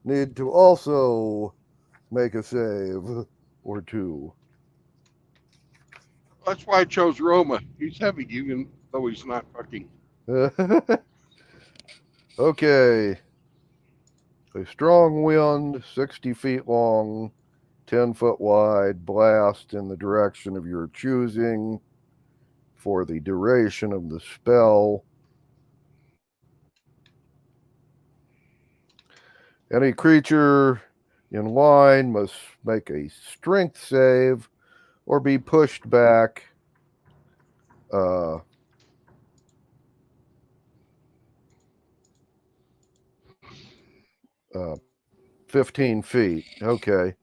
need to also make a save or two. That's why I chose Roma. He's heavy, even though he's not fucking. Okay. A strong wind, 60 feet long, 10 foot wide, blast in the direction of your choosing for the duration of the spell. Any creature in line must make a strength save or be pushed back 15 feet. Okay.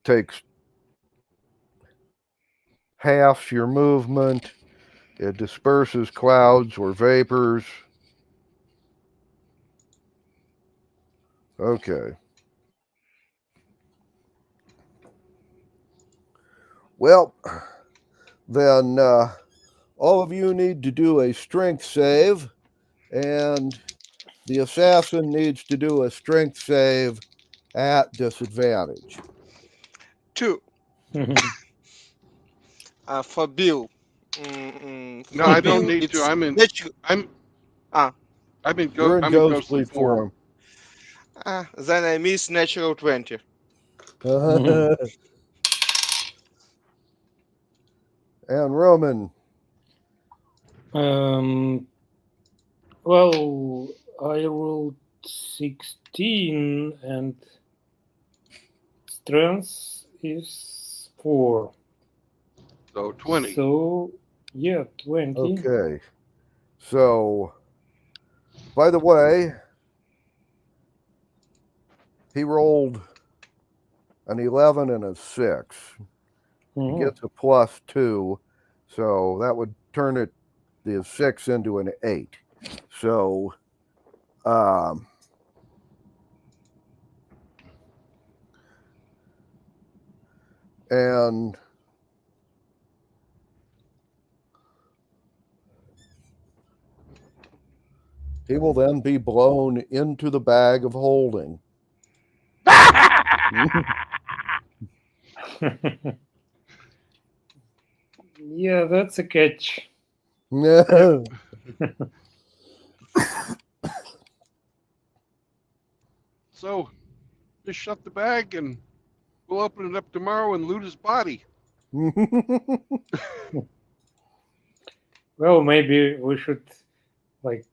Takes half your movement. It disperses clouds or vapors. Okay. Well, then all of you need to do a strength save, and the assassin needs to do a strength save at disadvantage. 2. For Bill. No, For I don't Bill, need to. it's I'm in You're in ghostly ghostly form. form. then I miss natural 20. And Roman. Well, I rolled 16 and strength is 4. So 20. So, yeah, 20. Okay. So, by the way, he rolled an 11 and a 6. He Mhm. gets a +2. So that would turn the 6 into an 8. So, and he will then be blown into the bag of holding. Yeah, that's a catch. So just shut the bag and we'll open it up tomorrow and loot his body. Well, maybe we should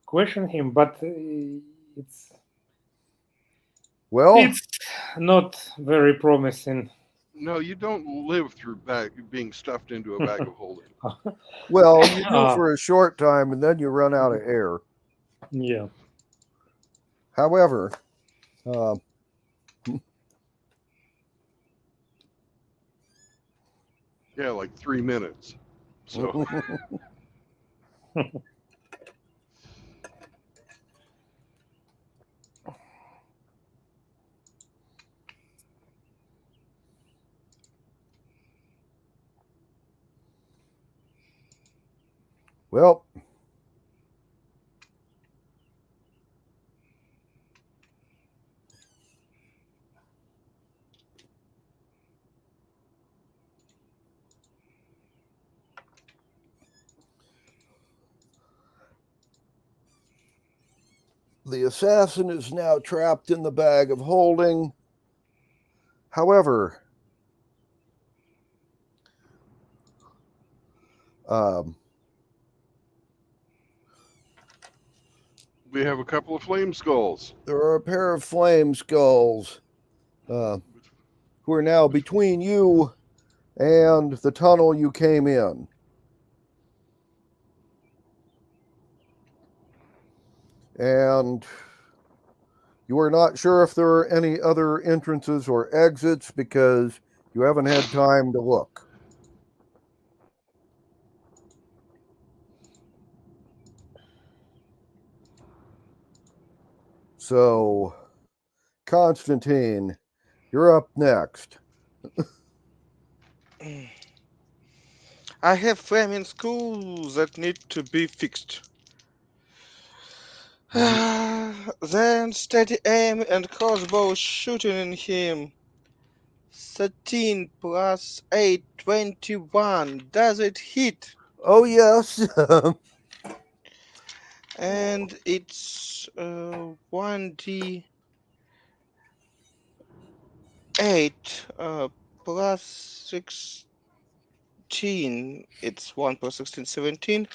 question him, but it's not very promising. No, you don't live through being stuffed into a bag of holding. Well, you do for a short time and then you run out of air. Yeah. However, yeah, like 3 minutes. So well, the assassin is now trapped in the bag of holding. However, we have a couple of flame skulls. There are a pair of flame skulls who are now between you and the tunnel you came in. And you are not sure if there are any other entrances or exits because you haven't had time to look. So, Constantine, you're up next. I have flaming schools that need to be fixed. Then steady aim and crossbow shooting in him. 13 plus 8, 21. Does it hit? Oh, yes. And it's 1d8 plus 16. It's 1 plus 16, 17.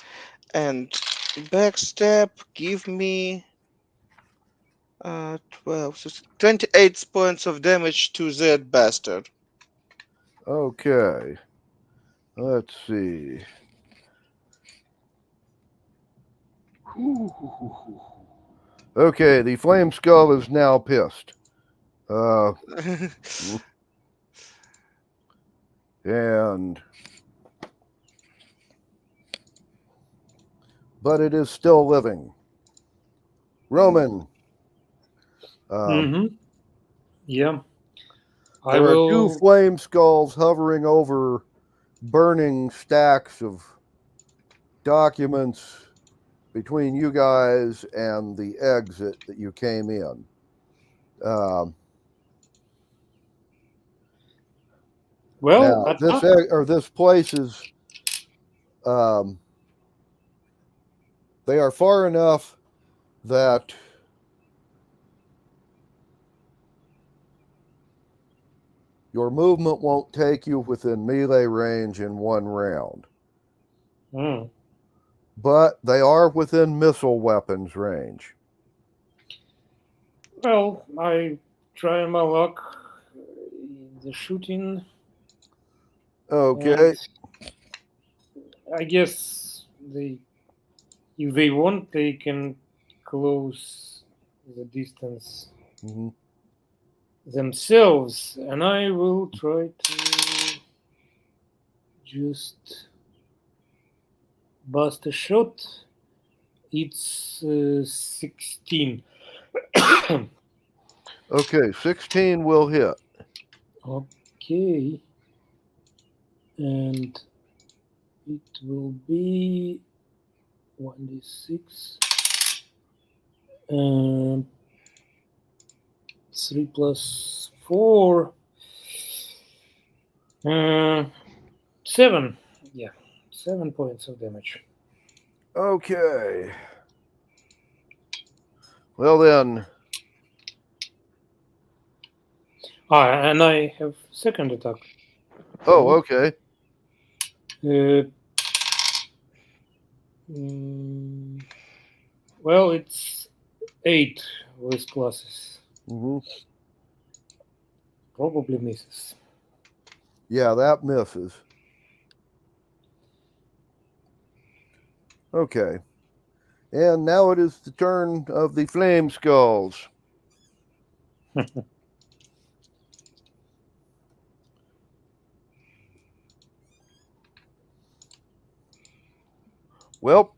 And backstab, give me 12, 16, 28 points of damage to that bastard. Okay. Let's see. Okay, the flame skull is now pissed. But it is still living. Roman. Yeah. There are 2 flame skulls hovering over burning stacks of documents between you guys and the exit that you came in. Well, Now, this attack. this place is they are far enough that your movement won't take you within melee range in one round. Hmm. But they are within missile weapons range. Well, I try my luck in the shooting, Okay. and I guess if they want, they can close the distance Mhm. themselves, and I will try to just bust a shot. It's 16. Okay, 16 will hit. Okay, and it will be 1d6. 3 plus 4. 7. Yeah, 7 points of damage. Okay. Well then, And I have second attack. oh, okay. Well, it's 8 with classes. Mhm. Probably misses. Yeah, that misses. Okay. And now it is the turn of the flame skulls. Well,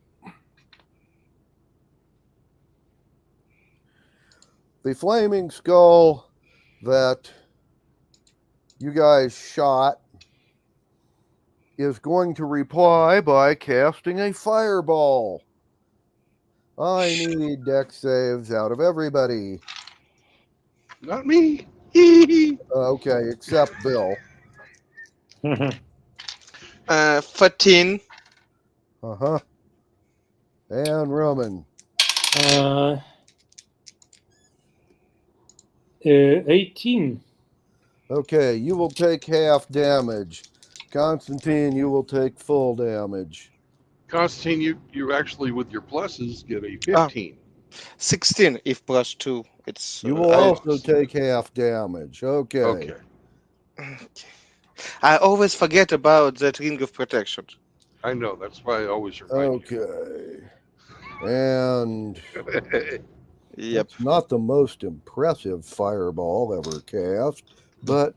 the flaming skull that you guys shot is going to reply by casting a fireball. I need dex saves out of everybody. Not me. Hee. Okay, except Bill. 14. Uh-huh. And Roman. 18. Okay, you will take half damage. Constantine, you will take full damage. Constantine, you actually, with your pluses, get a Ah, 15. 16 if plus 2. It's You will also take half damage. Okay. Okay. I always forget about that ring of protection. I know. That's why I always remind Okay. And Yep. it's not the most impressive fireball ever cast, but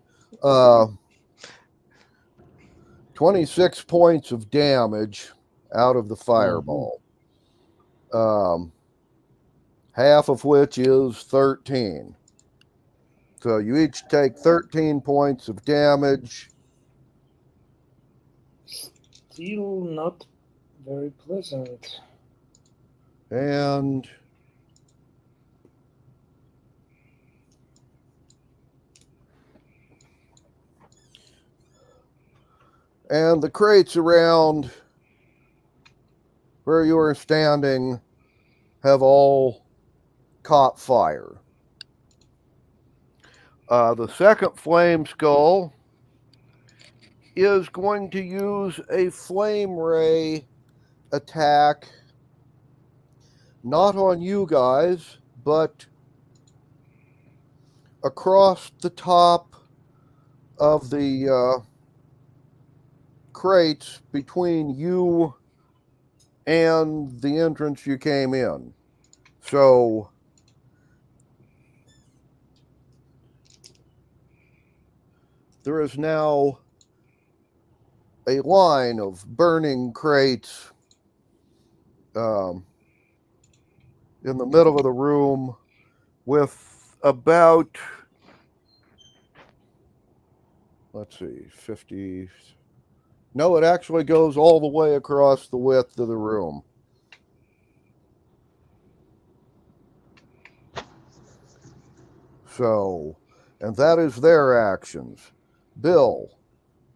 26 points of damage out of the fireball. Half of which is 13. So you each take 13 points of damage. Still not very pleasant. And the crates around where you are standing have all caught fire. The second flame skull is going to use a flame ray attack, not on you guys, but across the top of the crates between you and the entrance you came in. So there is now a line of burning crates in the middle of the room with about, let's see, 50. No, it actually goes all the way across the width of the room. So, and that is their actions. Bill.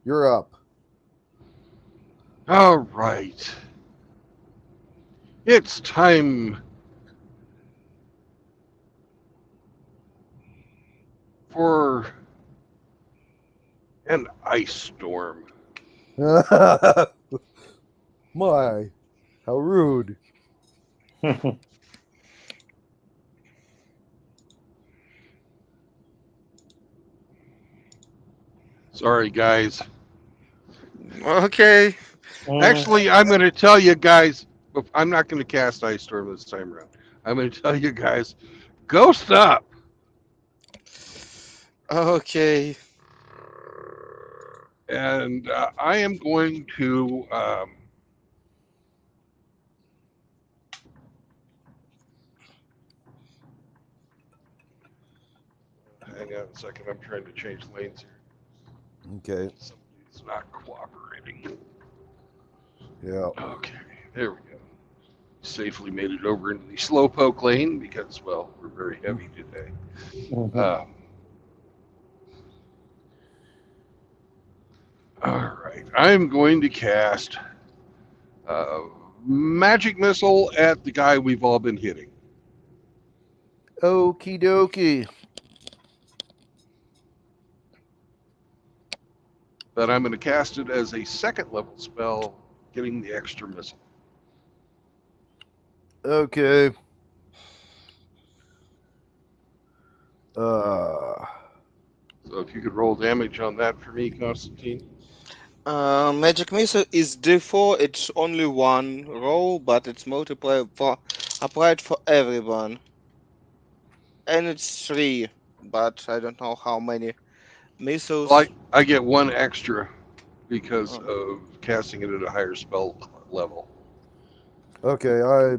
You're up. All right. It's time for an ice storm. My, how rude. Sorry, guys. Okay. Actually, I'm going to tell you guys, I'm not going to cast Ice Storm this time around. I'm going to tell you guys, ghost up. Okay. And I am going to hang on a second. I'm trying to change lanes here. Okay. Somebody's not cooperating. Yeah. Okay, there we go. Safely made it over into the slowpoke lane because, well, we're very heavy today. All right, I'm going to cast Magic Missile at the guy we've all been hitting. Okie dokie. But I'm going to cast it as a second level spell, getting the extra missile. Okay. So if you could roll damage on that for me, Constantine. Magic Missile is D4. It's only one roll, but it's multiplied for applied for everyone. And it's 3, but I don't know how many missiles. Well, I get one extra because of casting it at a higher spell level. Okay,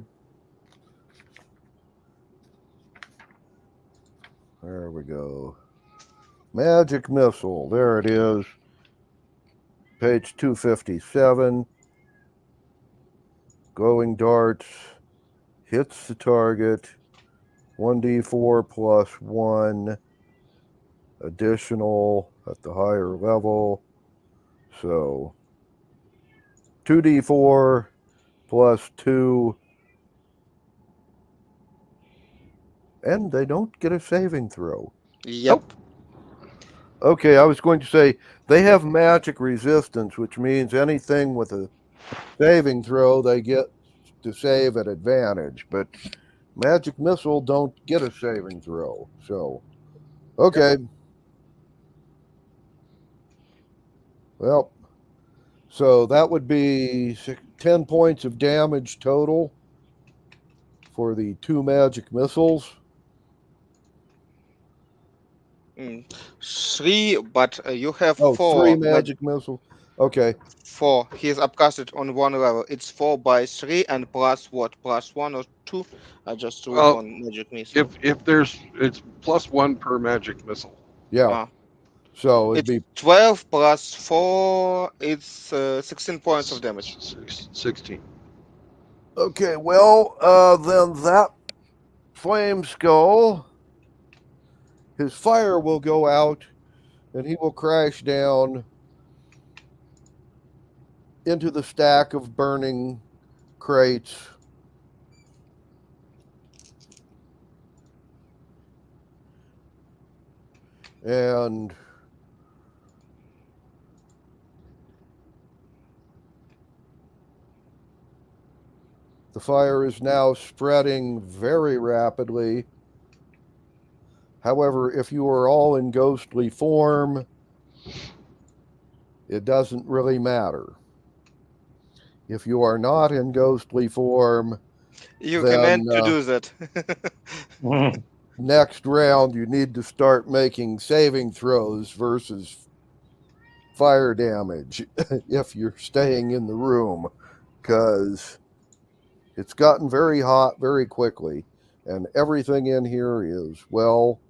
there we go. Magic Missile. There it is. Page 257. Glowing darts. Hits the target. 1d4 plus 1. Additional at the higher level. So 2d4 plus 2. And they don't get a saving throw. Yep. Okay, I was going to say they have magic resistance, which means anything with a saving throw they get to save at advantage. But Magic Missile don't get a saving throw. So, okay. Well, so that would be 10 points of damage total for the 2 magic missiles. 3, but you have 4. 3 magic missiles. Okay. 4. He's upcasted on one level. It's 4 by 3 and plus what? Plus 1 or 2? I just wrote one magic missile. If it's plus 1 per magic missile. Yeah. So it'd be 12 plus 4. It's 16 points of damage. 16. Okay, well, then that flame skull, his fire will go out and he will crash down into the stack of burning crates. And the fire is now spreading very rapidly. However, if you are all in ghostly form, it doesn't really matter. If you are not in ghostly form, you then, can end to do that. Next round, you need to start making saving throws versus fire damage if you're staying in the room, because it's gotten very hot very quickly, and everything in here is, well,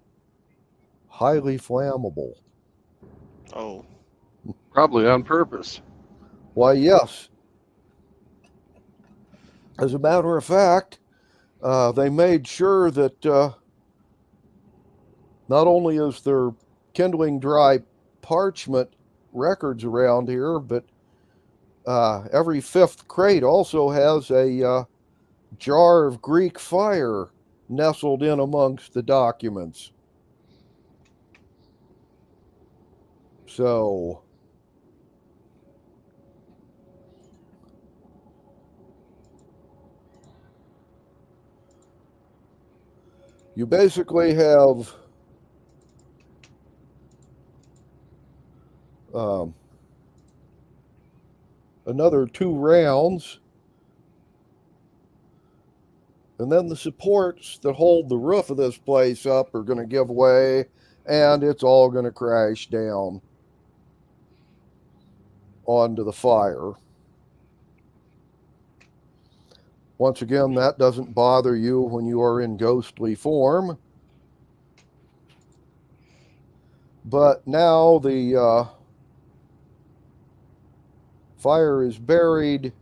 highly flammable. Oh. Probably on purpose. Why, yes. As a matter of fact, they made sure that not only is there kindling dry parchment records around here, but every fifth crate also has a jar of Greek fire nestled in amongst the documents. So you basically have another 2 rounds, and then the supports that hold the roof of this place up are going to give way, and it's all going to crash down onto the fire. Once again, that doesn't bother you when you are in ghostly form. But now the fire is buried,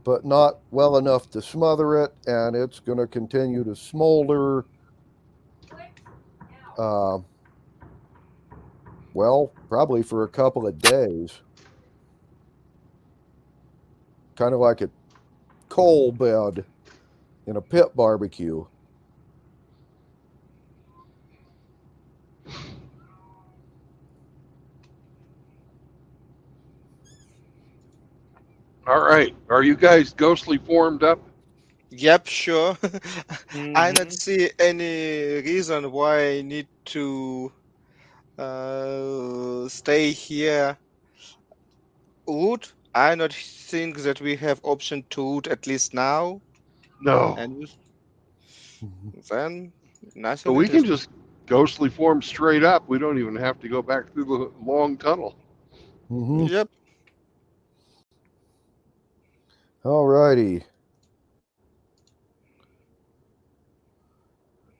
but not well enough to smother it, and it's going to continue to smolder. Well, probably for a couple of days. Kind of like a coal bed in a pit barbecue. All right. Are you guys ghostly formed up? Yep, sure. I not Mhm. see any reason why I need to stay here. Root. I not think that we have option to root at least now, No. and then But nothing we it can is. just ghostly form straight up. We don't even have to go back through the long tunnel. Mm-hmm. Yep. All righty.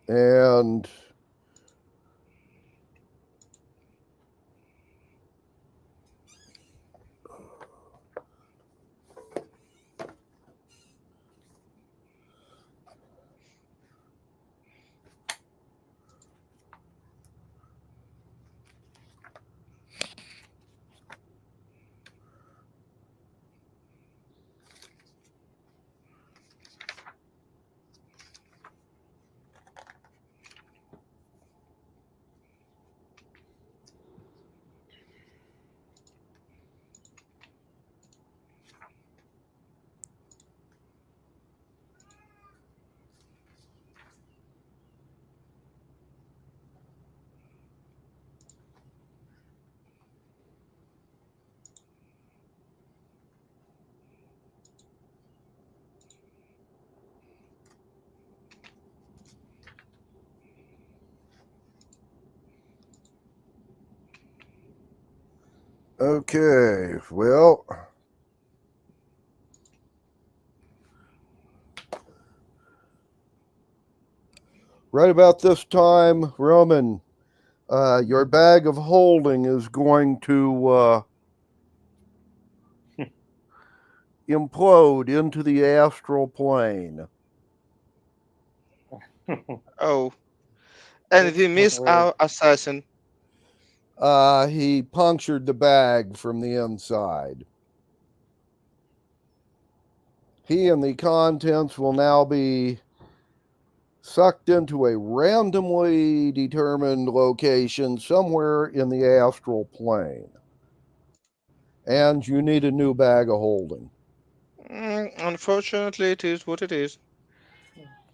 And okay, well, right about this time, Roman, your bag of holding is going to implode into the astral plane. Oh, and That's we not miss very. our assassin. He punctured the bag from the inside. He and the contents will now be sucked into a randomly determined location somewhere in the astral plane. And you need a new bag of holding. Unfortunately, it is what it is.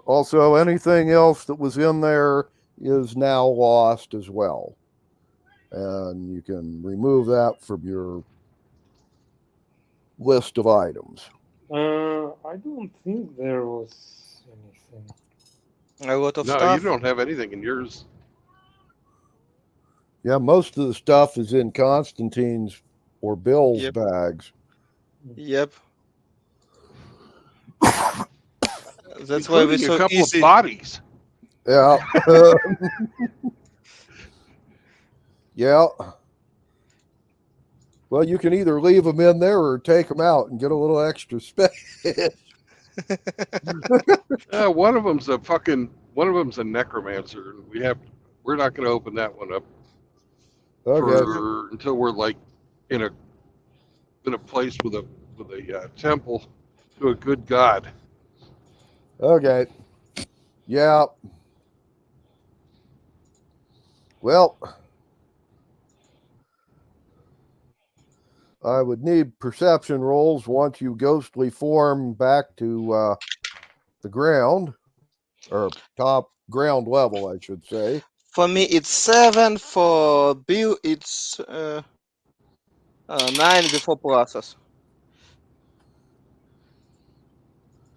Also, anything else that was in there is now lost as well. And you can remove that from your list of items. I don't think there was anything. A lot of No, you stuff. don't have anything in yours. Yeah, most of the stuff is in Constantine's or Bill's Yep. bags. Yep. That's why we're Including a so couple easy. of bodies. Yeah. Yeah. Well, you can either leave them in there or take them out and get a little extra space. One of them's a necromancer, and we're not going to open that one up Okay. until we're like in a place with a temple to a good god. Okay. Yeah. Well, I would need perception rolls once you ghostly form back to the ground, or top ground level, I should say. For me, it's 7. For Bill, it's 9 before process.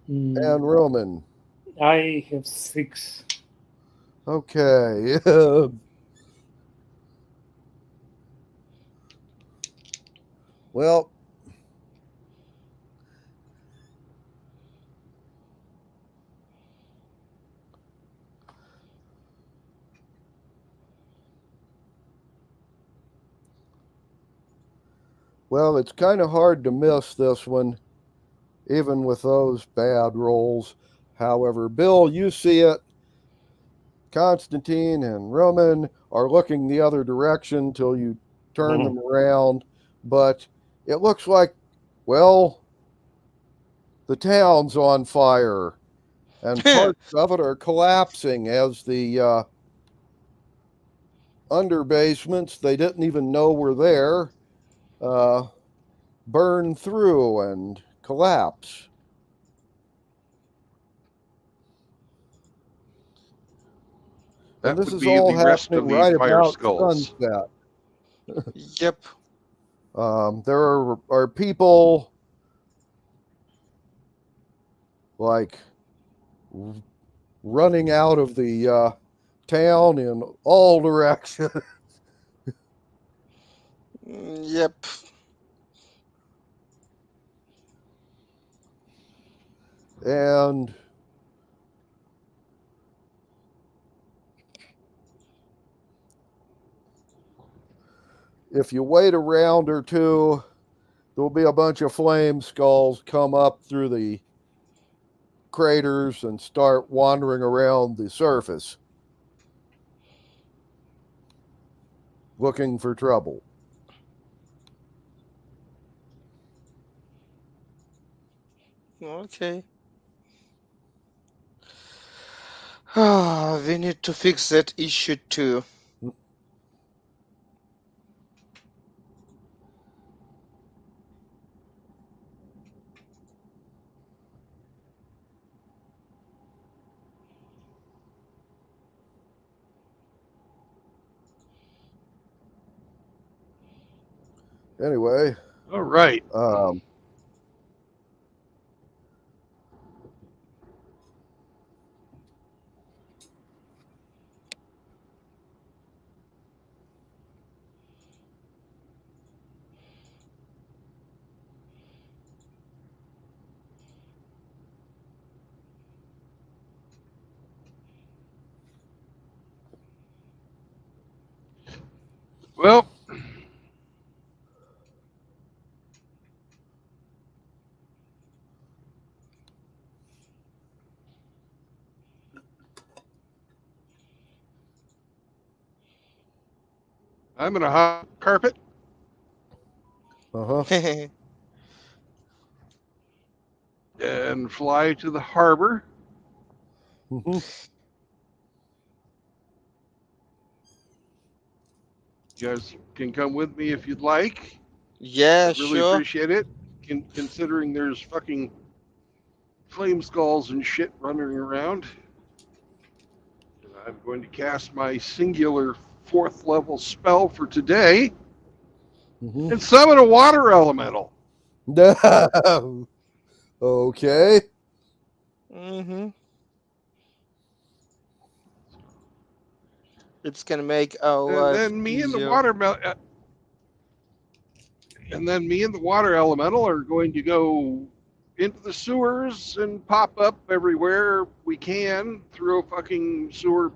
And Roman. I have 6. Okay. Well, it's kind of hard to miss this one, even with those bad rolls. However, Bill, you see it. Constantine and Roman are looking the other direction till you turn them around. But it looks like, well, the town's on fire, and parts of it are collapsing as the underbasements they didn't even know were there burn through and collapse. That And this would is be all the rest happening of the right fire about skulls. sunset. Yep. There are people like running out of the town in all directions. Yep. And if you wait a round or two, there'll be a bunch of flame skulls come up through the craters and start wandering around the surface looking for trouble. Okay. We need to fix that issue too. Anyway. All right. Well, I'm in a hot carpet. And fly to the harbor. Mm-hmm. You guys can come with me if you'd like. Yeah, I'd really appreciate it. Considering there's fucking flame skulls and shit running around. And I'm going to cast my singular 4th level spell for today and summon a water elemental. Okay. Mm-hmm. It's gonna make our And life then me and the easier. water elemental are going to go into the sewers and pop up everywhere we can through a fucking sewer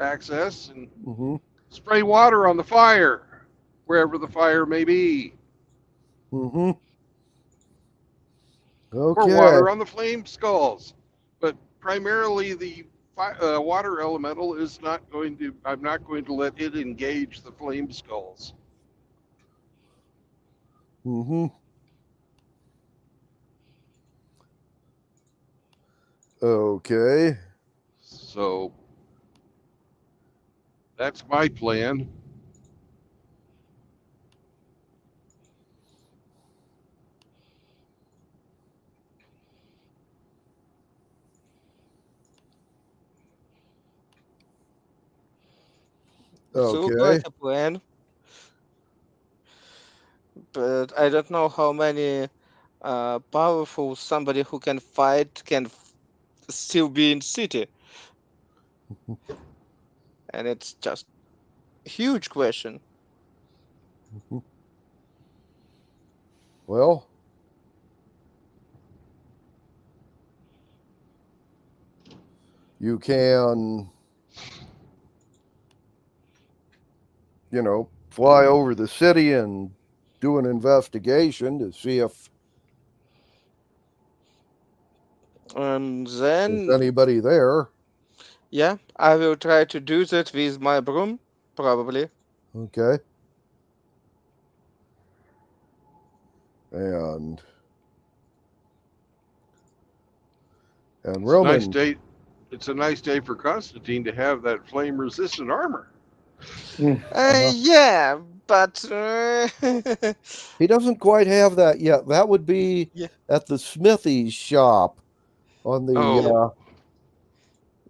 access and spray water on the fire wherever the fire may be. Okay. Or water on the flame skulls. But primarily the water elemental is not going to, I'm not going to let it engage the flame skulls. Mm-hmm. Okay. So that's my plan. It's look like Okay. a plan, but I don't know how many powerful somebody who can fight can still be in city, and it's just huge question. Well, you can, fly over the city and do an investigation to see if And there's then, anybody there. yeah, I will try to do that with my broom, probably. Okay. And It's a nice Roman, day. It's a nice day for Constantine to have that flame-resistant armor. Yeah, but he doesn't quite have that yet. That would be yeah, at the smithy's shop on the yep, Oh,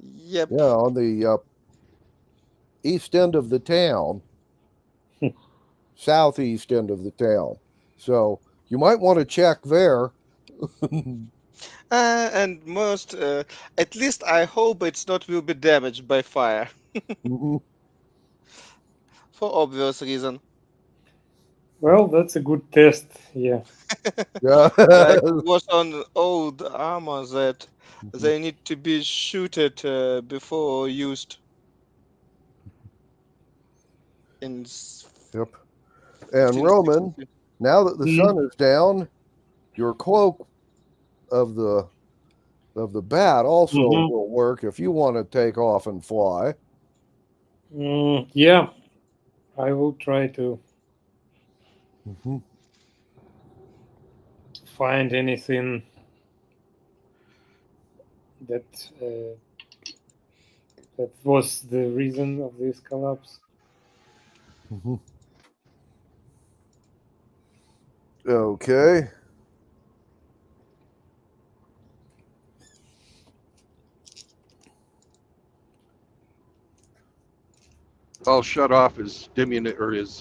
yep. on the east end of the town, southeast end of the town. So you might want to check there. And most, at least I hope it's not will be damaged by fire Mhm. for obvious reason. Well, that's a good test. Yeah. Yeah. Like was on old armor that they need to be shooted before used in Yep. And field Roman, 63. now that the sun Mm. is down, your cloak of the bat also Mhm. will work if you want to take off and fly. Yeah, I will try to Mhm. find anything that that was the reason of this collapse. Mhm. Okay. I'll shut off his diminutive or his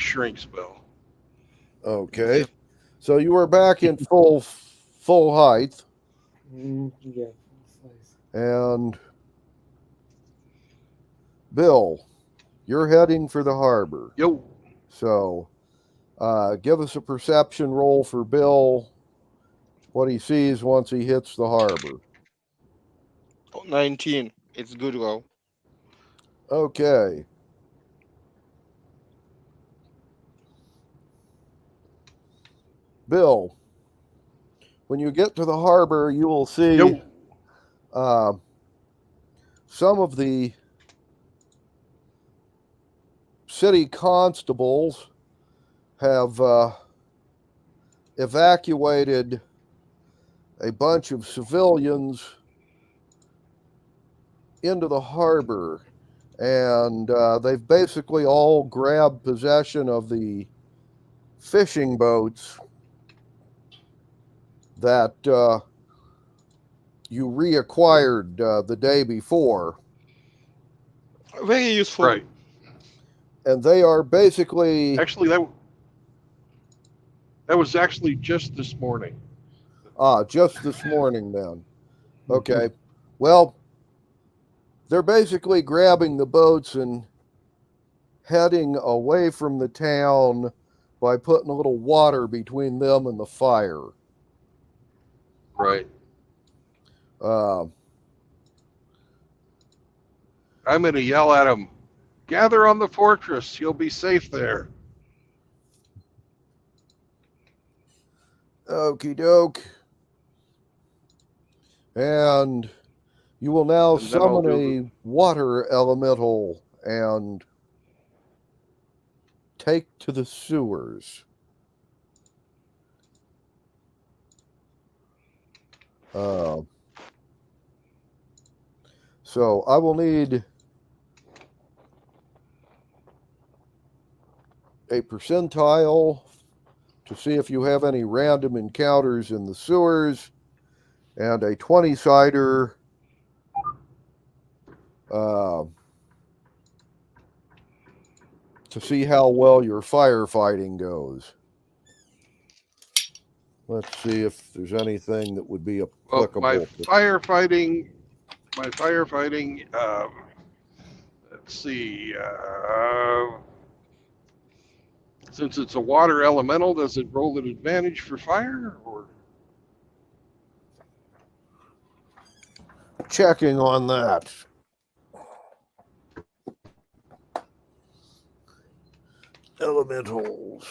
shrink spell. Okay. Yep. So you are back in full height, Yeah, that's nice. and Bill, you're heading for the harbor. Yo, So give us a perception roll for Bill, what he sees once he hits the harbor. 19. It's good roll. Okay. Bill, when you get to the harbor, you will see yo, some of the city constables have evacuated a bunch of civilians into the harbor, and they've basically all grabbed possession of the fishing boats that you reacquired the day before, Very useful. right. and they are basically Actually, that was actually just this morning. just this morning. Then, okay, well, they're basically grabbing the boats and heading away from the town by putting a little water between them and the fire. Right. Uh, I'm going to yell at him. Gather on the fortress. You'll be safe there. Okie doke. And you will now And then I'll summon do a water elemental and take to the sewers. So I will need a percentile to see if you have any random encounters in the sewers, and a 20-sider to see how well your firefighting goes. Let's see if there's anything that would be Well, applicable. my firefighting, let's see, since it's a water elemental, does it roll an advantage for fire, or? Checking on that. Elementals.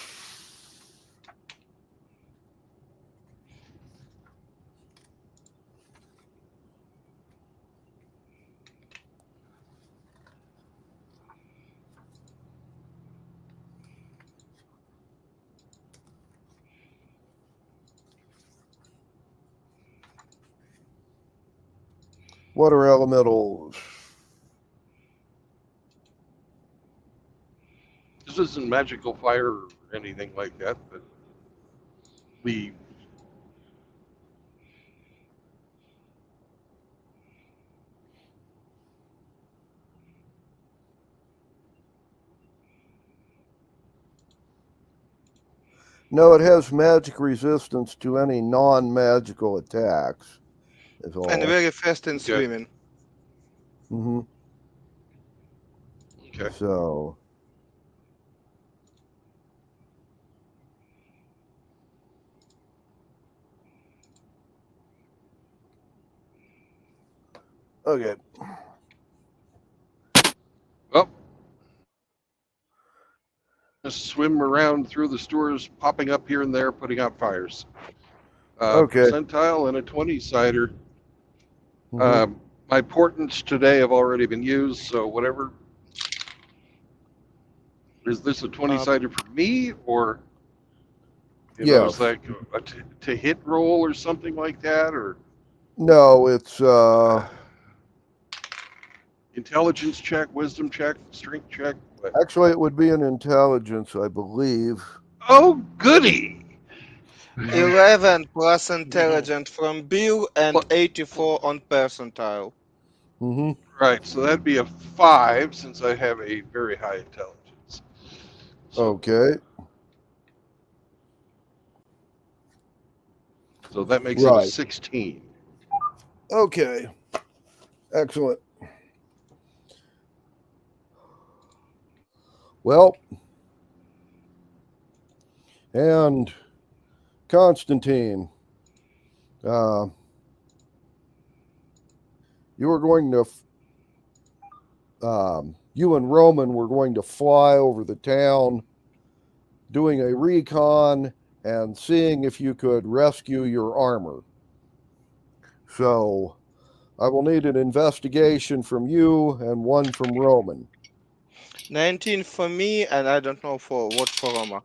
What are elementals? This isn't magical fire or anything like that, but we. No, it has magic resistance to any non-magical attacks. Is all. And very fast in Okay. swimming. Mm-hmm. Okay. So. Okay. Well, just swim around through the stores, popping up here and there, putting out fires. Okay. Percentile and a 20-sider. Mm-hmm. My portents today have already been used, so whatever. Is this a 20-sider for me, or Yes. is like a to hit roll or something like that, or No, it's intelligence check, wisdom check, strength check? What? actually it would be an intelligence, I believe. Oh, goody! 11 plus intelligence from Bill and 84 on percentile. Mm-hmm. Right, so that'd be a 5 since I have a very high intelligence. So, Okay. So that makes it Right. a 16. Okay. Excellent. Well, and Constantine, you were going to, you and Roman were going to fly over the town, doing a recon and seeing if you could rescue your armor. So I will need an investigation from you and one from Roman. 19 for me, and I don't know for what for Roma.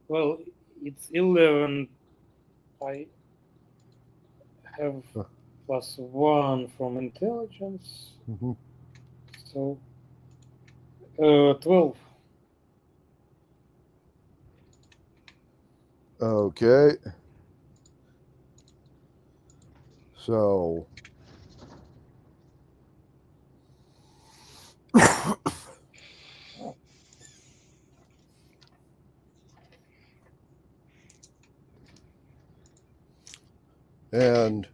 Well, it's 11. I have +1 from intelligence. Mm-hmm. So 12. Okay. So and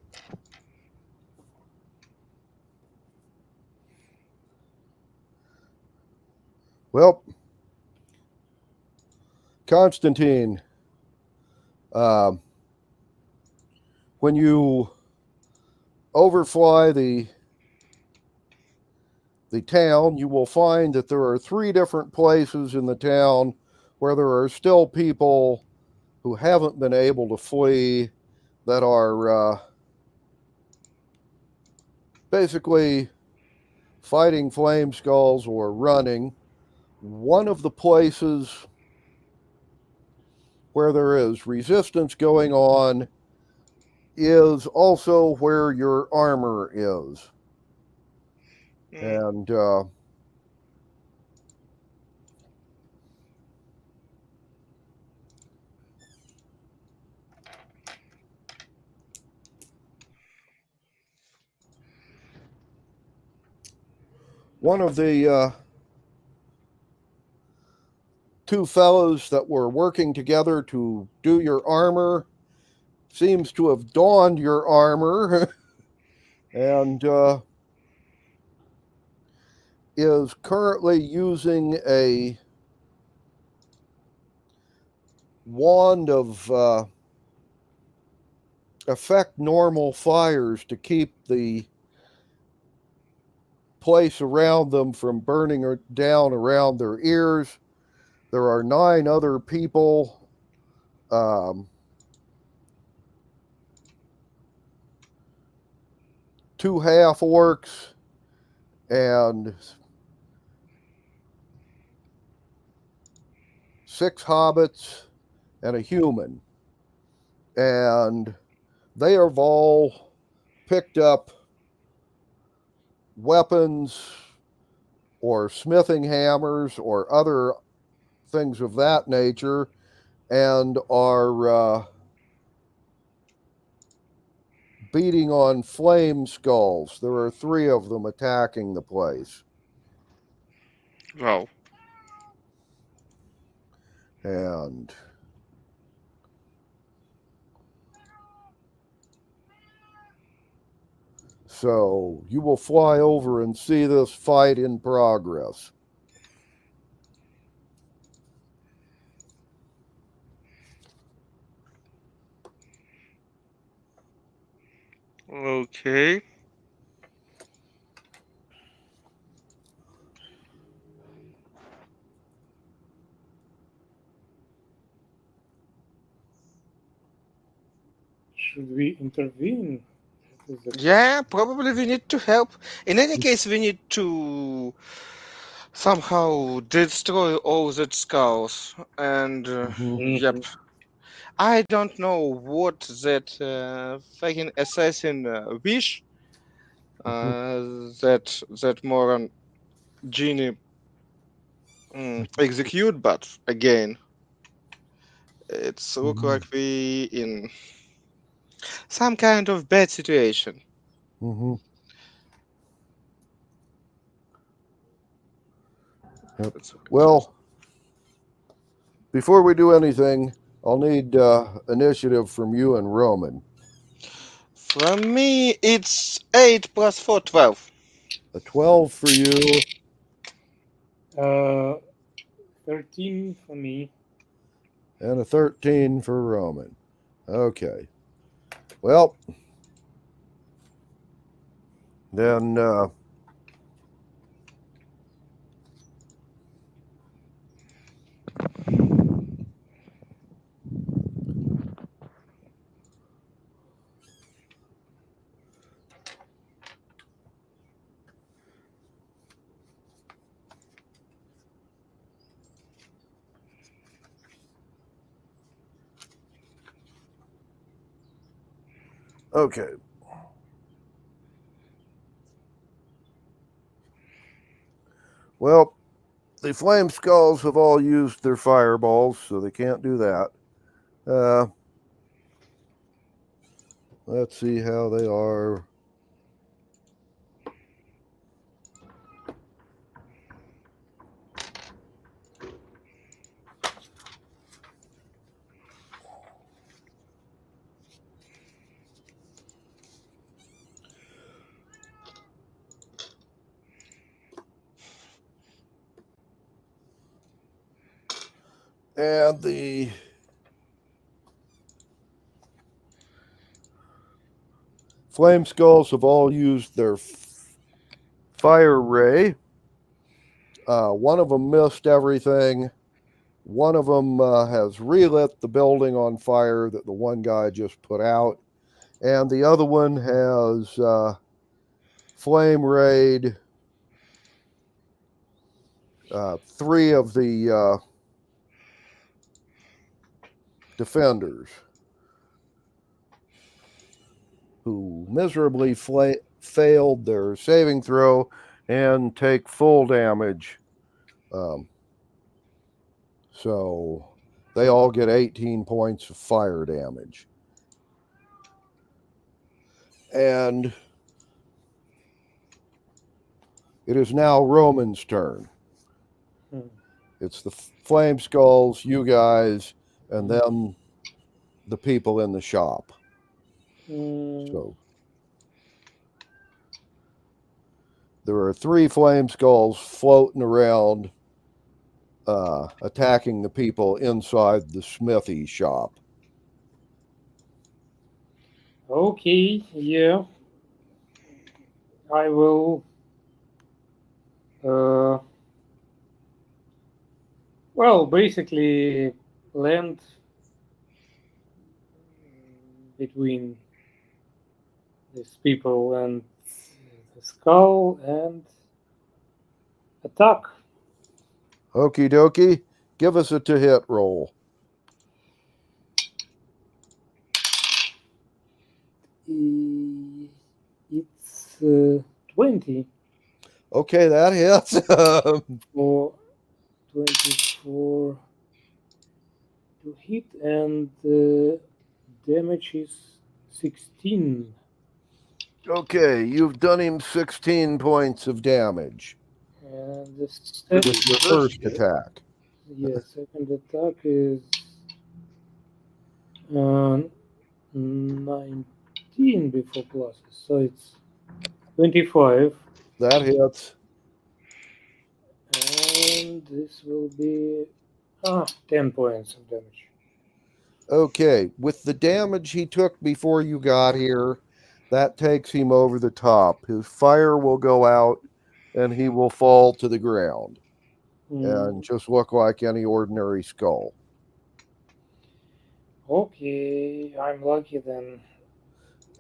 well, Constantine, when you overfly the town, you will find that there are 3 different places in the town where there are still people who haven't been able to flee that are basically fighting flame skulls or running. One of the places where there is resistance going on is also where your armor is. And one of the two fellows that were working together to do your armor seems to have donned your armor and is currently using a wand of affect normal fires to keep the place around them from burning down around their ears. There are 9 other people. 2 half orcs and 6 hobbits and a human. And they have all picked up weapons or smithing hammers or other things of that nature and are beating on flame skulls. There are 3 of them attacking the place. Wow. And so you will fly over and see this fight in progress. Okay. Should we intervene? Yeah, probably we need to help. In any case, we need to somehow destroy all the skulls. And yep, I don't know what that fucking assassin wish that moron genie execute, but again, it's look like we in some kind of bad situation. Yep. Well, before we do anything, I'll need initiative from you and Roman. From me, it's 8 plus 4, 12. A 12 for you. 13 for me. And a 13 for Roman. Okay. Well, then okay. Well, the flame skulls have all used their fireballs, so they can't do that. Let's see how they are. And the flame skulls have all used their fire ray. One of them missed everything. One of them has relit the building on fire that the one guy just put out. And the other one has flame rayed 3 of the defenders who miserably failed their saving throw and take full damage. So they all get 18 points of fire damage. And it is now Roman's turn. It's the Flame Skulls, you guys, and then the people in the shop. So there are 3 Flame Skulls floating around, attacking the people inside the smithy shop. Okay, yeah. I will. Well, basically, land between these people and the skull and attack. Okie dokie. Give us a to hit roll. It's 20 Okay, that hits. for 24 to hit, and damage is 16. Okay, you've done him 16 points of damage And the with second, your first attack. yeah, second attack is 19 before classes, so it's 25. That hits. And this will be 10 points of damage. Okay, with the damage he took before you got here, that takes him over the top. His fire will go out and he will fall to the ground and just look like any ordinary skull. Okay, I'm lucky then.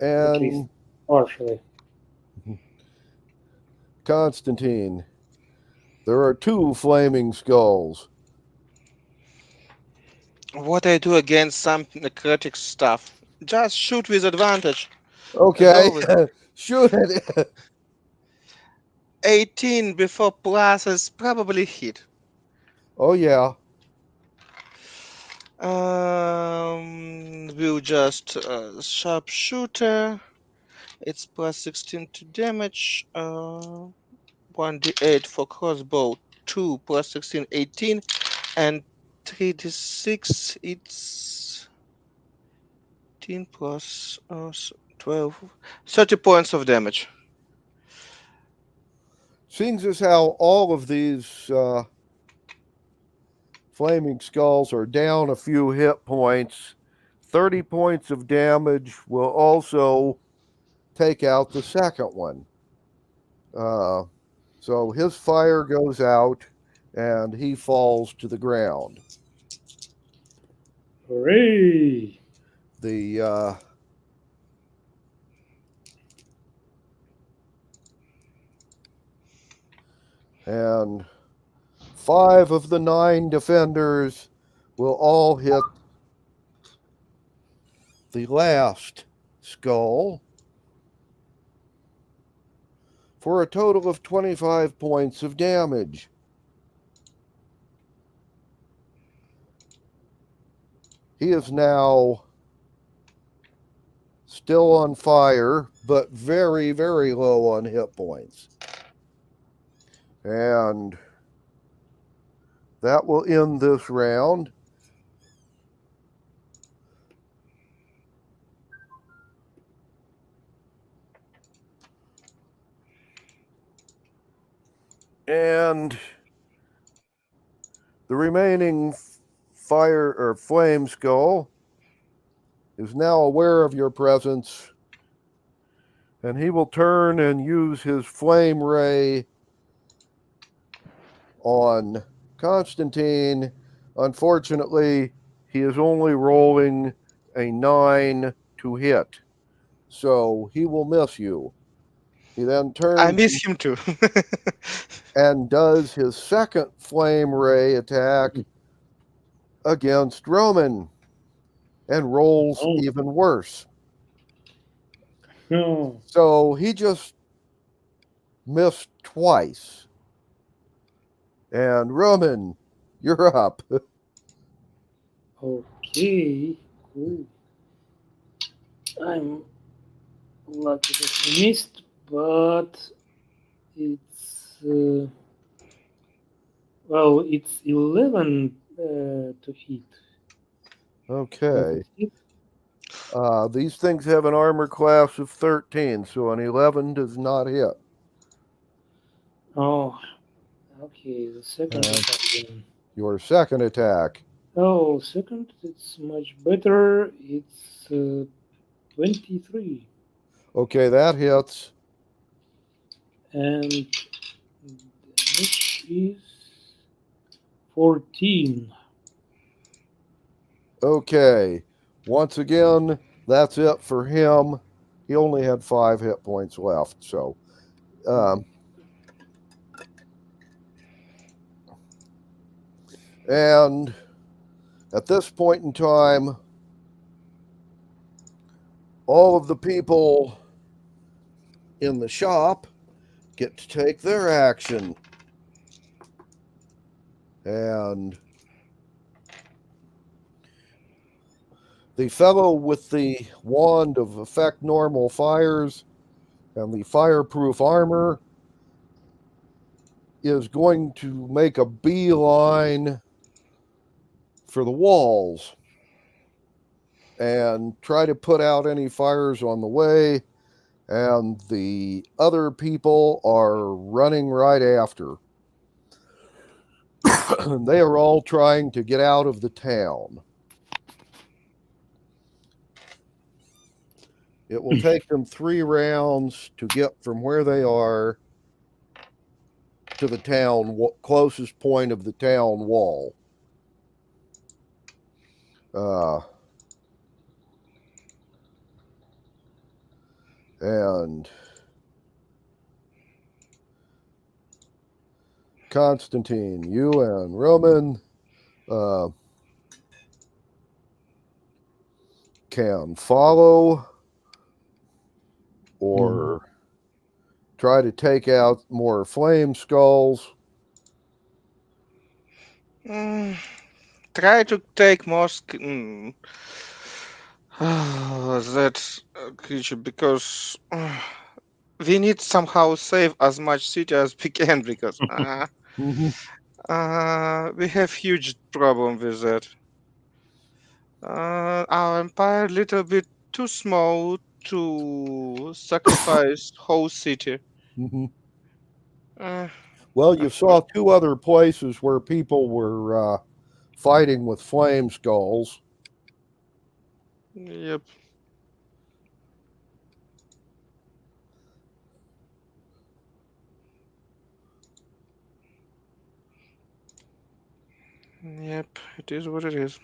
At least And partially. Constantine, there are 2 flaming skulls. What I do against some necrotic stuff? Just shoot with advantage. Okay, shoot it. 18 before pluses probably hit. Oh yeah. We'll just sharpshooter. It's plus 16 to damage. 1d8 for crossbow. 2 plus 16, 18, and 3d6. It's 18 plus 12, 30 points of damage. Seeing as how all of these flaming skulls are down a few hit points, 30 points of damage will also take out the second one. So his fire goes out and he falls to the ground. Hooray! The and 5 of the 9 defenders will all hit the last skull for a total of 25 points of damage. He is now still on fire, but very, very low on hit points. And that will end this round. And the remaining fire or flame skull is now aware of your presence, and he will turn and use his flame ray on Constantine. Unfortunately, he is only rolling a 9 to hit, so he will miss you. He then I turns miss him too. and does his second flame ray attack against Roman and rolls Oh. even worse. No. So he just missed twice. And Roman, you're up. Okay. Cool. I'm lucky that I missed, but it's well, it's 11 to hit. Okay. Does it hit? These things have an armor class of 13, so an 11 does not hit. Oh, okay. The second Uh, attack then. Your second attack. Oh, second, it's much better. It's 23. Okay, that hits. And damage is 14. Okay. Once again, that's it for him. He only had 5 hit points left, so and at this point in time, all of the people in the shop get to take their action. And the fellow with the wand of affect normal fires and the fireproof armor is going to make a beeline for the walls and try to put out any fires on the way. And the other people are running right after. They are all trying to get out of the town. It will take them 3 rounds to get from where they are to the town closest point of the town wall. And Constantine, you and Roman can follow or try to take out more flame skulls. Try to take more that creature because we need somehow save as much city as we can because we have huge problem with that. Our empire little bit too small to sacrifice whole city. Well, you saw 2 other places where people were fighting with flame skulls. Yep. Yep, it is what it is.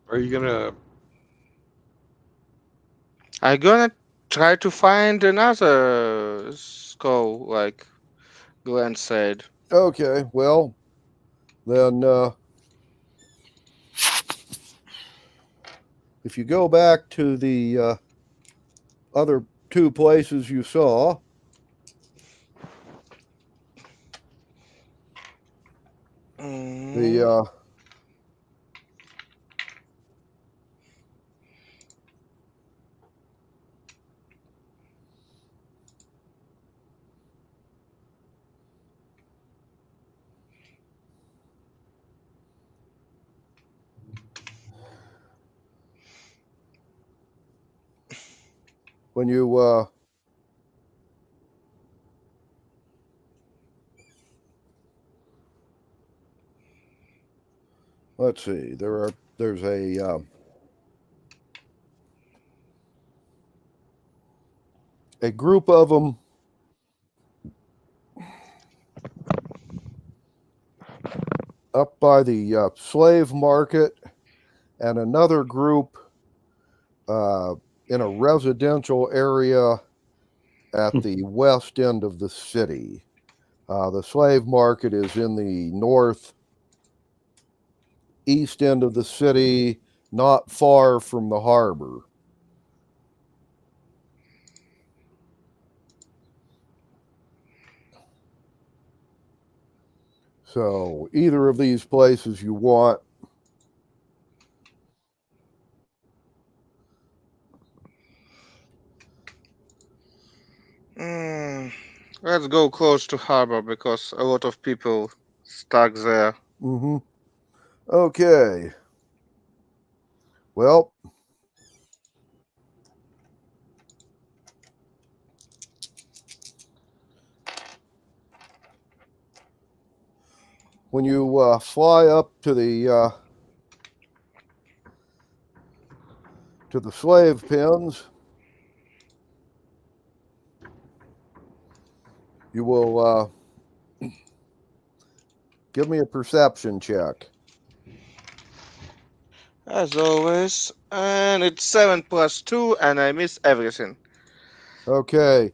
Are you gonna? I'm gonna try to find another skull, like Glenn said. Okay, well, then if you go back to the other 2 places you saw, the when you let's see, there's a group of them up by the slave market, and another group in a residential area at the west end of the city. The slave market is in the northeast end of the city, not far from the harbor. So either of these places you want. Let's go close to harbor because a lot of people stuck there. Mm-hmm. Okay. Well, when you fly up to the slave pens, you will give me a perception check. As always. And it's 7 plus 2, and I miss everything. Okay.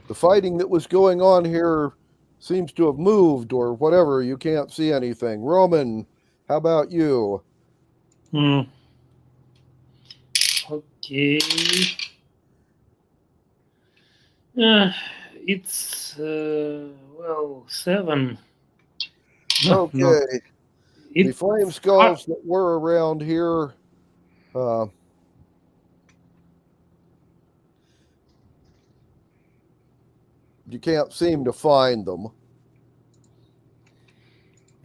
The fighting that was going on here seems to have moved or whatever. You can't see anything. Roman, how about you? Okay. It's well 7. No, not Okay. The flame skulls that were around here you can't seem to find them.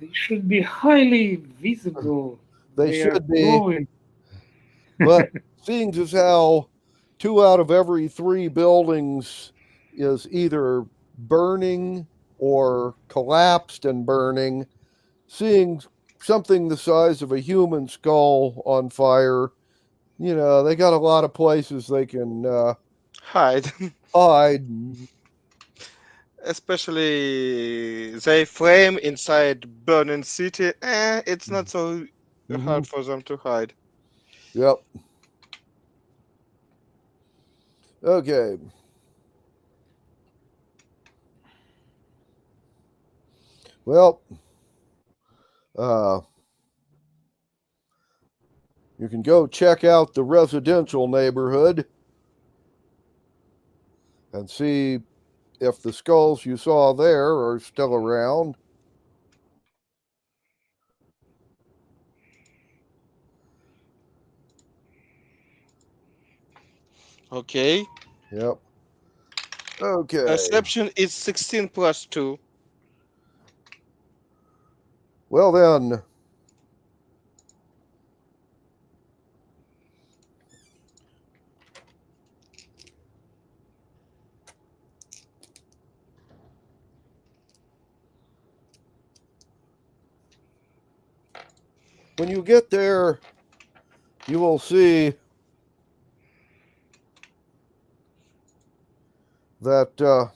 They should be highly visible. They are should be. glowing. But seeing as how 2 out of every 3 buildings is either burning or collapsed and burning, seeing something the size of a human skull on fire, they got a lot of places they can Hide. hide. Especially they flame inside burning city. It's not so hard for them to hide. Yep. Okay. Well, you can go check out the residential neighborhood and see if the skulls you saw there are still around. Okay. Yep. Okay. Perception is 16 plus 2. Well then, when you get there, you will see that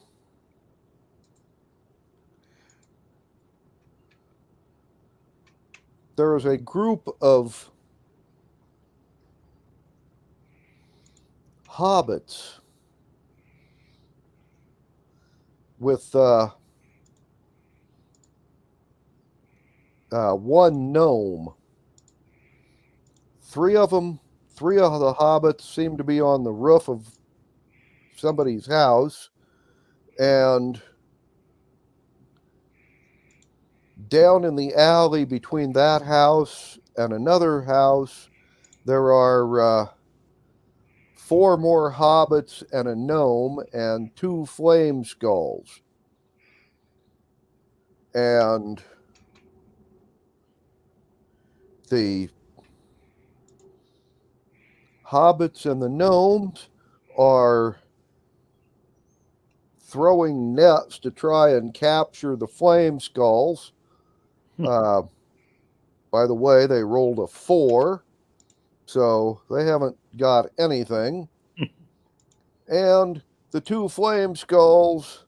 there is a group of hobbits with one gnome. 3 of them, 3 of the hobbits seem to be on the roof of somebody's house, and down in the alley between that house and another house, there are 4 more hobbits and a gnome and 2 flame skulls. And the hobbits and the gnomes are throwing nets to try and capture the flame skulls. By the way, they rolled a 4, so they haven't got anything. And the 2 flame skulls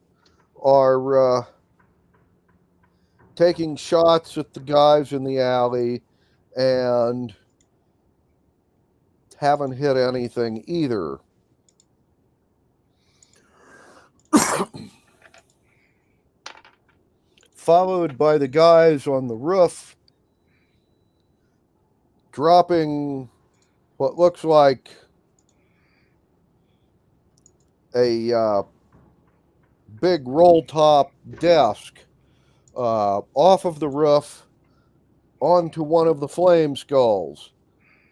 are taking shots at the guys in the alley and haven't hit anything either. Followed by the guys on the roof dropping what looks like a big roll top desk off of the roof onto one of the flame skulls.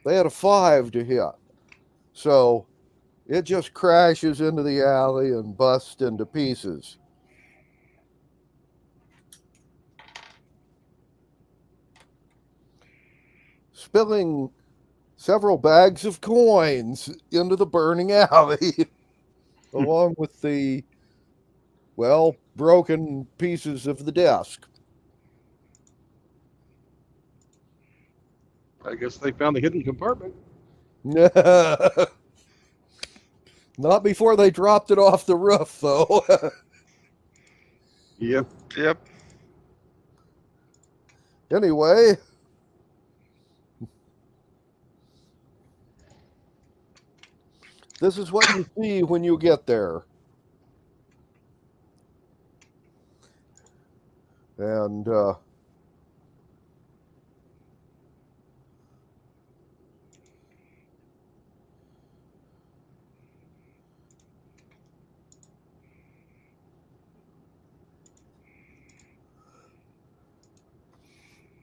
They had a 5 to hit. So it just crashes into the alley and busts into pieces. Spilling several bags of coins into the burning alley, along with the, well, broken pieces of the desk. I guess they found the hidden compartment. Not before they dropped it off the roof, though. Yep. Yep. Anyway, this is what you see when you get there. And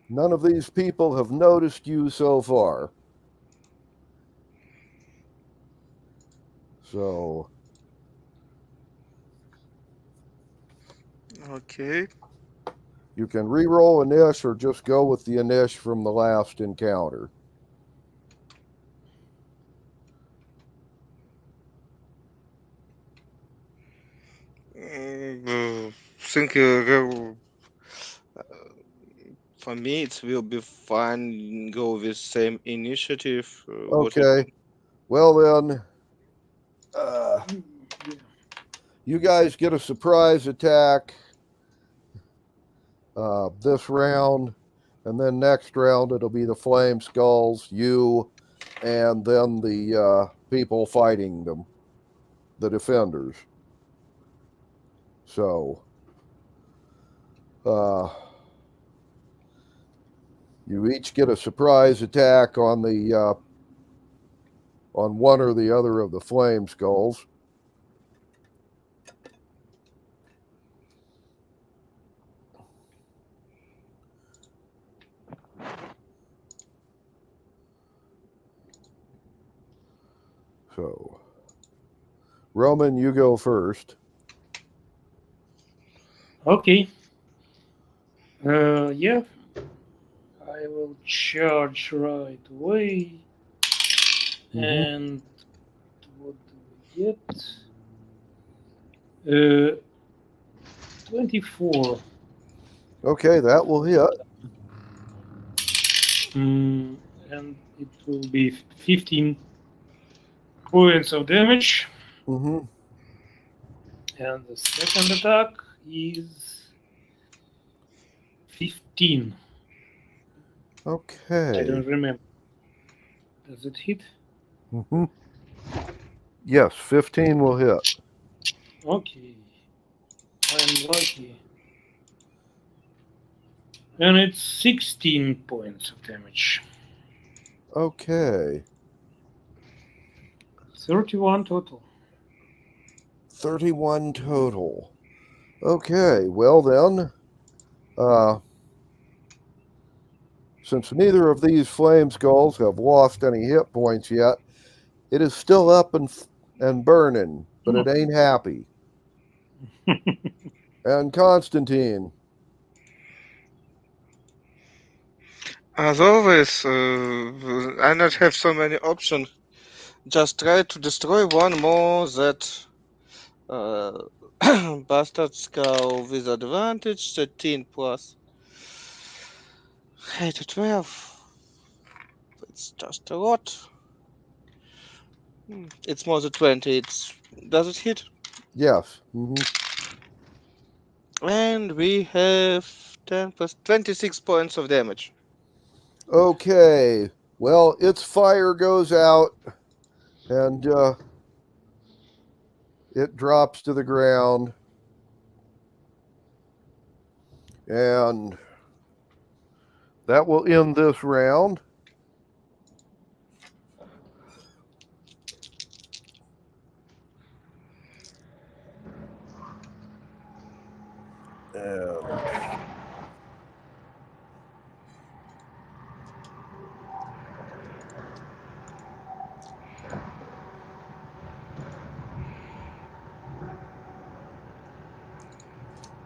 none of these people have noticed you so far. So, Okay. you can re-roll a niche or just go with the niche from the last encounter. Think for me it will be fine. Go with same initiative. Okay. Well then, you guys get a surprise attack this round, and then next round it'll be the flame skulls, you, and then the people fighting them, the defenders. So, you each get a surprise attack on the on one or the other of the flame skulls. So, Roman, you go first. Okay. Yeah. I will charge right away. And what do we get? 24. Okay, that will hit. And it will be 15 points of damage. Mm-hmm. And the second attack is 15. Okay. I don't remember. Does it hit? Mm-hmm. Yes, 15 will hit. Okay. I'm lucky. And it's 16 points of damage. Okay. 31 total. 31 total. Okay, well then, since neither of these flame skulls have lost any hit points yet, it is still up and burning, but it ain't happy. And Constantine. As always, I not have so many options. Just try to destroy one more that bastard skull with advantage. 13 plus 8 to 12. It's just a lot. It's more than 20. Does it hit? Yes. Mm-hmm. And we have 10 plus 26 points of damage. Okay. Well, its fire goes out and it drops to the ground. And that will end this round.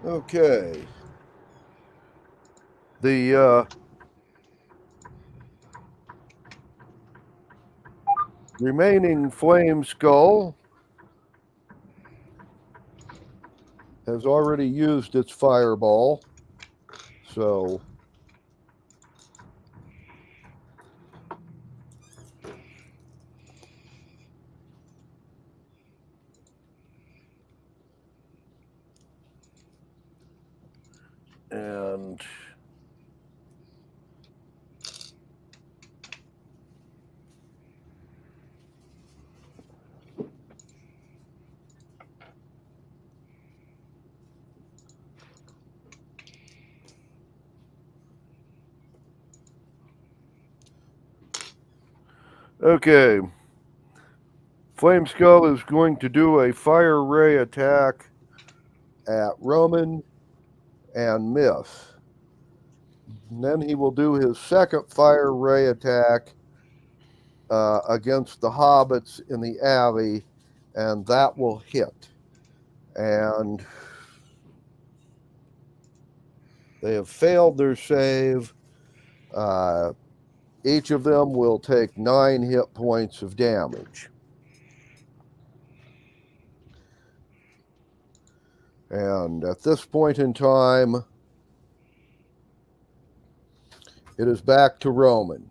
Okay. The remaining flame skull has already used its fireball. So and okay. Flame Skull is going to do a fire ray attack at Roman and miss. And then he will do his second fire ray attack against the hobbits in the alley, and that will hit. And they have failed their save. Each of them will take 9 hit points of damage. And at this point in time, it is back to Roman.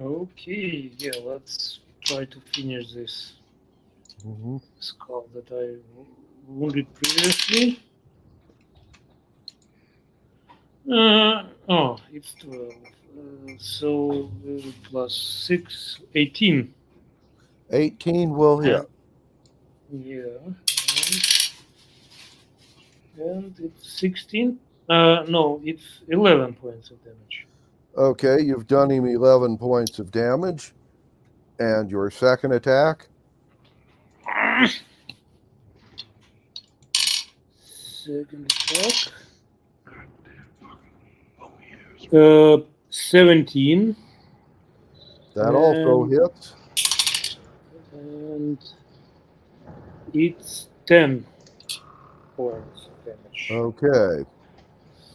Okay, yeah, let's try to finish this skull that I wounded previously. Oh, it's 12. So plus 6, 18. 18 will hit. Yeah. And it's 16. No, it's 11 points of damage. Okay, you've done him 11 points of damage. And your second attack? Second attack. 17. That also hits. And it's 10 points of damage. Okay.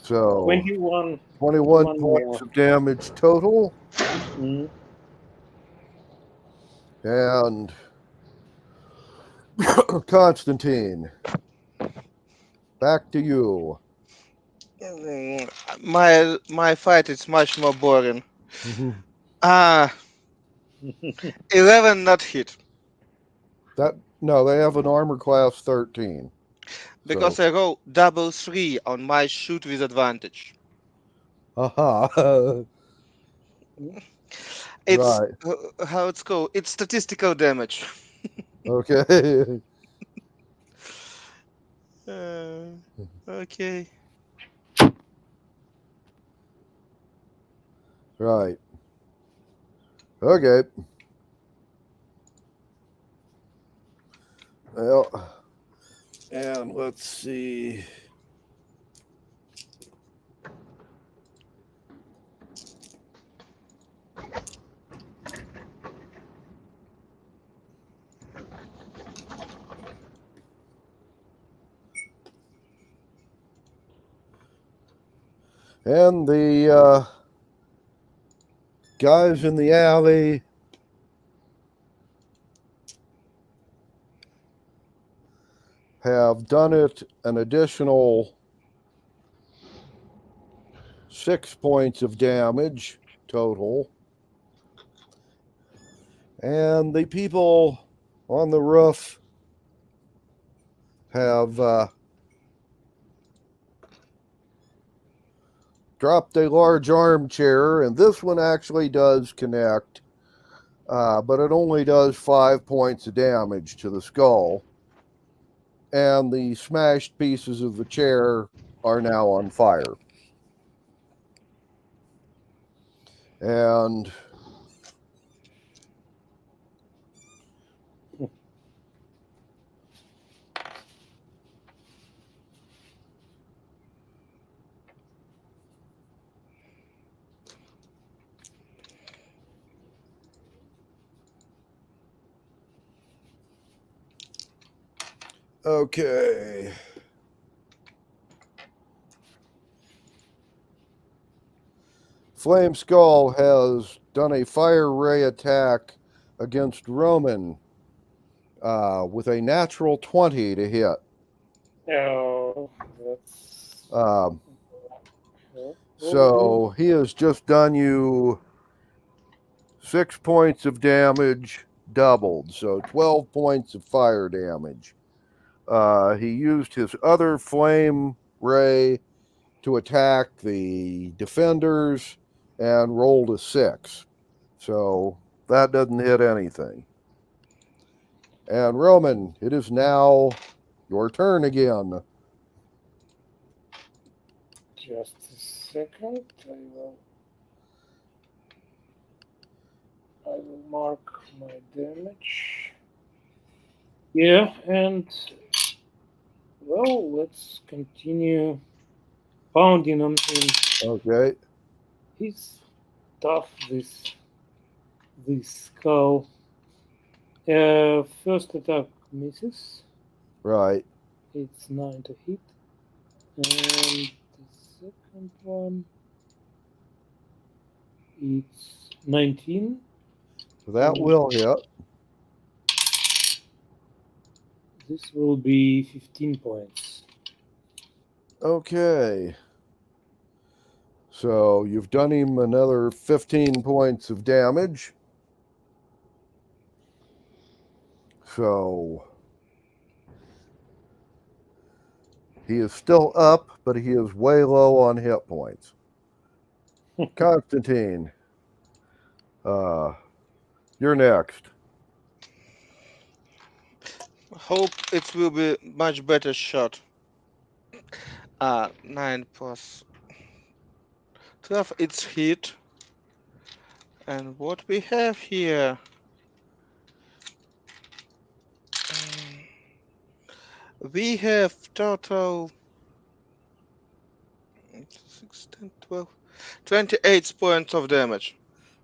So 21 points more. of damage total. Mm. And Constantine, back to you. My fight is much more boring. 11 not hit. No, they have an armor class 13. Because I roll double 3 on my shoot with advantage. Aha. It's Right. how it's called. It's statistical damage. Okay. Okay. Right. Okay. Well, and let's see. And the guys in the alley have done it an additional 6 points of damage total. And the people on the roof have dropped a large armchair, and this one actually does connect, but it only does 5 points of damage to the skull. And the smashed pieces of the chair are now on fire. And okay. Flame Skull has done a fire ray attack against Roman with a natural 20 to hit. Oh, that's. So he has just done you 6 points of damage doubled, so 12 points of fire damage. He used his other flame ray to attack the defenders and rolled a 6. So that doesn't hit anything. And Roman, it is now your turn again. Just a second. I will mark my damage. Yeah, and well, let's continue pounding on him. Okay. He's tough. This skull. First attack misses. Right. It's 9 to hit. And the second one, it's 19. That will hit. This will be 15 points. Okay. So you've done him another 15 points of damage. So he is still up, but he is way low on hit points. Constantine, you're next. Hope it will be much better shot. 9 plus 12, it's hit. And what we have here? We have total 6, 10, 12, 28 points of damage.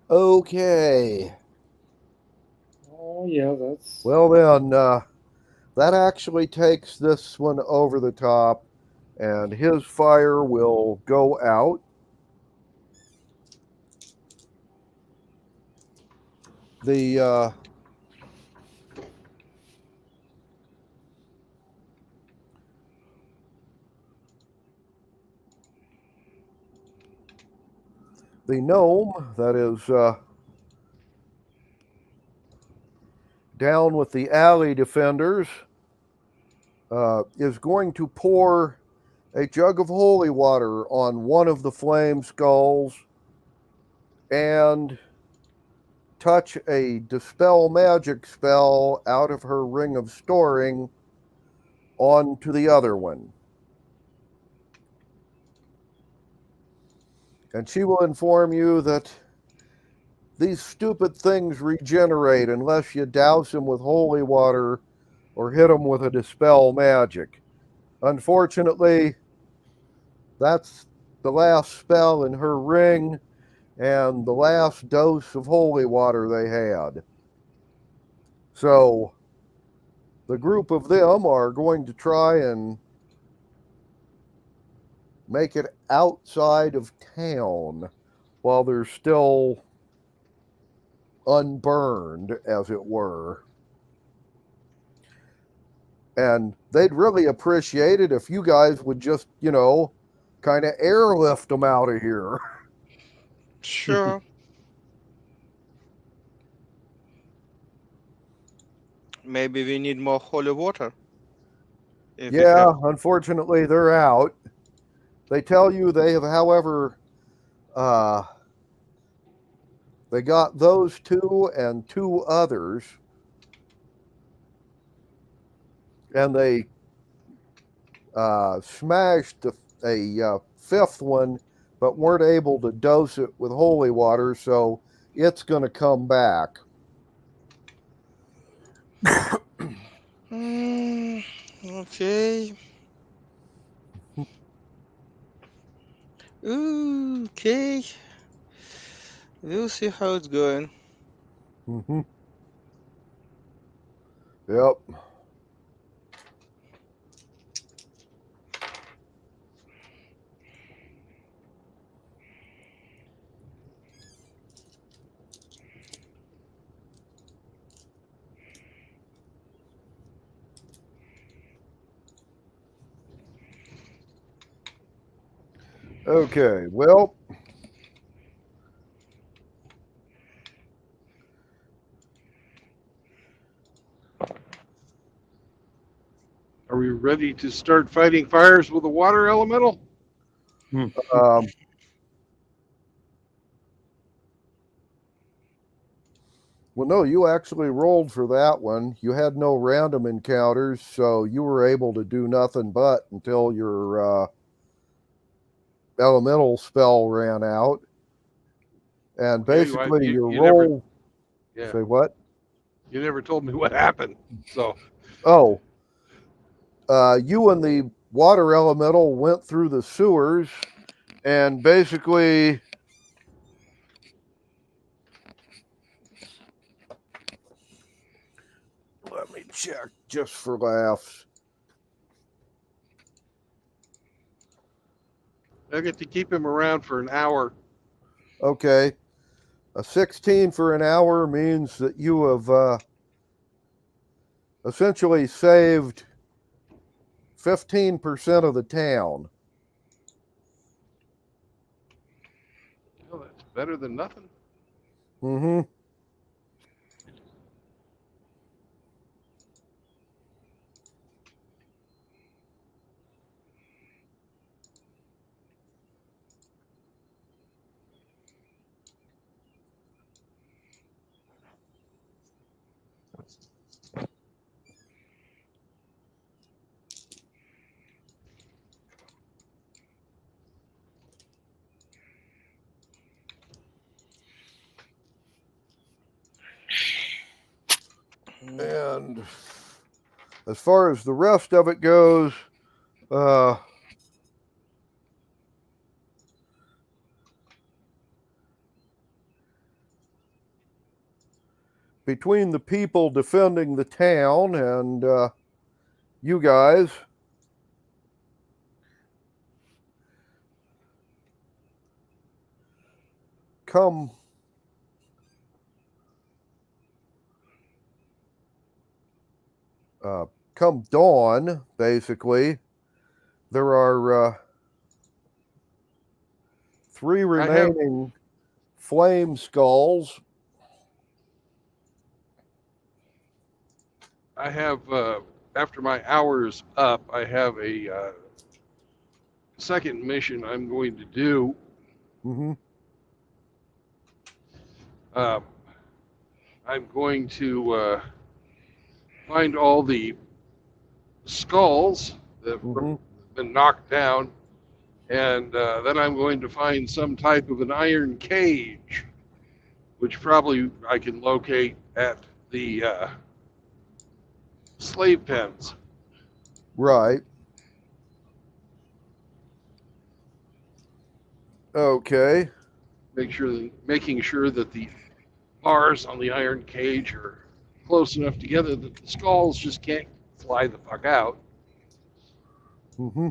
Okay. Oh, yeah, that's. Well, then, that actually takes this one over the top, and his fire will go out. The gnome that is down with the alley defenders is going to pour a jug of holy water on one of the flame skulls and touch a dispel magic spell out of her ring of storing onto the other one. And she will inform you that these stupid things regenerate unless you douse them with holy water or hit them with a dispel magic. Unfortunately, that's the last spell in her ring and the last dose of holy water they had. So the group of them are going to try and make it outside of town while they're still unburned, as it were. And they'd really appreciate it if you guys would just, kind of airlift them out of here. Sure. Maybe we need more holy water. Yeah, unfortunately, they're out. They tell you they have, however, They got those two and two others, and they smashed a fifth one, but weren't able to dose it with holy water, so it's going to come back. Okay. Okay. We'll see how it's going. Mm-hmm. Yep. Okay, well, Are we ready to start fighting fires with a water elemental? um, well, no, you actually rolled for that one. You had no random encounters, so you were able to do nothing but until your elemental spell ran out. And Yeah, basically, your you never, roll. yeah, Say what? you never told me what happened. So, Oh, you and the water elemental went through the sewers, and basically, let me check just for laughs. I get to keep him around for an hour. Okay. A 16 for an hour means that you have essentially saved 15% of the town. Well, that's better than nothing. Mm-hmm. And as far as the rest of it goes, between the people defending the town and you guys, come come dawn, basically, there are 3 remaining flame skulls. I have, after my hour's up, I have a second mission I'm going to do. Mm-hmm. I'm going to find all the skulls that have Mm-hmm. been knocked down, and then I'm going to find some type of an iron cage, which probably I can locate at the slave pens. Right. Okay. Making sure that the bars on the iron cage are close enough together that the skulls just can't fly the fuck out. Mm-hmm.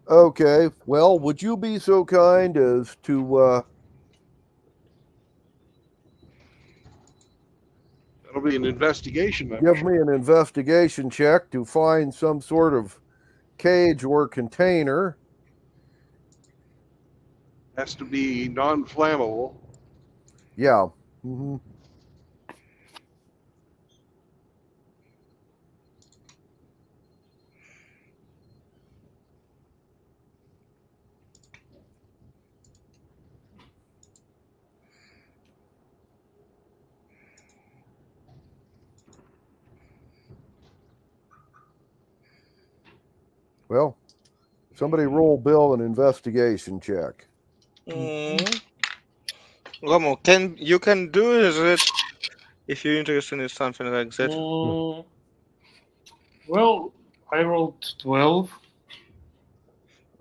Okay. Well, would you be so kind as to That'll be an investigation, I'm give sure. me an investigation check to find some sort of cage or container? Has to be non-flammable. Yeah. Mm-hmm. Somebody roll Bill an investigation check. Romo, you can do it if you're interested in something like that. Well, I rolled 12.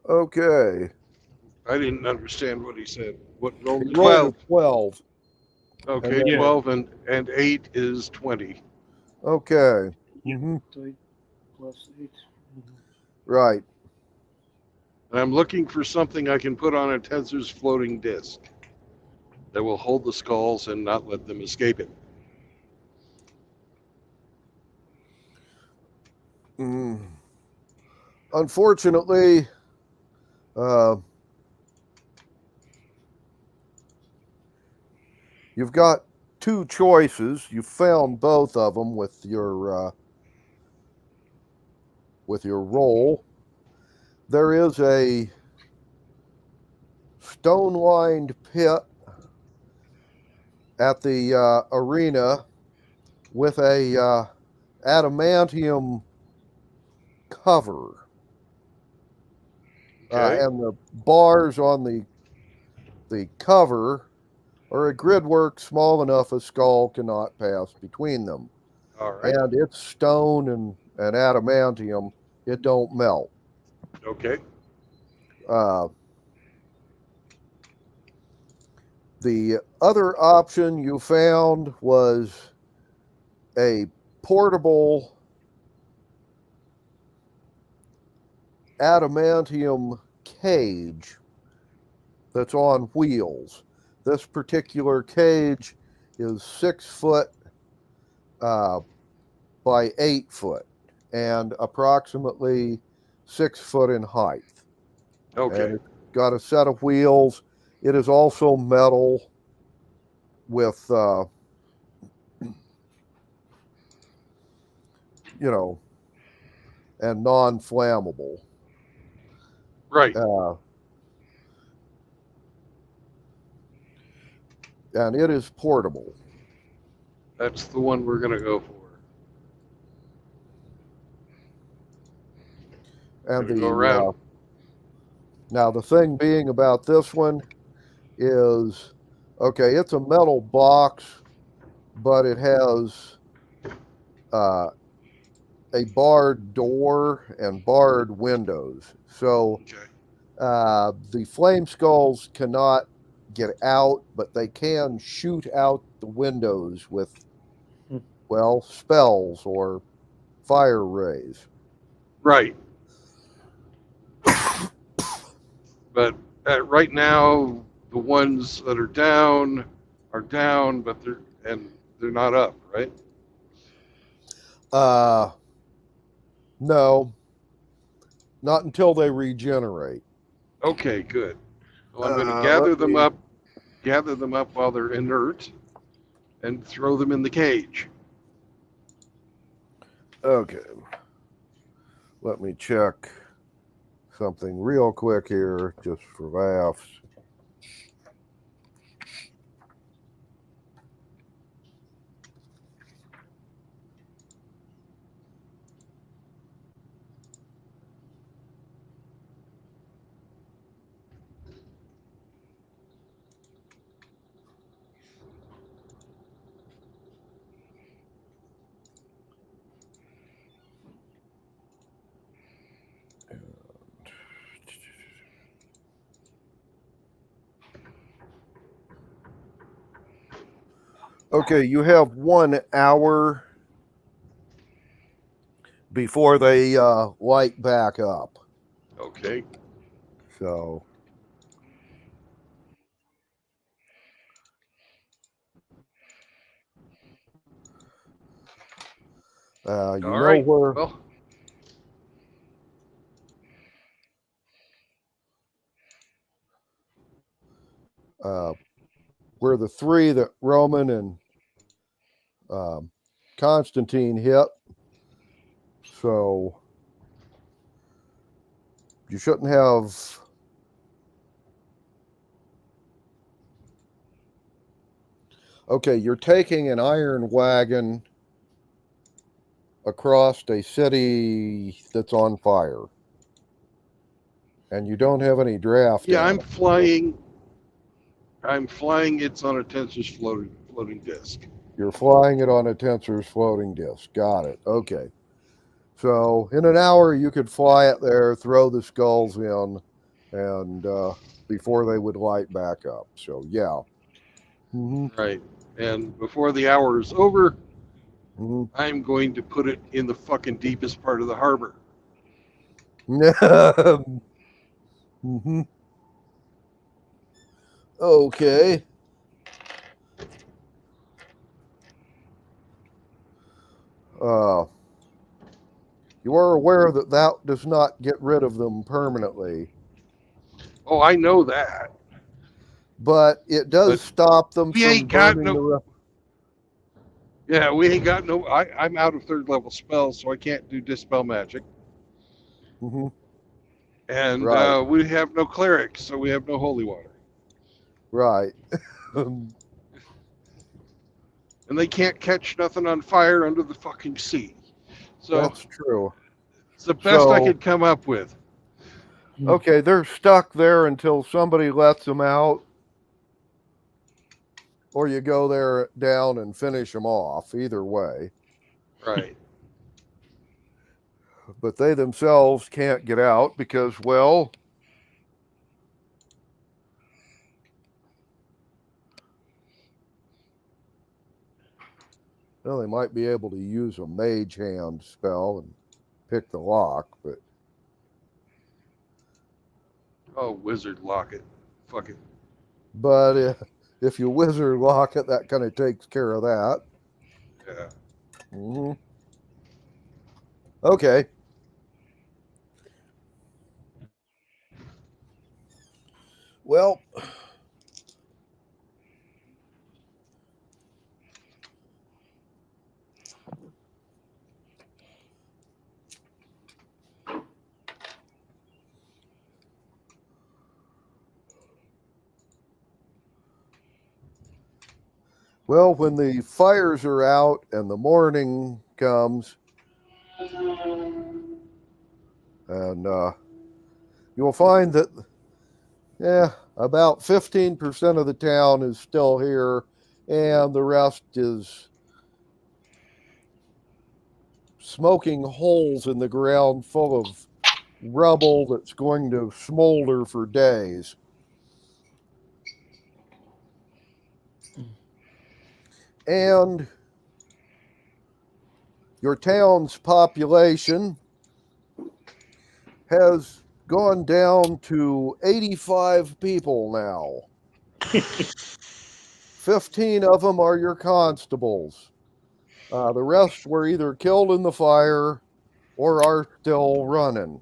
Okay. I didn't understand what he said. What roll He did rolled 12. a 12. Okay, And then- 12 and 8 is 20. Okay. Yeah. Mhm. 8 plus 8. Right. And I'm looking for something I can put on a Tensor's floating disk that will hold the skulls and not let them escape it. Unfortunately, you've got two choices. You found both of them with your roll. There is a stone-lined pit at the arena with a adamantium cover, Okay. and the bars on the cover are a gridwork small enough a skull cannot pass between them. All right. And it's stone and adamantium. It don't melt. Okay. The other option you found was a portable adamantium cage that's on wheels. This particular cage is 6 foot by 8 foot and approximately 6 foot in height. Okay. And it's got a set of wheels. It is also metal with, and non-flammable. Right. And it is portable. That's the one we're going to go for. And Gonna go around. now the thing being about this one is, okay, it's a metal box, but it has a barred door and barred windows. So Okay. the flame skulls cannot get out, but they can shoot out the windows with, well, spells or fire rays. Right. But right now, the ones that are down, but they're not up, right? No, not until they regenerate. Okay, good. Well, I'm going to Let me- gather them up while they're inert, and throw them in the cage. Okay. Let me check something real quick here, just for laughs. Okay, you have 1 hour before they light back up. Okay. So you All know right. where where the 3 that Roman and Constantine hit. So you shouldn't have. Okay, you're taking an iron wagon across a city that's on fire. And you don't have any draft. Yeah, I'm animals. flying. I'm flying. It's on a tensor's floating disc. You're flying it on a tensor's floating disk. Got it. Okay. So in an hour, you could fly it there, throw the skulls in, and before they would light back up. So yeah. Right. And before the hour is over, Mm-hmm. I'm going to put it in the fucking deepest part of the harbor. Mm-hmm. Okay. You are aware that that does not get rid of them permanently, Oh, I know that. but it does But stop them we from ain't got burning no. Yeah, we ain't got no. I'm out of third level spells, so I can't do dispel magic. Mm-hmm. And Right. we have no clerics, so we have no holy water. Right. And they can't catch nothing on fire under the fucking sea. So That's true. it's the best I So- could come up with. Okay, they're stuck there until somebody lets them out, or you go there down and finish them off. Either way, Right. but they themselves can't get out because, well, they might be able to use a mage hand spell and pick the lock, but Oh, wizard lock it. Fuck it. if you wizard lock it, that kind of takes care of that. Yeah. Mm-hmm. Okay. Well, when the fires are out and the morning comes, and you'll find that, about 15% of the town is still here, and the rest is smoking holes in the ground full of rubble that's going to smolder for days. And your town's population has gone down to 85 people now. 15 of them are your constables. The rest were either killed in the fire or are still running.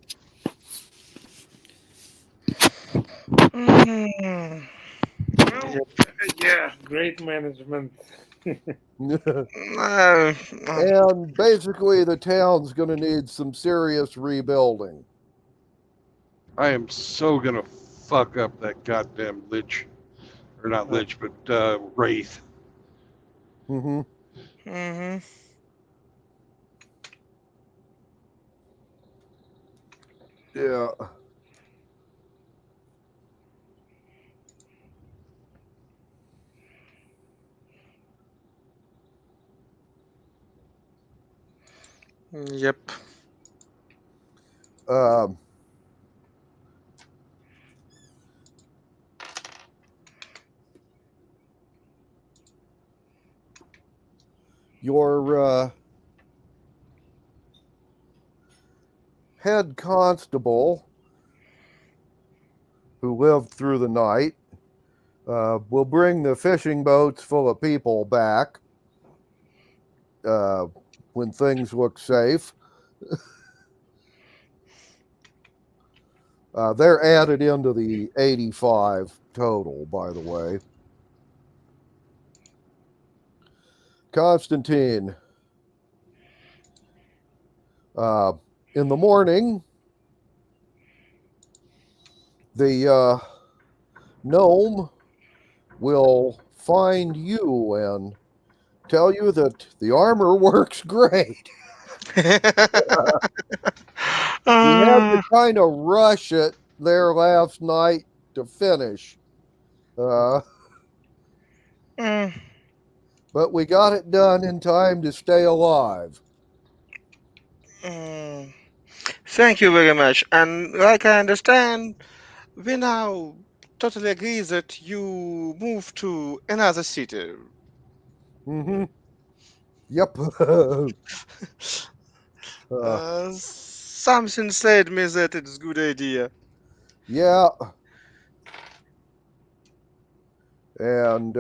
Mm. Well, yeah, great management. And basically, the town's going to need some serious rebuilding. I am so gonna fuck up that goddamn lich, or not lich, but wraith. Mm-hmm. Mm-hmm. Yeah. Yep. Your head constable, who lived through the night, will bring the fishing boats full of people back when things look safe. They're added into the 85 total, by the way. Constantine, in the morning, the gnome will find you and tell you that the armor works great. He had to kind of rush it there last night to finish. But we got it done in time to stay alive. Thank you very much. And like I understand, we now totally agree that you move to another city. Mm-hmm. Yep. Something said me that it's a good idea. Yeah. And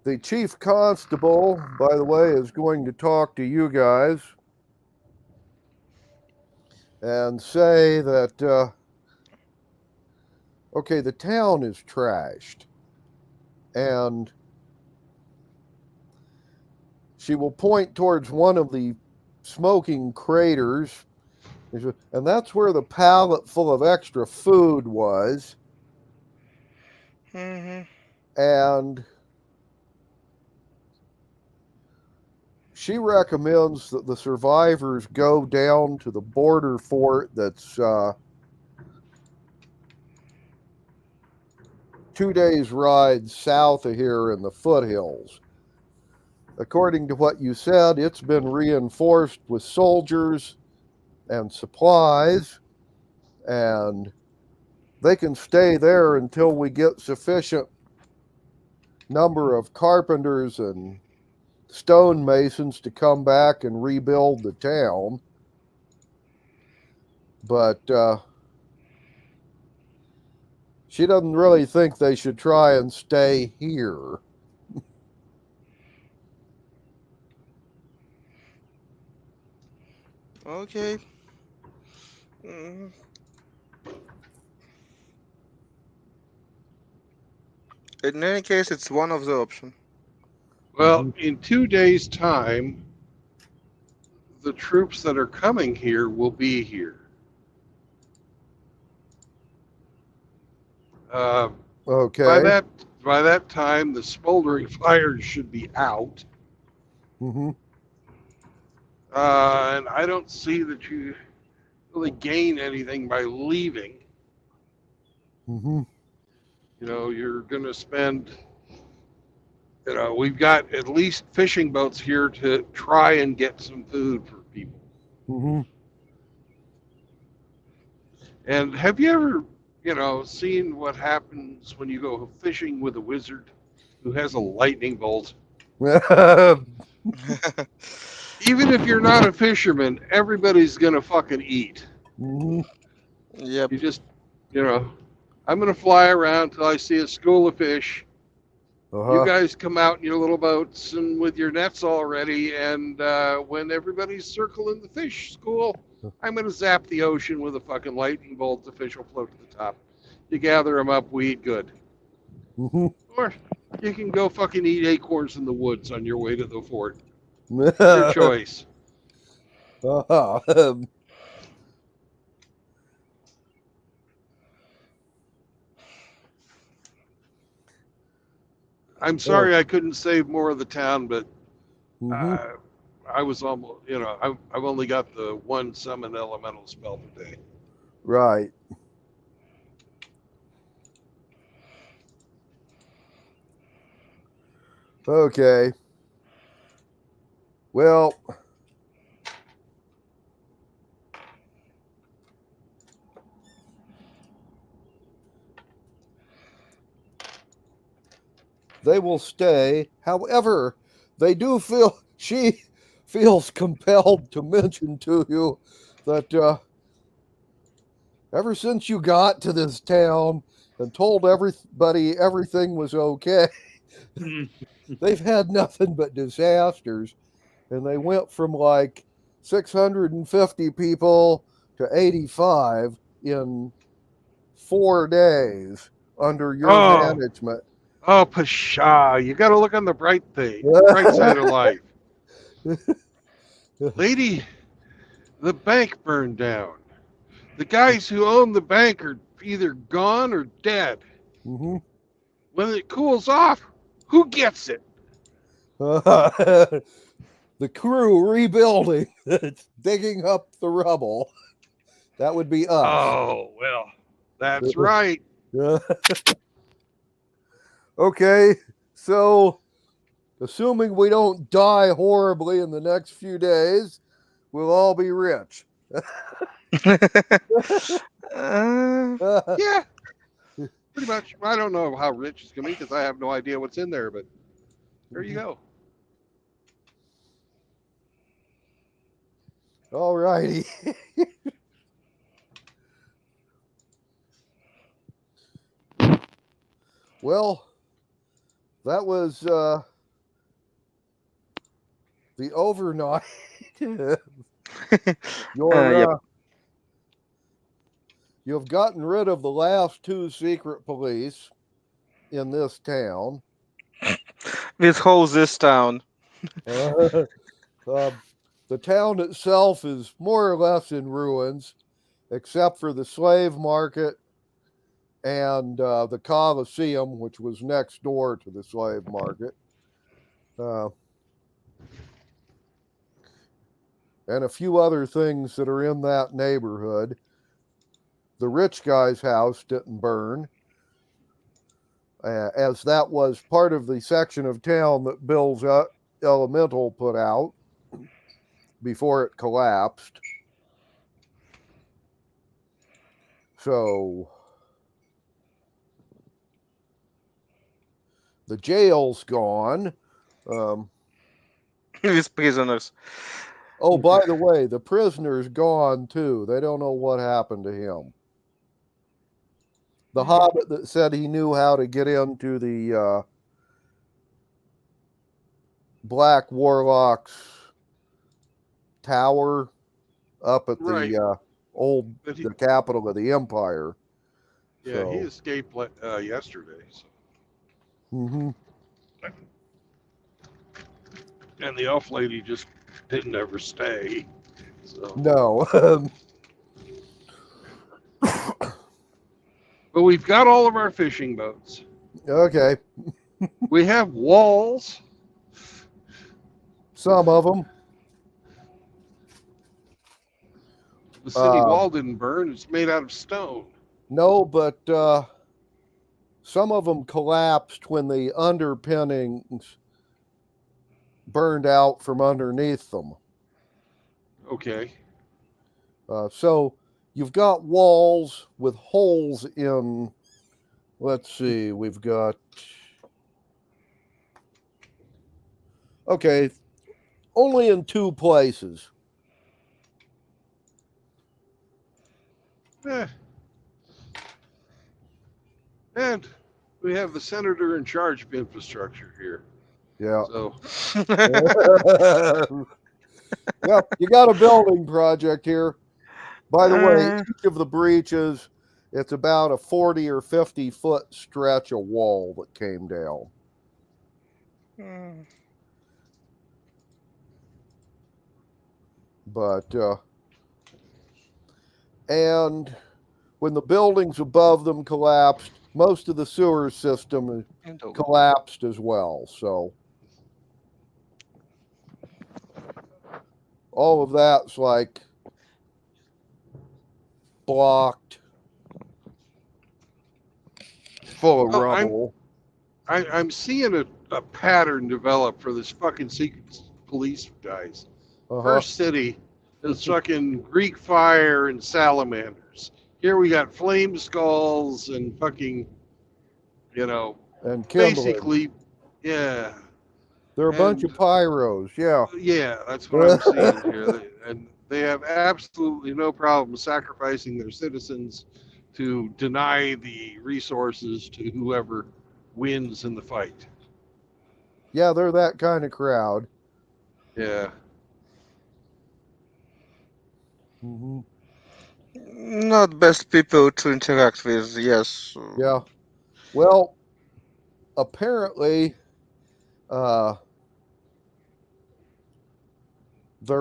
the chief constable, by the way, is going to talk to you guys and say that, okay, the town is trashed. And she will point towards one of the smoking craters. And that's where the pallet full of extra food was. And she recommends that the survivors go down to the border fort that's 2 days' ride south of here in the foothills. According to what you said, it's been reinforced with soldiers and supplies, and they can stay there until we get sufficient number of carpenters and stonemasons to come back and rebuild the town. But she doesn't really think they should try and stay here. Okay. In any case, it's one of the options. Well, in 2 days' time, the troops that are coming here will be here. Okay. By that time, the smoldering fires should be out. Mm-hmm. And I don't see that you really gain anything by leaving. Mm-hmm. You know, you're going to spend, you know, we've got at least fishing boats here to try and get some food for people. Mm-hmm. And have you ever, you know, seen what happens when you go fishing with a wizard who has a lightning bolt? Even if you're not a fisherman, everybody's going to fucking eat. Mm-hmm. Yep. You just, you know, I'm going to fly around till I see a school of fish. You guys come out in your little boats and with your nets all ready, and when everybody's circling the fish school, I'm going to zap the ocean with a fucking lightning bolt. The fish will float to the top. You gather them up, we eat good. Mm-hmm. Or you can go fucking eat acorns in the woods on your way to the fort. Your choice. I'm sorry I couldn't save more of the town, but I was almost, you know, I've only got the one summon elemental spell per day. Right. Okay. Well, they will stay. However, they do feel, she feels compelled to mention to you that ever since you got to this town and told everybody everything was okay, they've had nothing but disasters. And they went from like 650 people to 85 in 4 days under your management. Oh, pshaw. You got to look on the bright side of life. Lady, the bank burned down. The guys who own the bank are either gone or dead. Mm-hmm. When it cools off, who gets it? the crew rebuilding, that's digging up the rubble. That would be us. Oh, well, that's right. Okay, so assuming we don't die horribly in the next few days, we'll all be rich. Yeah, pretty much. I don't know how rich it's going to be because I have no idea what's in there, but there you go. All righty. Well, that was the overnight. You've gotten rid of the last 2 secret police in this town. This whole this town. The town itself is more or less in ruins, except for the slave market and the Colosseum, which was next door to the slave market. And a few other things that are in that neighborhood. The rich guy's house didn't burn, as that was part of the section of town that Bill's Elemental put out before it collapsed. So the jail's gone. These prisoners. Oh, by the way, the prisoner's gone too. They don't know what happened to him. The hobbit that said he knew how to get into the Black Warlock's tower up at the the capital of the Empire. Yeah, so he escaped yesterday. So. Mm-hmm. And the elf lady just didn't ever stay. So. No. But we've got all of our fishing boats. Okay. We have walls. Some of them. The city wall didn't burn. It's made out of stone. No, but some of them collapsed when the underpinnings burned out from underneath them. Okay. So you've got walls with holes in, let's see, we've got, okay, only in 2 places. And we have the senator in charge of infrastructure here. Yeah. So. Well, you got a building project here. By the way, each of the breaches, it's about a 40 or 50 foot stretch of wall that came down. But, and when the buildings above them collapsed, most of the sewer system collapsed as well. So all of that's like blocked, full of rubble. I'm seeing a pattern develop for this fucking secret police guys. First city is fucking Greek fire and salamanders. Here we got flame skulls and fucking, and basically, yeah. They're a bunch of pyros, yeah. Yeah, that's what I'm seeing here. And they have absolutely no problem sacrificing their citizens to deny the resources to whoever wins in the fight. Yeah, they're that kind of crowd. Yeah. Mm-hmm. Not best people to interact with, yes. Yeah. Well, apparently, they're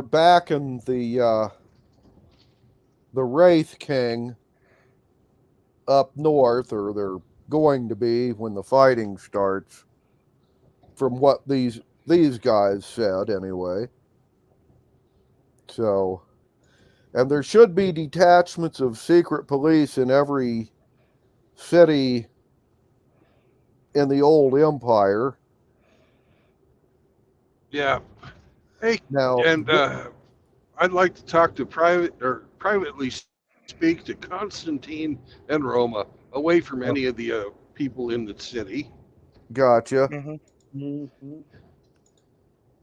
backing the Wraith King up north, or they're going to be when the fighting starts, from what these guys said anyway. So, and there should be detachments of secret police in every city in the old empire. Yeah. Hey, Now, and I'd like to talk to privately speak to Constantine and Roma away from any of the people in the city. gotcha.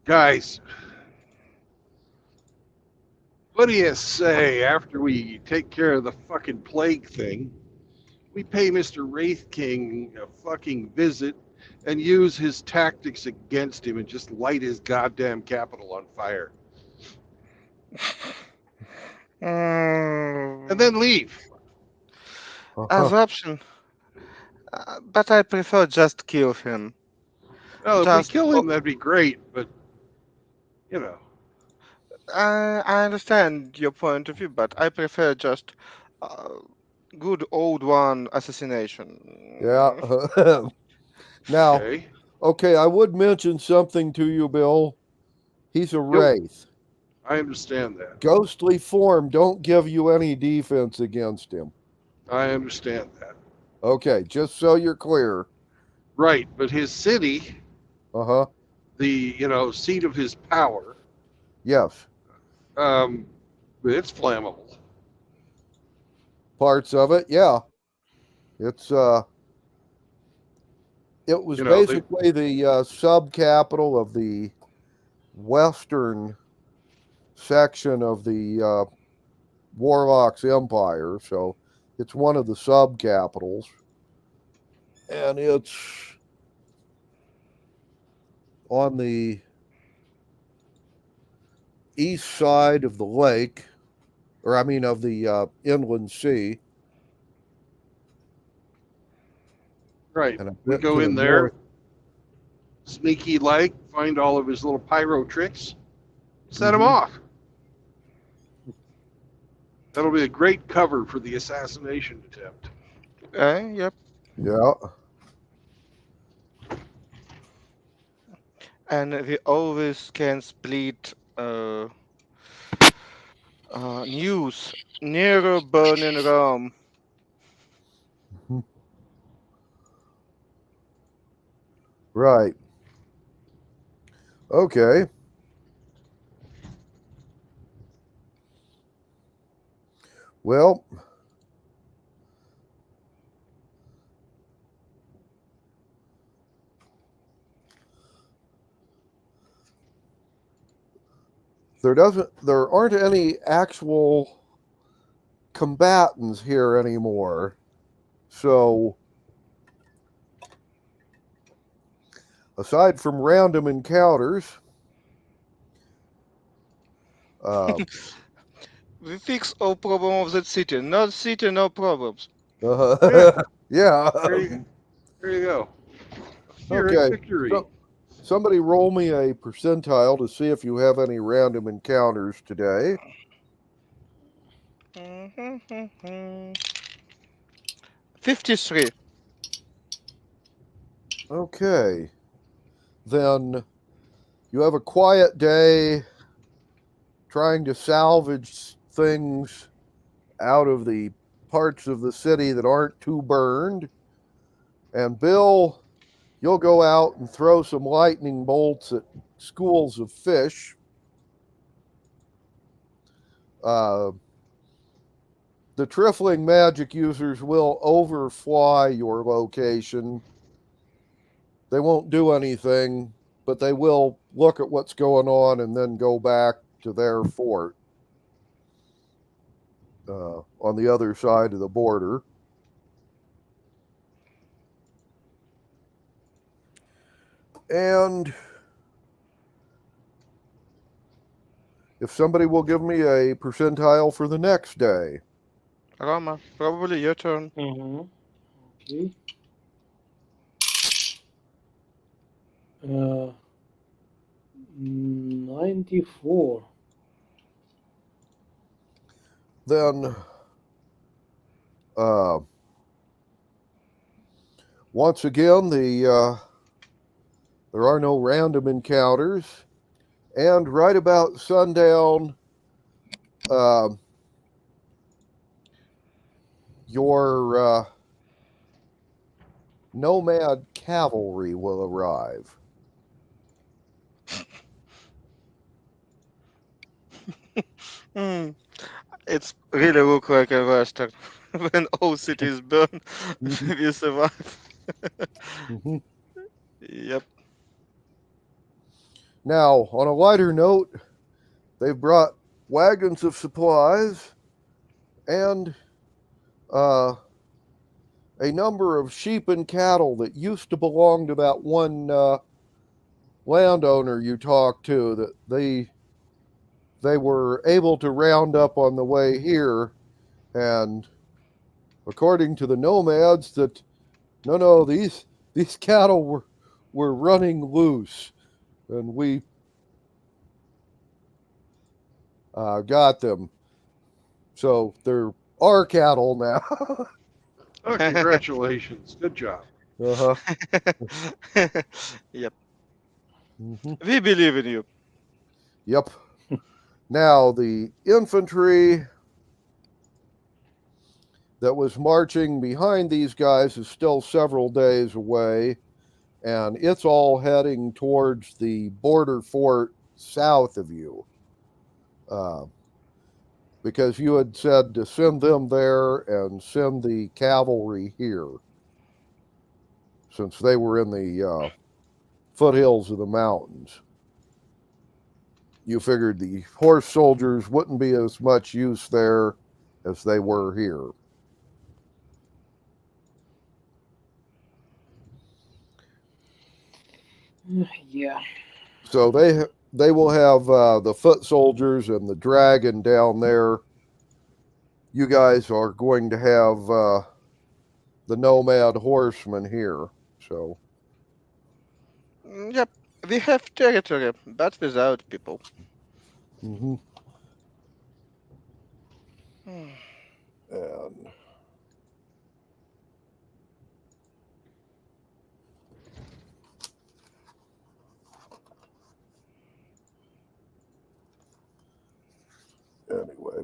Guys, what do you say after we take care of the fucking plague thing? We pay Mr. Wraith King a fucking visit and use his tactics against him and just light his goddamn capital on fire. And then leave. As option. But I prefer just kill him. Well, if Just, we kill him, that'd be great, but, you know. I understand your point of view, but I prefer just good old one assassination. Yeah. Now, Okay, I would mention something to you, Bill. He's a wraith. I understand that. Ghostly form don't give you any defense against him. I understand that. Okay, just so you're clear. Right, but his city, Uh-huh. the, seat of his power, Yes. it's flammable. Parts of it, yeah. It's it was basically the sub-capital of the western section of the Warlock's empire, so it's one of the sub-capitals. And it's on the east side of the lake, or I mean of the inland sea. Right. And We go in there, sneaky like, find all of his little pyro tricks, set him off. That'll be a great cover for the assassination attempt. Yep. Yeah. And we always can split news near burning Rome. Right. Okay. Well, there aren't any actual combatants here anymore. So aside from random encounters, we fix all problem of that city. No city, no problems. yeah. There you go. Okay. Victory. So, somebody roll me a percentile to see if you have any random encounters today. 53. Okay. Then you have a quiet day trying to salvage things out of the parts of the city that aren't too burned. And Bill, you'll go out and throw some lightning bolts at schools of fish. The Trifling magic users will overfly your location. They won't do anything, but they will look at what's going on and then go back to their fort on the other side of the border. And if somebody will give me a percentile for the next day. Roma, probably your turn. Okay. 94. Then once again, there are no random encounters, and right about sundown, your nomad cavalry will arrive. It's really look like a Western. When all cities burn, we survive. Mhm. Yep. Now, on a lighter note, they've brought wagons of supplies and a number of sheep and cattle that used to belong to that one landowner you talked to that they were able to round up on the way here, and according to the nomads, that no, these cattle were running loose, and we got them, so they're our cattle now. Oh, congratulations. Good job. Uh-huh. Yep. Mm-hmm. We believe in you. Yep. Now, the infantry that was marching behind these guys is still several days away, and it's all heading towards the border fort south of you. Because you had said to send them there and send the cavalry here, since they were in the foothills of the mountains. You figured the horse soldiers wouldn't be as much use there as they were here. Yeah. So they will have the foot soldiers and the dragon down there. You guys are going to have the nomad horsemen here. So Yep. We have territory, but without people. mm-hmm. Hmm. And anyway.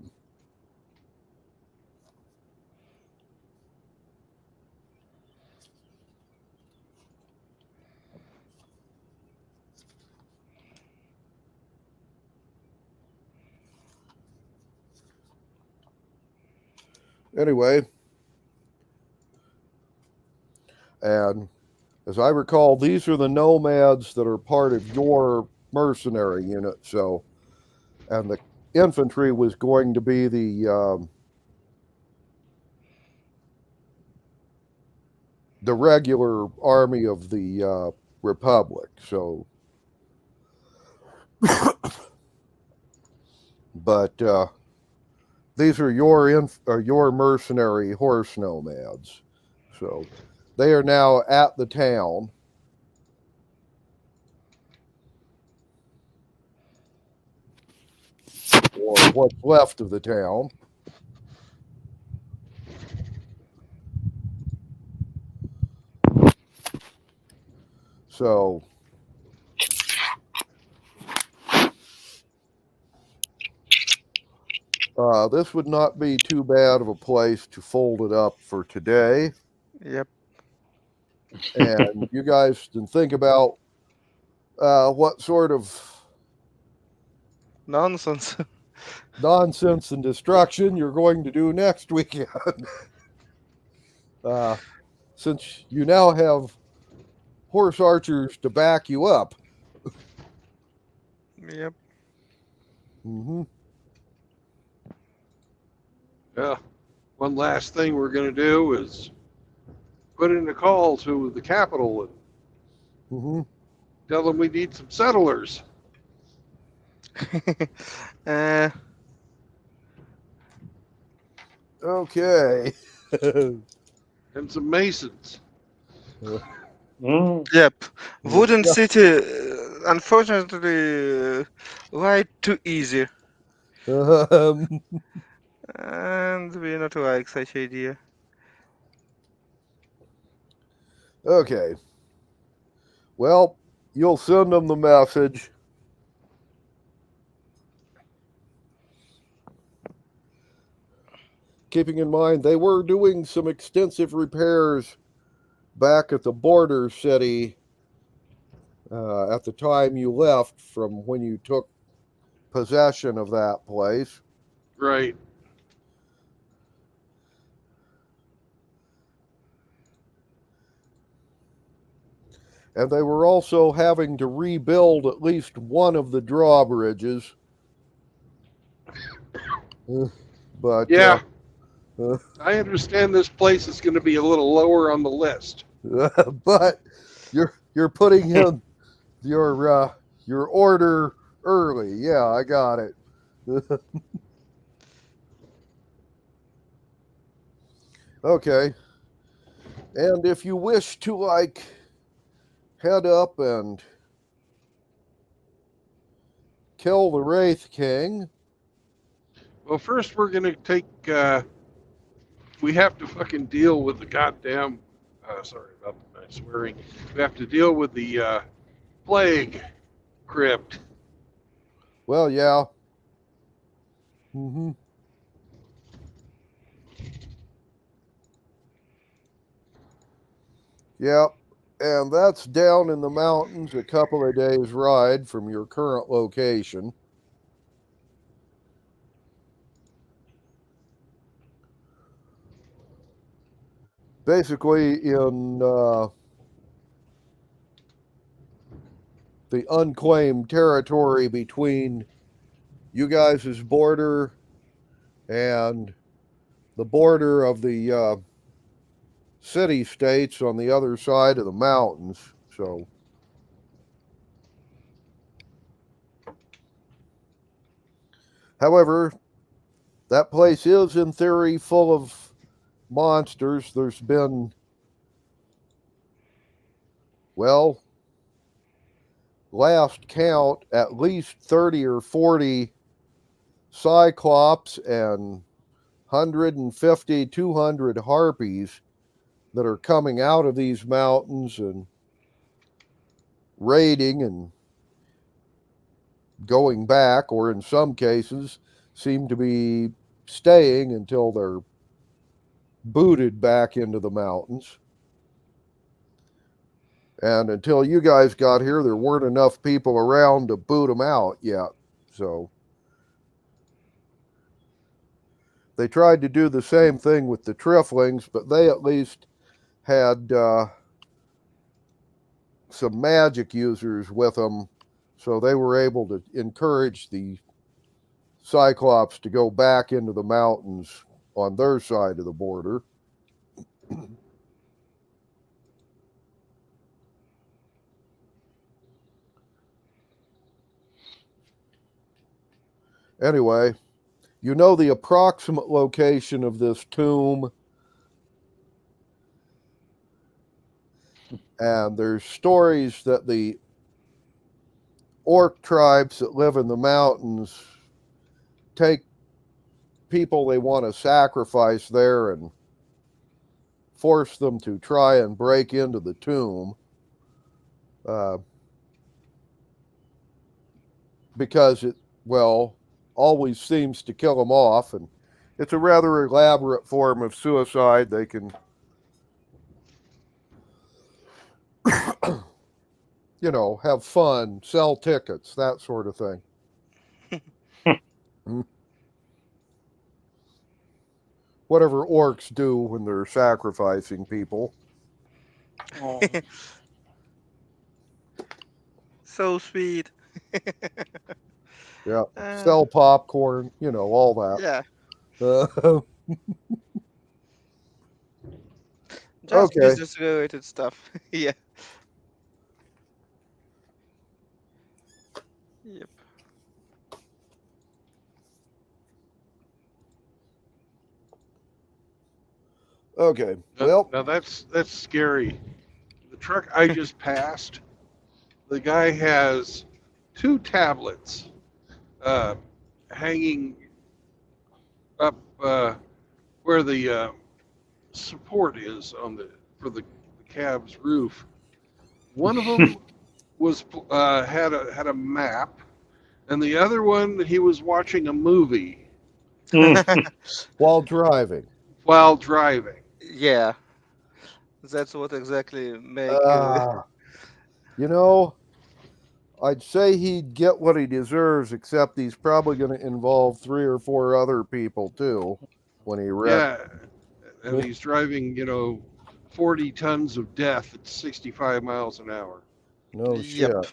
Anyway, and as I recall, these are the nomads that are part of your mercenary unit. So, and the infantry was going to be the regular army of the Republic. So, but these are your mercenary horse nomads. So, they are now at the town. Or what's left of the town. So this would not be too bad of a place to fold it up for today. Yep. And you guys can think about what sort of Nonsense. nonsense and destruction you're going to do next weekend. Since you now have horse archers to back you up. Yep. Mm-hmm. Yeah. One last thing we're going to do is put in a call to the capital and Mm-hmm. tell them we need some settlers Okay. and some masons. Yep. Wooden City, unfortunately, right too easy. Um, And we not like such idea. okay. Well, you'll send them the message. keeping in mind they were doing some extensive repairs back at the border city at the time you left from when you took possession of that place. Right. And they were also having to rebuild at least one of the drawbridges. But Yeah. I understand this place is going to be a little lower on the list. but you're putting in your order early. Yeah, I got it. Okay. And if you wish to like head up and kill the Wraith King. Well, first we're going to take, we have to fucking deal with the goddamn, sorry about my swearing. We have to deal with the plague crypt. Well, yeah. Mm-hmm. Yep. And that's down in the mountains, a couple of days' ride from your current location. Basically, in the unclaimed territory between you guys' border and the border of the city-states on the other side of the mountains. So, however, that place is in theory full of monsters. There's been, well, last count, at least 30 or 40 cyclops and 150, 200 harpies that are coming out of these mountains and raiding and going back, or in some cases seem to be staying until they're booted back into the mountains. And until you guys got here, there weren't enough people around to boot them out yet. So they tried to do the same thing with the Trifflings, but they at least had some magic users with them, so they were able to encourage the Cyclops to go back into the mountains on their side of the border. Anyway, you know the approximate location of this tomb, and there's stories that the orc tribes that live in the mountains take people they want to sacrifice there and force them to try and break into the tomb because it, well, always seems to kill them off, and it's a rather elaborate form of suicide. They can you know, have fun, sell tickets, that sort of thing. Whatever orcs do when they're sacrificing people. Oh. So sweet. Yeah, sell popcorn, you know, all that. Yeah. Just okay. business related stuff. Yeah. Yep. Okay. Well, now that's scary. The truck I just passed, the guy has 2 tablets hanging up where the support is on for the cab's roof. One of them was had a map, and the other one he was watching a movie. while driving. while driving. Yeah, that's what exactly make. You know, I'd say he'd get what he deserves, except he's probably going to involve 3 or 4 other people too when he wrecks. Yeah, and he's driving, 40 tons of death at 65 miles an hour. No shit. Yep.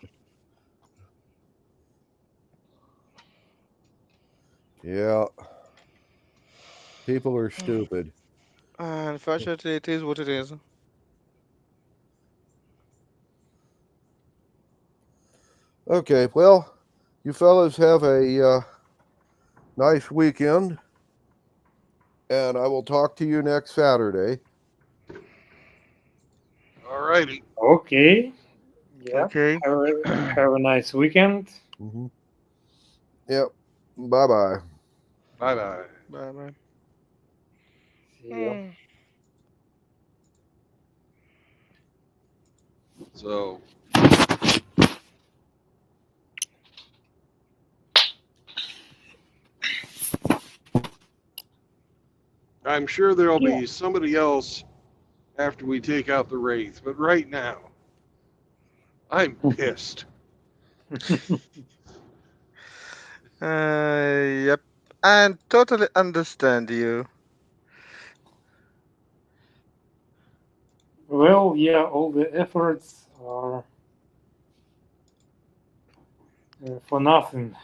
Yeah. People are stupid. Unfortunately, it is what it is. Okay, well, you fellas have a nice weekend, and I will talk to you next Saturday. All righty. Okay. Yeah. Okay. Have a nice weekend. Mm-hmm. Yep. Bye-bye. Bye-bye. Bye bye. See ya. So, I'm sure there'll be somebody else after we take out the Wraith, but right now, I'm pissed. Yep. And totally understand you. Well, yeah, all the efforts are for nothing.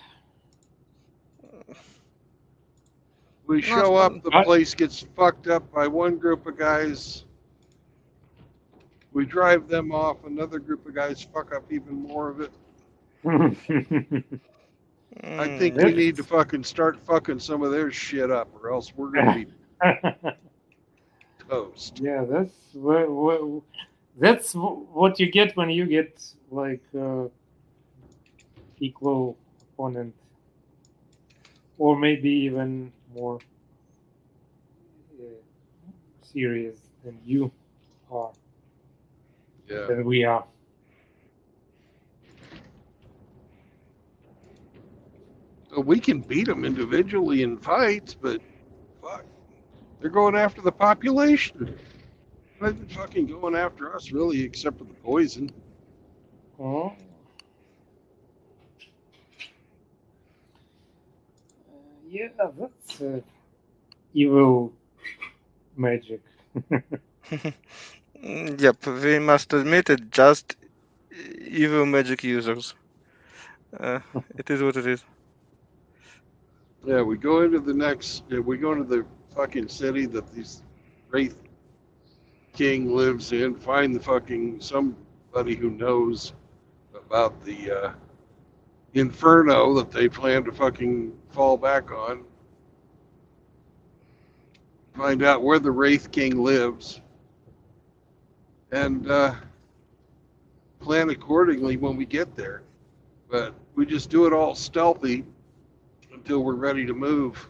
We show up, the place gets fucked up by one group of guys. We drive them off, another group of guys fuck up even more of it. I think we need to fucking start fucking some of their shit up, or else we're gonna be toast. Yeah, that's what you get when you get like equal opponent, or maybe even more serious than you are, Yeah. than we are. We can beat them individually in fights, but fuck, they're going after the population. They're not fucking going after us, really, except for the poison. Oh. Yeah, that's evil magic. Yep, we must admit it. Just evil magic users. It is what it is. Yeah, we go into the fucking city that this Wraith King lives in, find the fucking somebody who knows about the inferno that they plan to fucking fall back on. Find out where the Wraith King lives. And plan accordingly when we get there. But we just do it all stealthy until we're ready to move.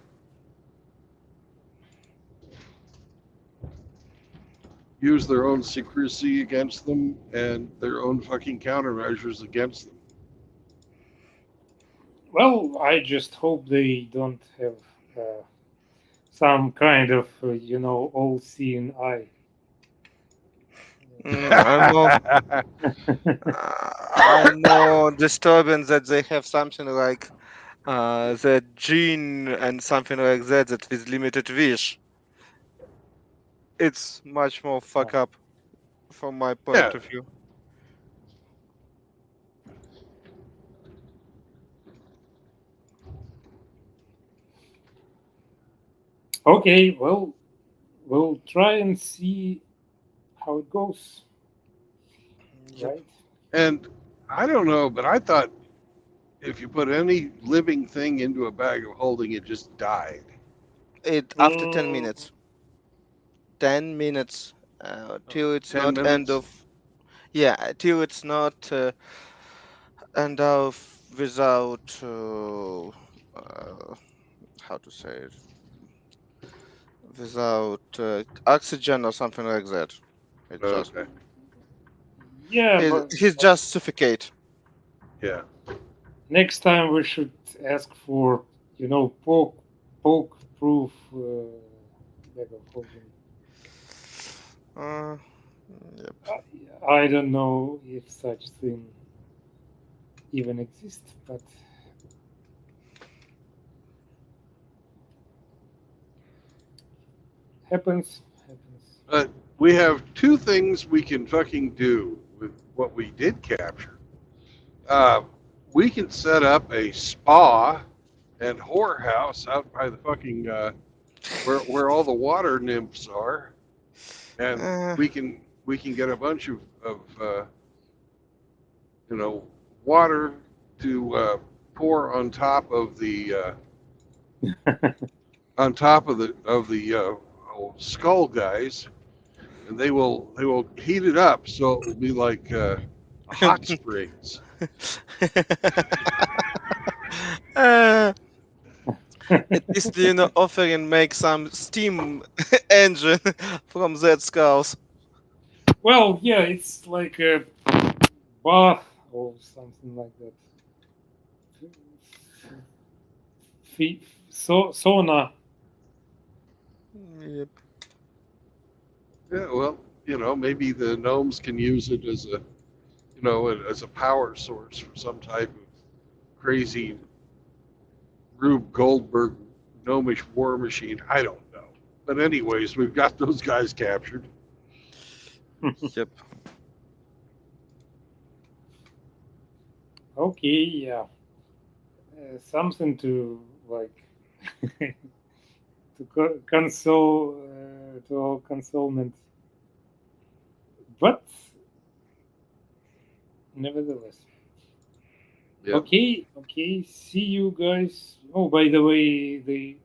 Use their own secrecy against them and their own fucking countermeasures against them. Well, I just hope they don't have some kind of, all-seeing eye. I'm more disturbing that they have something like the gene and something like that with limited wish. It's much more fuck up from my point of view. Okay, well, we'll try and see how it goes. Yep. Right? And I don't know, but I thought if you put any living thing into a bag of holding, it just died. It after 10 minutes. 10 minutes till it's 10 not minutes? end of. Yeah, till it's not end of without how to say it, without oxygen or something like that. It's just Yeah, but he's just suffocate. Yeah. next time we should ask for, poke proof bag of holding. Yep. I don't know if such thing even exists, but happens. But we have two things we can fucking do with what we did capture. We can set up a spa and whorehouse out by the fucking where all the water nymphs are, and Uh, we can get a bunch of water to pour on top of the skull guys, and they will heat it up so it will be like hot springs. uh, at least offer and make some steam engine from that skulls. Well, yeah, it's like a bath or something like that. Sauna. Yep. Yeah, well, maybe the gnomes can use it as a as a power source for some type of crazy Rube Goldberg gnomish war machine. I don't know. But anyways, we've got those guys captured. Yep. Okay, yeah. Something to like to console to our consolement, but nevertheless. Yeah. Okay. See you guys. Oh, by the way, they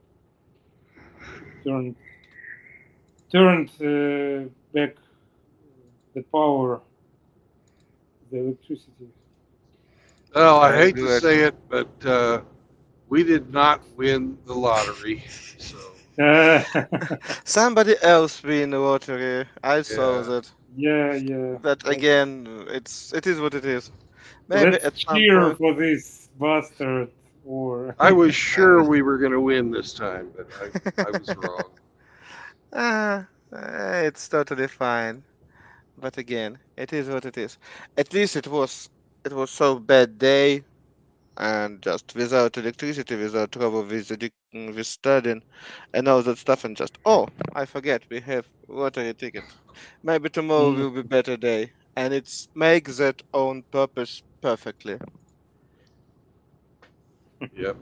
turned back the power, the electricity. Well, I I hate to regret. say it, but we did not win the lottery. So Somebody else win the lottery. I saw yeah, that. yeah. But again, it is what it is. Maybe Let's at some cheer point. for this bastard or I was sure we were going to win this time, but I was wrong. It's totally fine. But again, it is what it is. At least it was so bad day and just without electricity, without trouble with studying and all that stuff, and just I forget we have lottery ticket. Maybe tomorrow will be better day, and it's make that own purpose perfectly. Yep.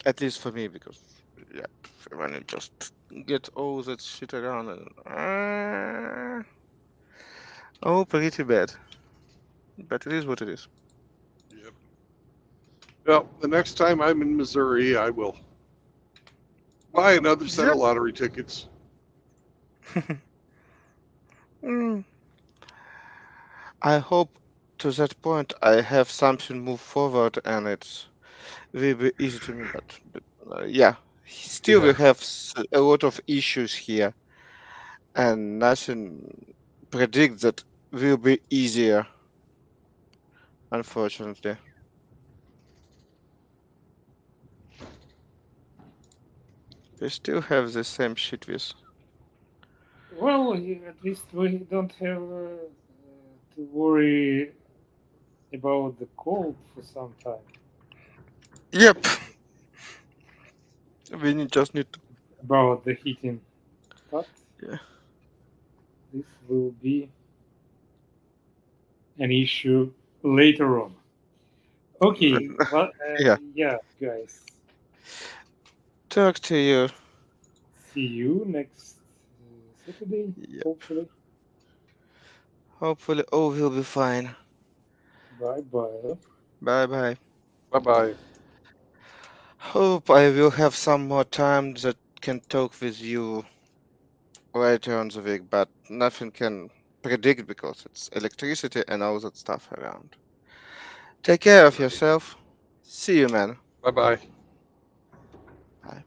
At least for me, because yeah, when you just get all that shit around, and, pretty bad. But it is what it is. Yep. Well, the next time I'm in Missouri, I will buy another set of Yep. lottery tickets. Mm. I hope to that point I have something move forward and it's will be easy to me. But yeah, still we Yeah. have a lot of issues here, and nothing predicts that will be easier. Unfortunately, we still have the same shit with. well, at least we don't have to worry about the cold for some time. Yep, just need to. About the heating, but Yeah. this will be an issue later on. Okay, but Yeah. yeah, guys, Talk to you. see you next Saturday, Yep. hopefully. Hopefully all will be fine. Bye bye. Bye bye. Bye bye. Hope I will have some more time that can talk with you later on the week, but nothing can predict because it's electricity and all that stuff around. Take care of Right. yourself. See you, man. Bye bye. Bye.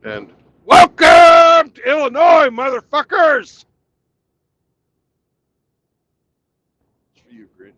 And welcome to Illinois, motherfuckers! It's for you, Grinch.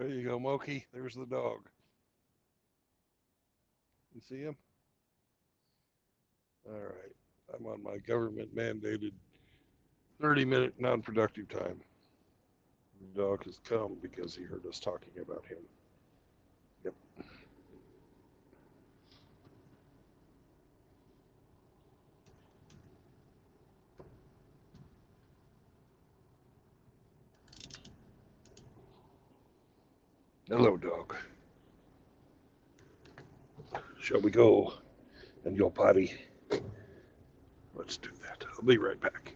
There you go, Moki. There's the dog. You see him? All right. I'm on my government mandated 30-minute non-productive time. The dog has come because he heard us talking about him. Yep. Hello, dog. Shall we go and go potty? Let's do that. I'll be right back.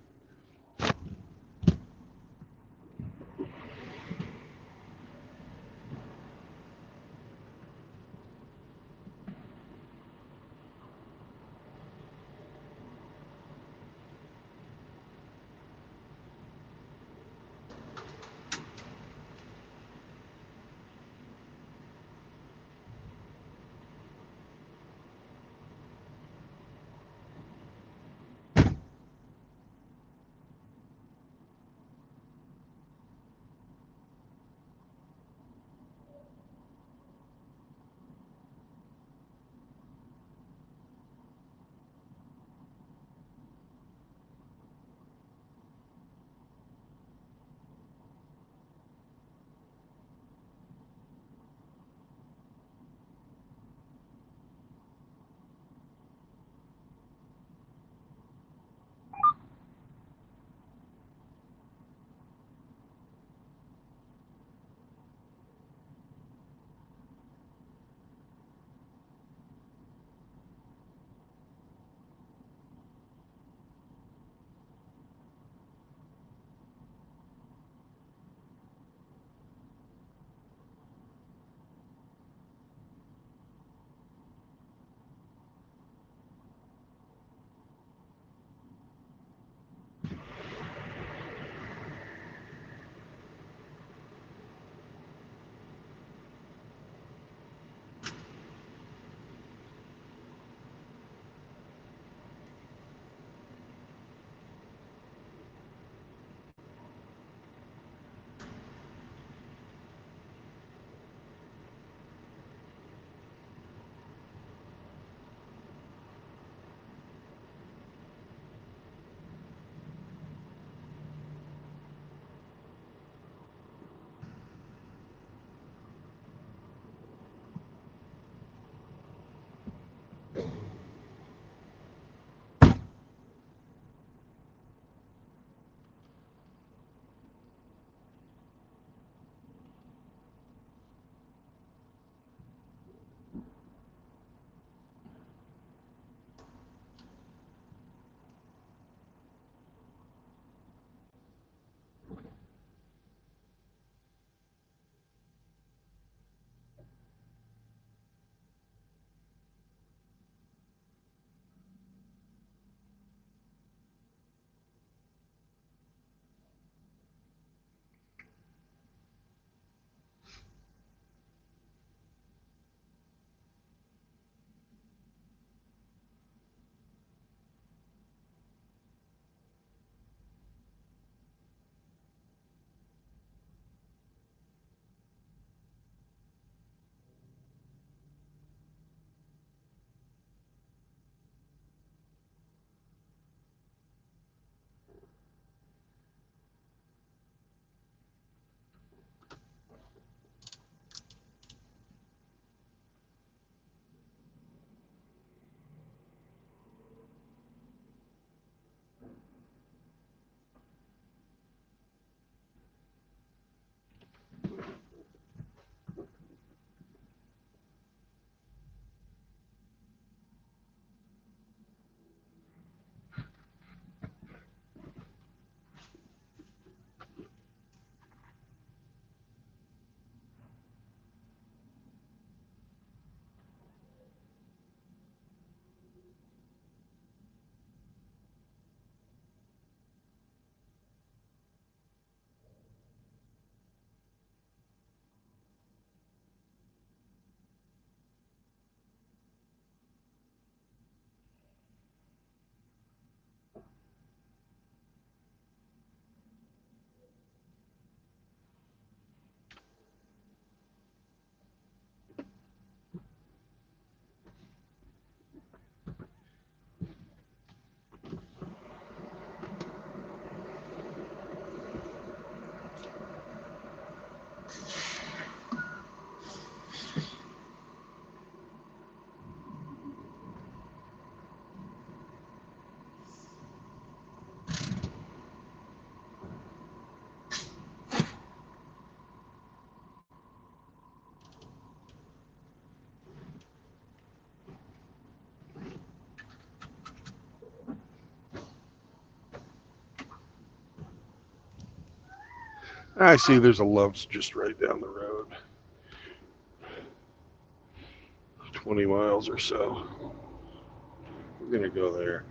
I see there's a lumps just right down the road. 20 miles or so. We're going to go there.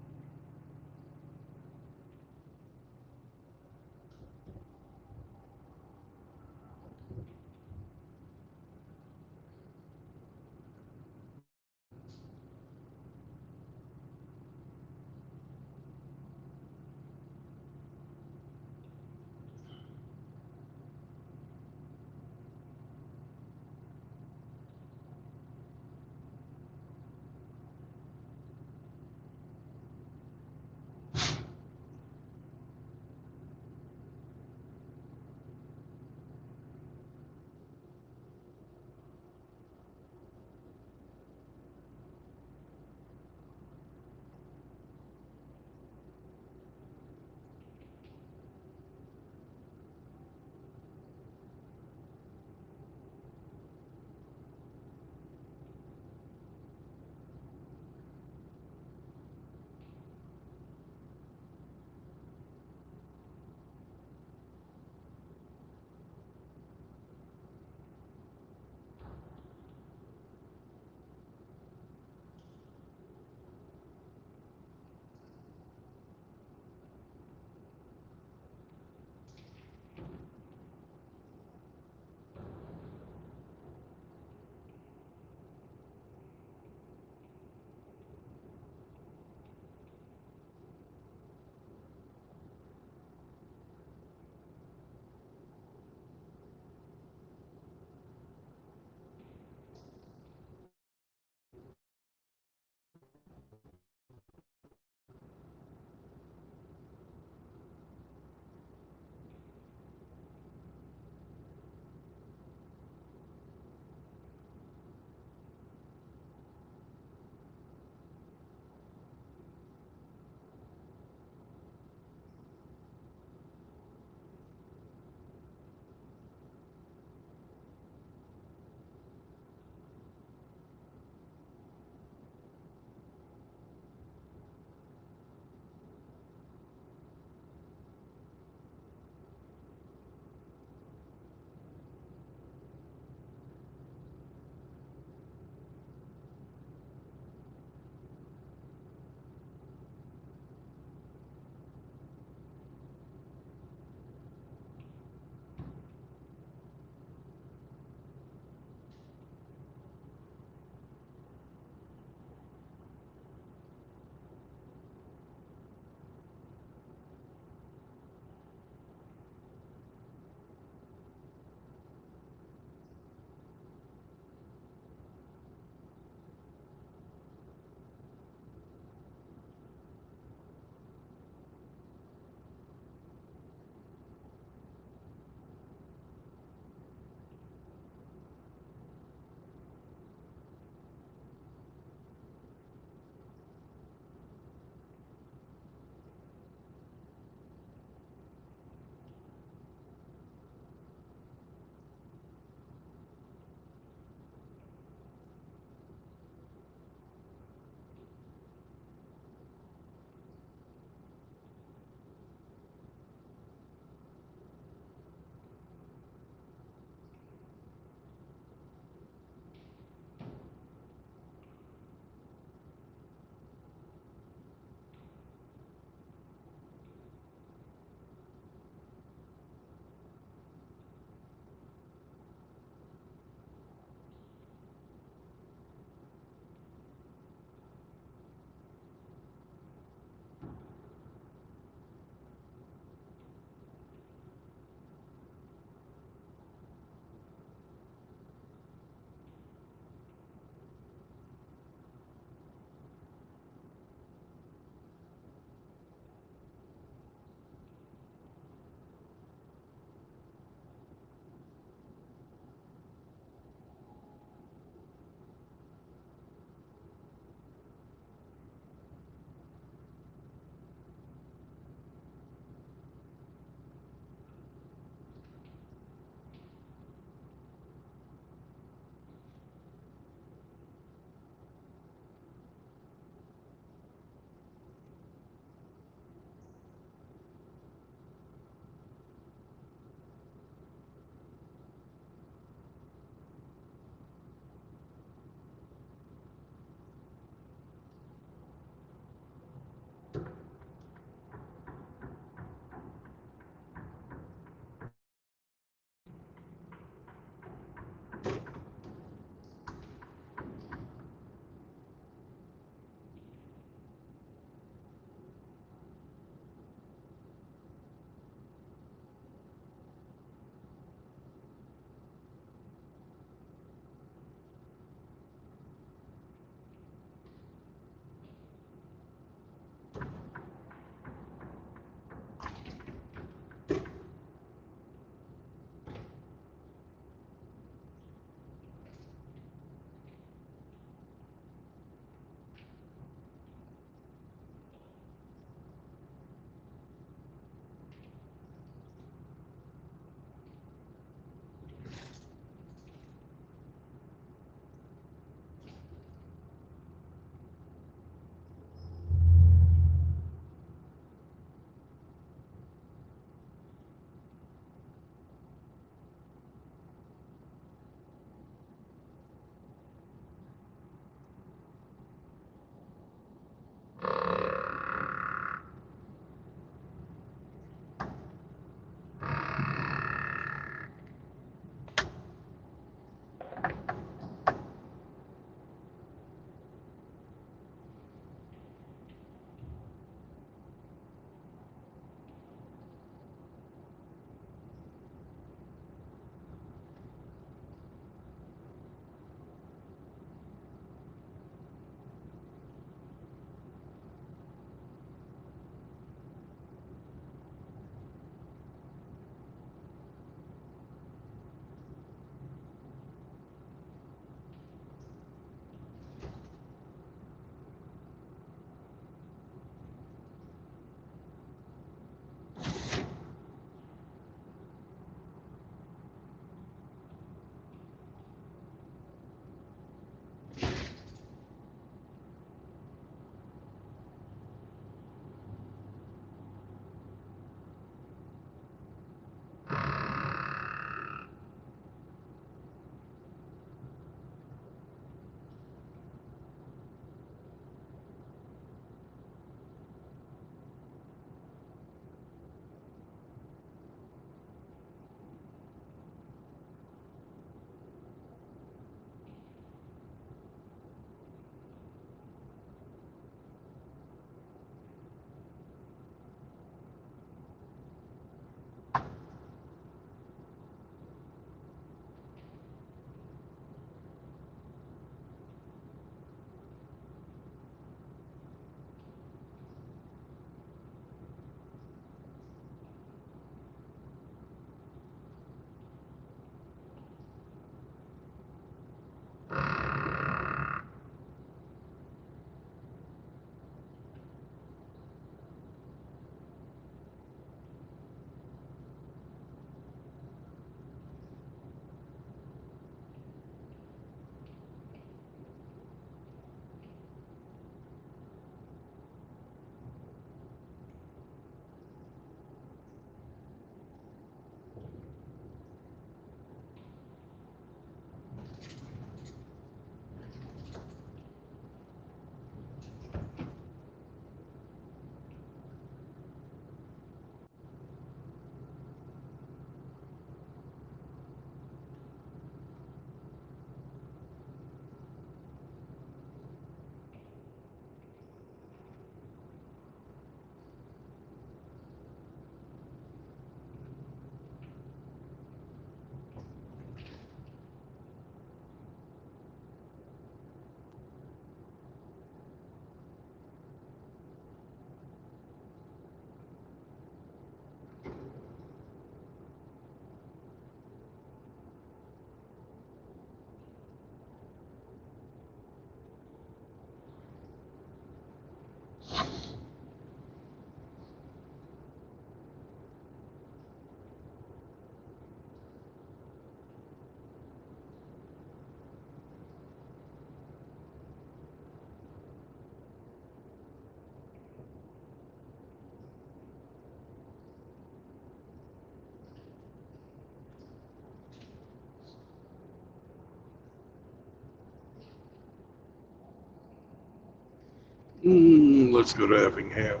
Let's go to Effingham.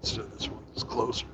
So this one's closer.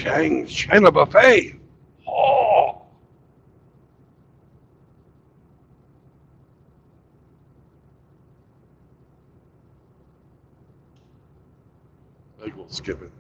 Chang's China Buffet. Oh. I think we'll skip it.